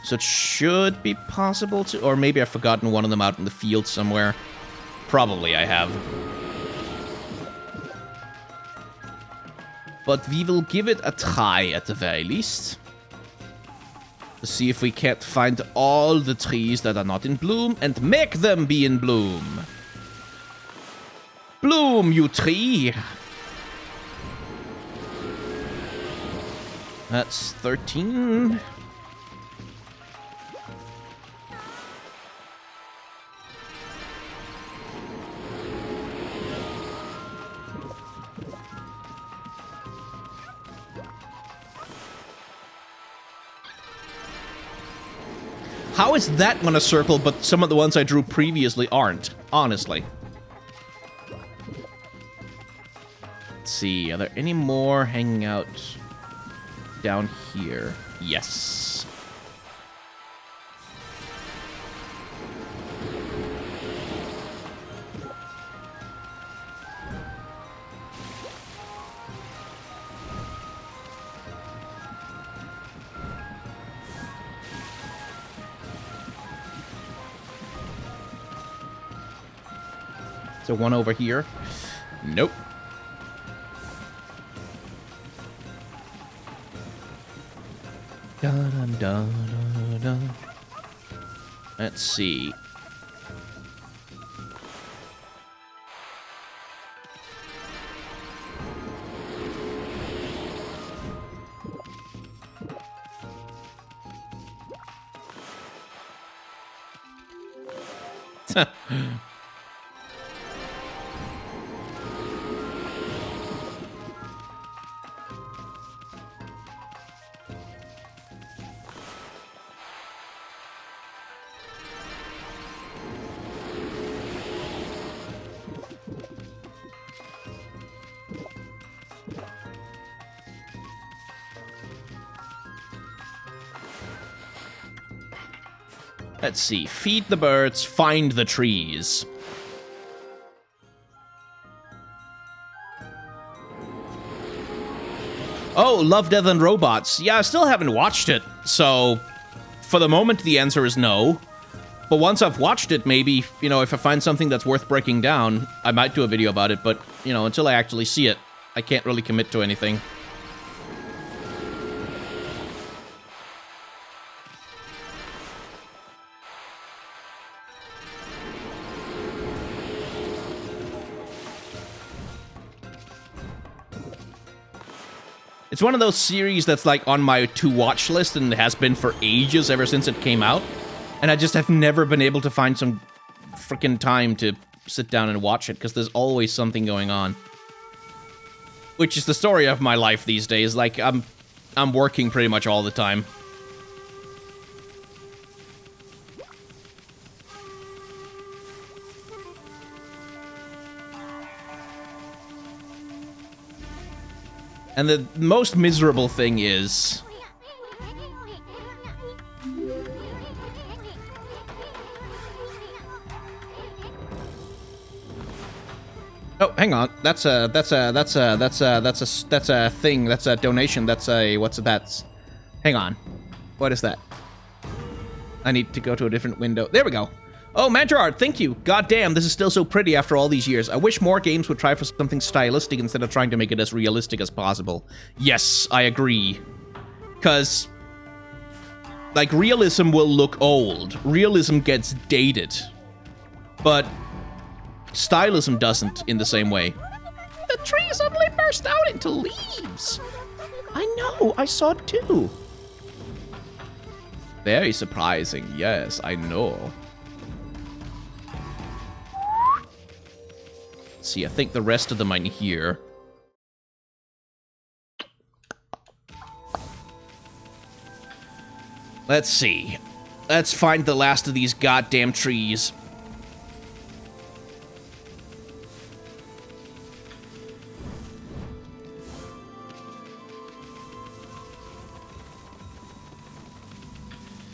So it should be possible to... Or maybe I've forgotten one of them out in the field somewhere. Probably I have. But we will give it a try at the very least. To see if we can't find all the trees that are not in bloom and make them be in bloom. Bloom, you tree! That's 13. How is that one a circle, but some of the ones I drew previously aren't? Honestly. Let's see, are there any more hanging out down here? Yes. Is there one over here? Nope. Dun, dun, dun, dun, dun. Let's see. Let's see. Feed the birds, find the trees. Oh, Love, Death, and Robots. Yeah, I still haven't watched it, so for the moment the answer is no. But once I've watched it, maybe, you know, if I find something that's worth breaking down, I might do a video about it, but, you know, until I actually see it, I can't really commit to anything. It's one of those series that's like on my to-watch list, and it has been for ages, ever since it came out. And I just have never been able to find some freaking time to sit down and watch it, because there's always something going on. Which is the story of my life these days. Like, I'm working pretty much all the time. And the most miserable thing is... Oh, hang on. That's a thing. That's a donation. That's a... What's that? Hang on. What is that? I need to go to a different window. There we go. Oh, Mangerard, thank you. God damn, this is still so pretty after all these years. I wish more games would try for something stylistic instead of trying to make it as realistic as possible. Yes, I agree. Because, like, realism will look old. Realism gets dated. But stylism doesn't in the same way. The tree suddenly burst out into leaves. I know, I saw it too. Very surprising, yes, I know. See, I think the rest of them are in here. Let's see. Let's find the last of these goddamn trees.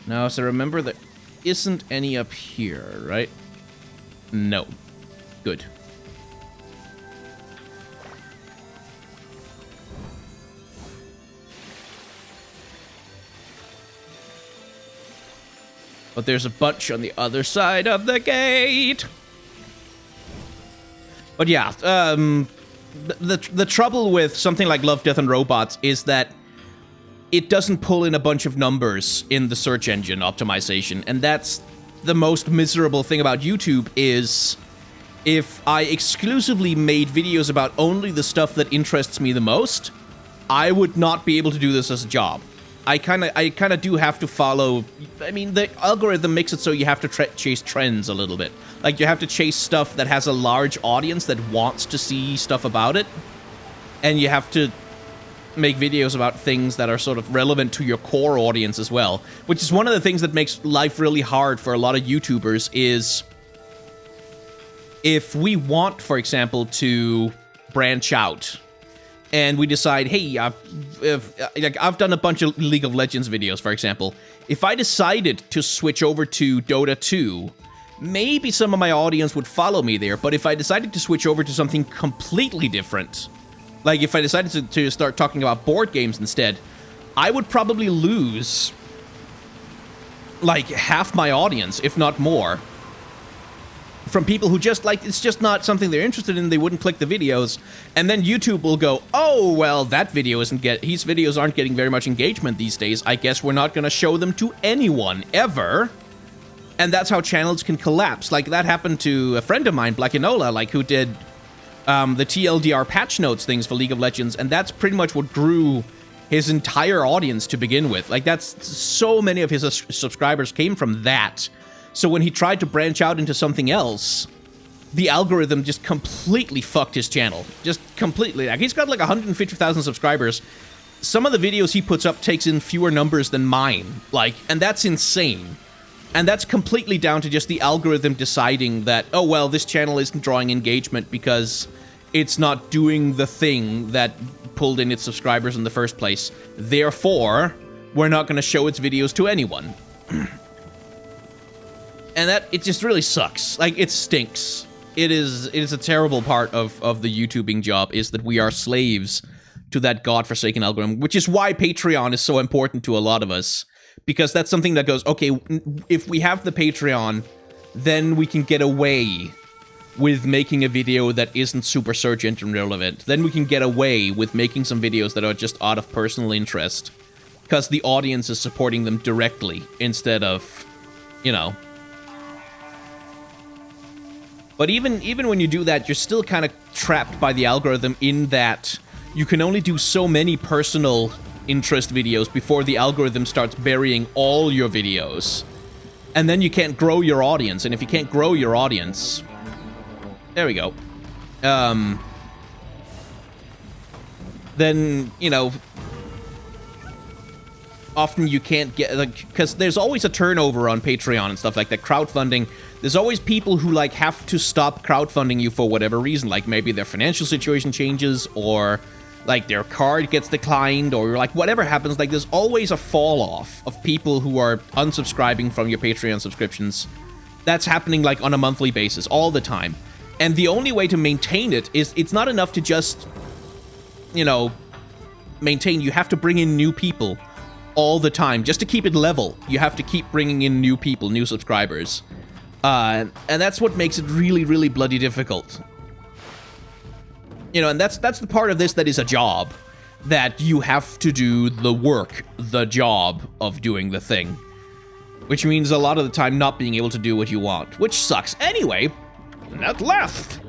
Now, so remember, there isn't any up here, right? No. Good. But there's a bunch on the other side of the gate. But yeah, the trouble with something like Love, Death, and Robots is that it doesn't pull in a bunch of numbers in the search engine optimization. And that's the most miserable thing about YouTube is if I exclusively made videos about only the stuff that interests me the most, I would not be able to do this as a job. I kind of do have to follow... I mean, the algorithm makes it so you have to chase trends a little bit. Like, you have to chase stuff that has a large audience that wants to see stuff about it. And you have to make videos about things that are sort of relevant to your core audience as well. Which is one of the things that makes life really hard for a lot of YouTubers is... if we want, for example, to branch out... and we decide, hey, I've done a bunch of League of Legends videos, for example. If I decided to switch over to Dota 2, maybe some of my audience would follow me there. But if I decided to switch over to something completely different, like if I decided to start talking about board games instead, I would probably lose, like, half my audience, if not more. From people who just, like, it's just not something they're interested in, they wouldn't click the videos, and then YouTube will go, oh, well, that video his videos aren't getting very much engagement these days, I guess we're not gonna show them to anyone, ever. And that's how channels can collapse. Like, that happened to a friend of mine, Blackinola, like, who did the TLDR patch notes things for League of Legends, and that's pretty much what grew his entire audience to begin with. Like, that's, so many of his subscribers came from that. So when he tried to branch out into something else, the algorithm just completely fucked his channel. Just completely. Like, he's got like 150,000 subscribers. Some of the videos he puts up takes in fewer numbers than mine. Like, and that's insane. And that's completely down to just the algorithm deciding that, oh, well, this channel isn't drawing engagement because it's not doing the thing that pulled in its subscribers in the first place. Therefore, we're not going to show its videos to anyone. And that, it just really sucks. Like, it stinks. It is a terrible part of the YouTubing job, is that we are slaves to that godforsaken algorithm, which is why Patreon is so important to a lot of us. Because that's something that goes, okay, if we have the Patreon, then we can get away with making a video that isn't super search engine relevant. Then we can get away with making some videos that are just out of personal interest. Because the audience is supporting them directly, instead of, you know... But even when you do that, you're still kind of trapped by the algorithm in that you can only do so many personal interest videos before the algorithm starts burying all your videos. And then you can't grow your audience, and if you can't grow your audience... There we go. Then, you know... Often you can't get, like, because there's always a turnover on Patreon and stuff like that, crowdfunding. There's always people who, like, have to stop crowdfunding you for whatever reason, like maybe their financial situation changes, or, like, their card gets declined, or, like, whatever happens. Like, there's always a fall-off of people who are unsubscribing from your Patreon subscriptions. That's happening, like, on a monthly basis, all the time. And the only way to maintain it is, it's not enough to just, you know, maintain. You have to bring in new people all the time. Just to keep it level, you have to keep bringing in new people, new subscribers. And that's what makes it really, really bloody difficult. You know, and that's the part of this that is a job. That you have to do the work, the job of doing the thing. Which means a lot of the time not being able to do what you want, which sucks. Anyway, at last,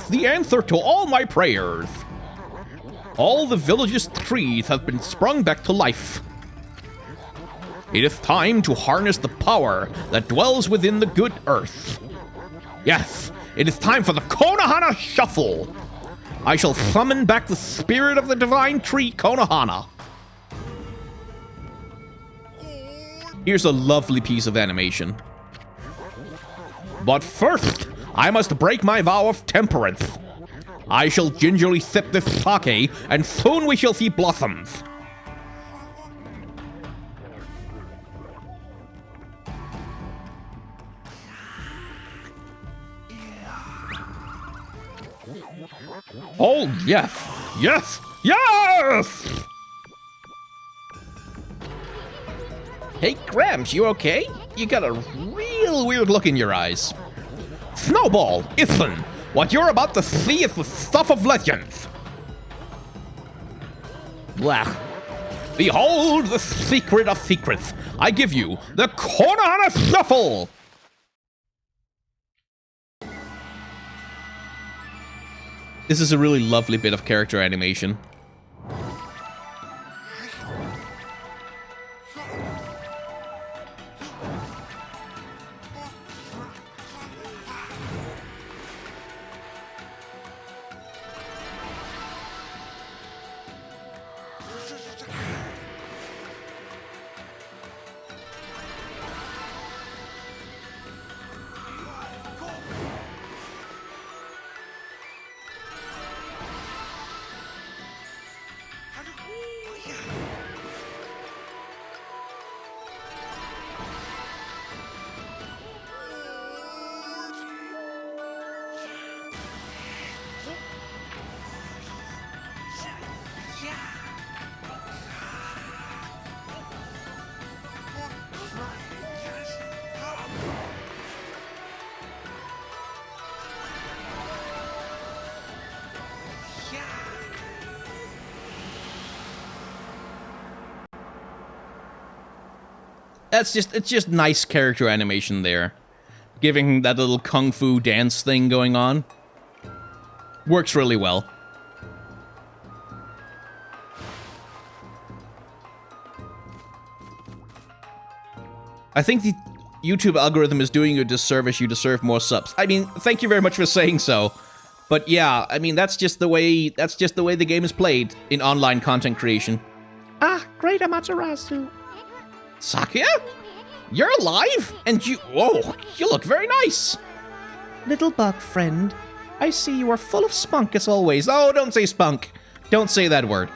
the answer to all my prayers. All the village's trees have been sprung back to life. It is time to harness the power that dwells within the good earth. Yes, it is time for the Konohana Shuffle. I shall summon back the spirit of the divine tree, Konohana. Here's a lovely piece of animation. But first, I must break my vow of temperance. I shall gingerly sip this sake, and soon we shall see blossoms. Oh, yes! Yes! Yes! Hey, Gramps, you okay? You got a real weird look in your eyes. Snowball, Ethan, what you're about to see is the stuff of legends. Blah. Behold the secret of secrets. I give you the Konohana Shuffle! This is a really lovely bit of character animation. It's just nice character animation there. Giving that little kung fu dance thing going on. Works really well. I think the YouTube algorithm is doing you a disservice. You deserve more subs. I mean, thank you very much for saying so. But yeah, I mean, that's just the way the game is played in online content creation. Ah, great Amaterasu. Sakia? You're alive? And you look very nice. Little bug friend, I see you are full of spunk as always. Oh, don't say spunk. Don't say that word.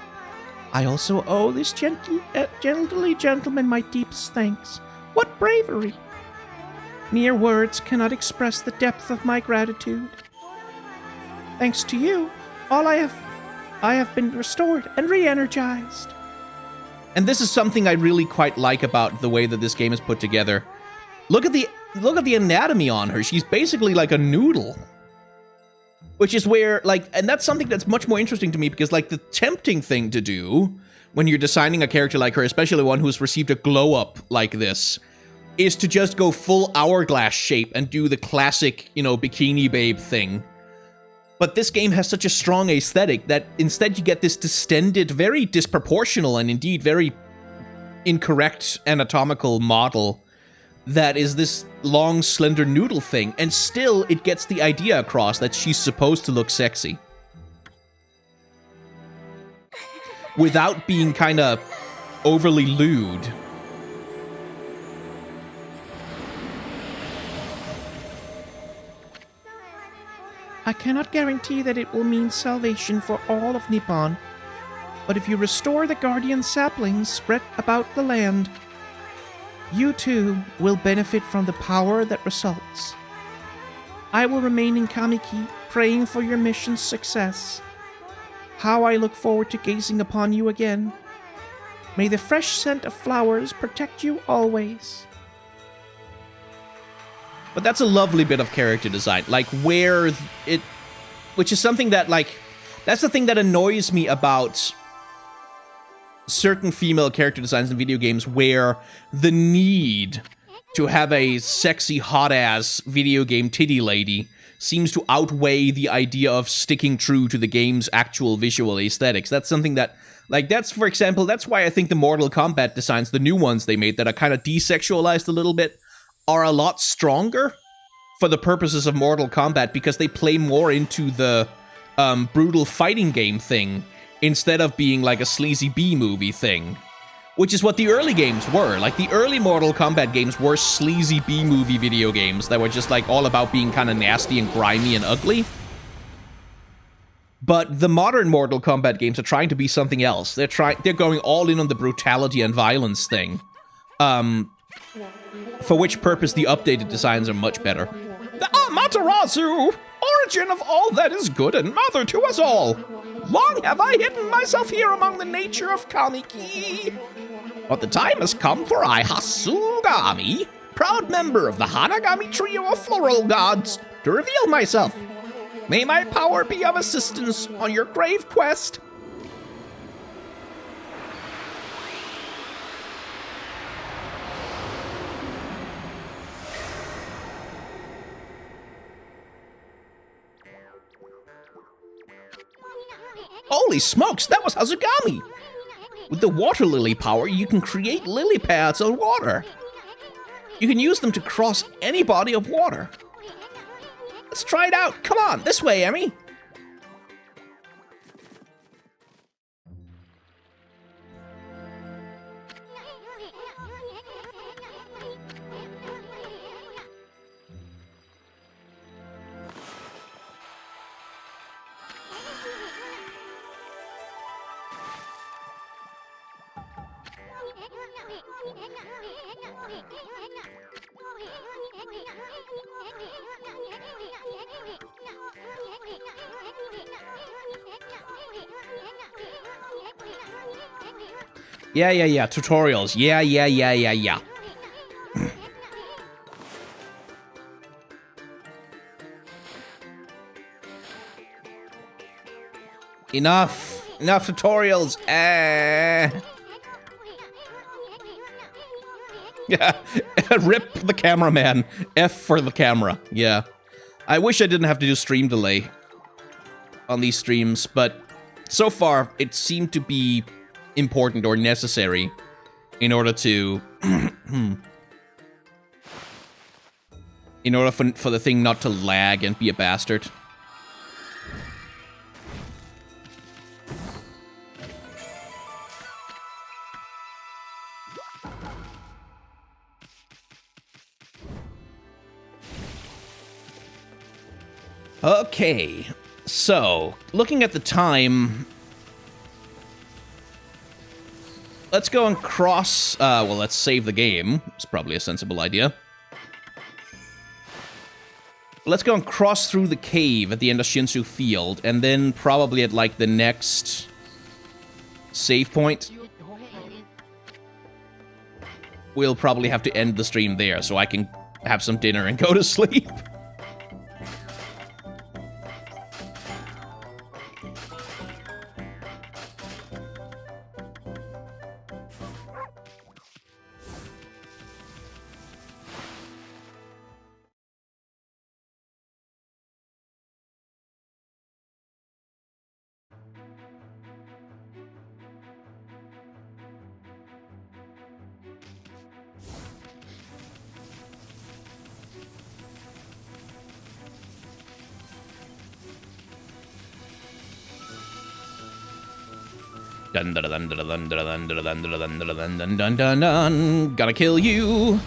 I also owe this gently gentleman my deepest thanks. What bravery! Mere words cannot express the depth of my gratitude. Thanks to you, I have been restored and re-energized. And this is something I really quite like about the way that this game is put together. Look at the anatomy on her. She's basically like a noodle. Which is where, like, and that's something that's much more interesting to me because, like, the tempting thing to do when you're designing a character like her, especially one who's received a glow up like this, is to just go full hourglass shape and do the classic, you know, bikini babe thing. But this game has such a strong aesthetic that instead you get this distended, very disproportional, and indeed very incorrect anatomical model that is this long, slender noodle thing, and still it gets the idea across that she's supposed to look sexy. Without being kind of overly lewd. I cannot guarantee that it will mean salvation for all of Nippon, but if you restore the guardian saplings spread about the land, you too will benefit from the power that results. I will remain in Kamiki, praying for your mission's success. How I look forward to gazing upon you again. May the fresh scent of flowers protect you always. But that's a lovely bit of character design, like where it, which is something that, like, that's the thing that annoys me about certain female character designs in video games, where the need to have a sexy, hot-ass video game titty lady seems to outweigh the idea of sticking true to the game's actual visual aesthetics. That's something that, like, that's, for example, that's why I think the Mortal Kombat designs, the new ones they made that are kind of desexualized a little bit, are a lot stronger for the purposes of Mortal Kombat, because they play more into the brutal fighting game thing instead of being like a sleazy B-movie thing, which is what the early games were. Like, the early Mortal Kombat games were sleazy B-movie video games that were just like all about being kind of nasty and grimy and ugly. But the modern Mortal Kombat games are trying to be something else. They're going all in on the brutality and violence thing. For which purpose the updated designs are much better. The Amaterasu! Origin of all that is good and mother to us all! Long have I hidden myself here among the nature of Kamiki. But the time has come for I, Hasugami, proud member of the Hanagami trio of floral gods, to reveal myself. May my power be of assistance on your grave quest. Holy smokes, that was Hasugami! With the water lily power, you can create lily pads on water. You can use them to cross any body of water. Let's try it out. Come on, this way, Emmy. Yeah. Tutorials. Yeah. Enough tutorials. Yeah, rip the cameraman. F for the camera. Yeah. I wish I didn't have to do stream delay on these streams, but so far it seemed to be important or necessary in order to in order for the thing not to lag and be a bastard. Okay, so looking at the time, let's go and cross, well, let's save the game. It's probably a sensible idea. Let's go and cross through the cave at the end of Shinshu Field, and then probably at, like, the next save point, we'll probably have to end the stream there so I can have some dinner and go to sleep. Dun dun dun dun dun dun dun dun dun dun dun dun dun dun dun dun. Gotta kill you.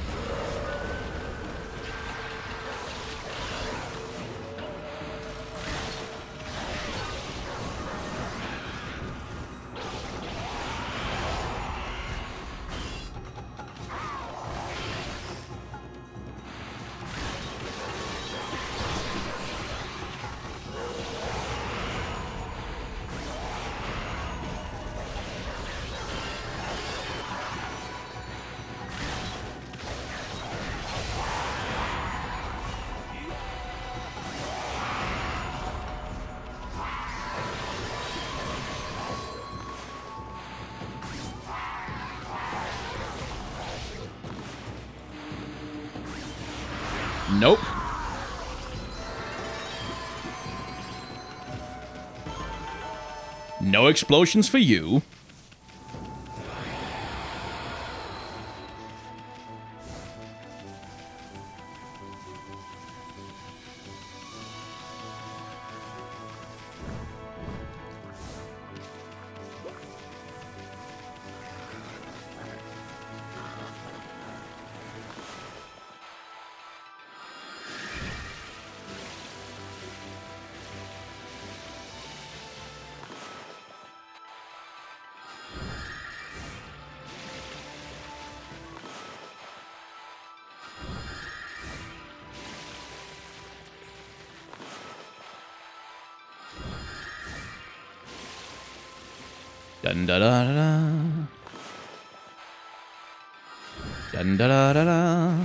Nope. No explosions for you. Dun da da da da. Dun da da da da.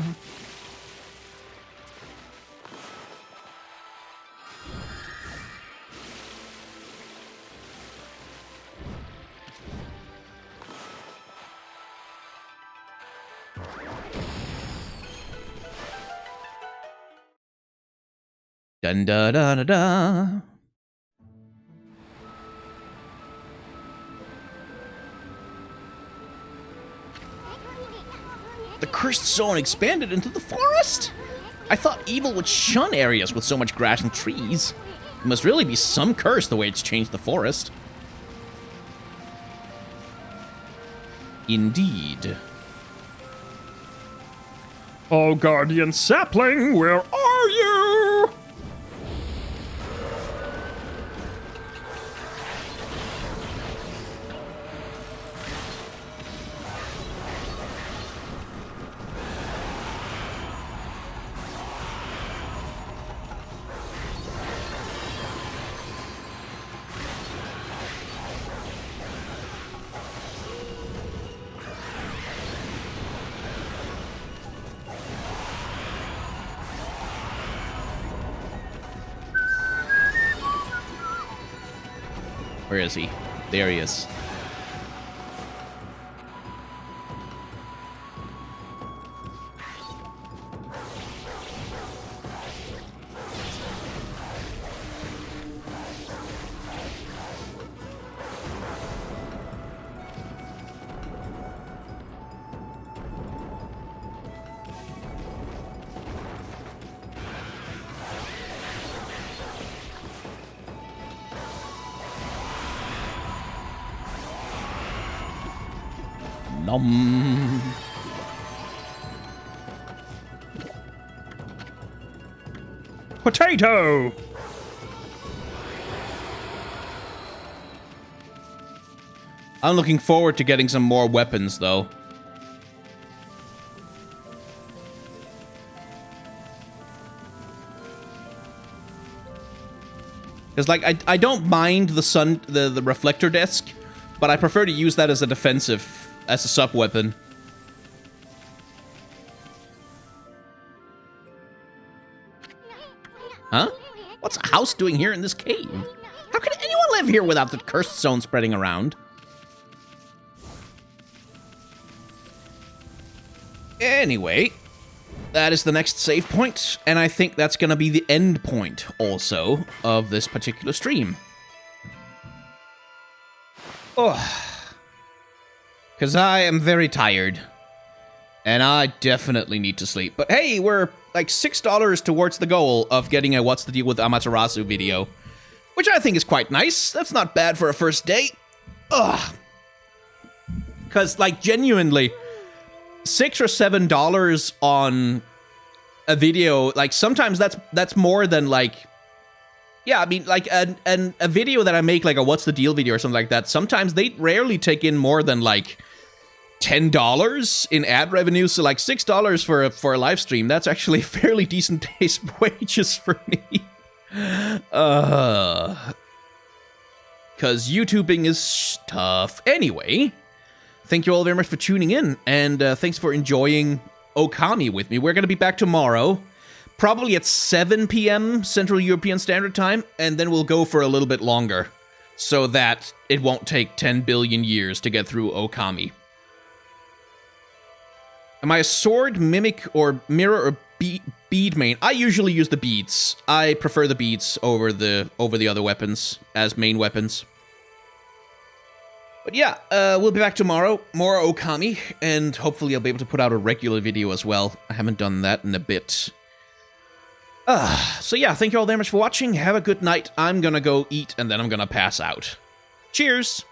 Dun da da da da. The cursed zone expanded into the forest? I thought evil would shun areas with so much grass and trees. It must really be some curse the way it's changed the forest. Indeed. Oh, Guardian Sapling, where are you? Where is he? There he is. Nom. Potato! I'm looking forward to getting some more weapons, though. Because, like, I don't mind the reflector disc, but I prefer to use that as a defensive, as a sub-weapon. Huh? What's a house doing here in this cave? How can anyone live here without the cursed zone spreading around? Anyway, that is the next save point, and I think that's gonna be the end point, also, of this particular stream. Oh. Because I am very tired. And I definitely need to sleep. But hey, we're like $6 towards the goal of getting a What's the Deal with Amaterasu video. Which I think is quite nice. That's not bad for a first date. Ugh. Because, like, genuinely, $6 or $7 on a video, like, sometimes that's more than, like, yeah, I mean, like, a video that I make, like a What's the Deal video or something like that, sometimes they rarely take in more than, like, $10 in ad revenue. So, like, $6 for a live stream, that's actually fairly decent day's wages for me. Because YouTubing is tough. Anyway, thank you all very much for tuning in, and thanks for enjoying Okami with me. We're going to be back tomorrow, probably at 7 p.m. Central European Standard Time, and then we'll go for a little bit longer, so that it won't take 10 billion years to get through Okami. Am I a sword, mimic, or mirror, or bead main? I usually use the beads. I prefer the beads over the other weapons as main weapons. But yeah, we'll be back tomorrow. More Okami, and hopefully I'll be able to put out a regular video as well. I haven't done that in a bit. So yeah, thank you all very much for watching. Have a good night. I'm gonna go eat, and then I'm gonna pass out. Cheers!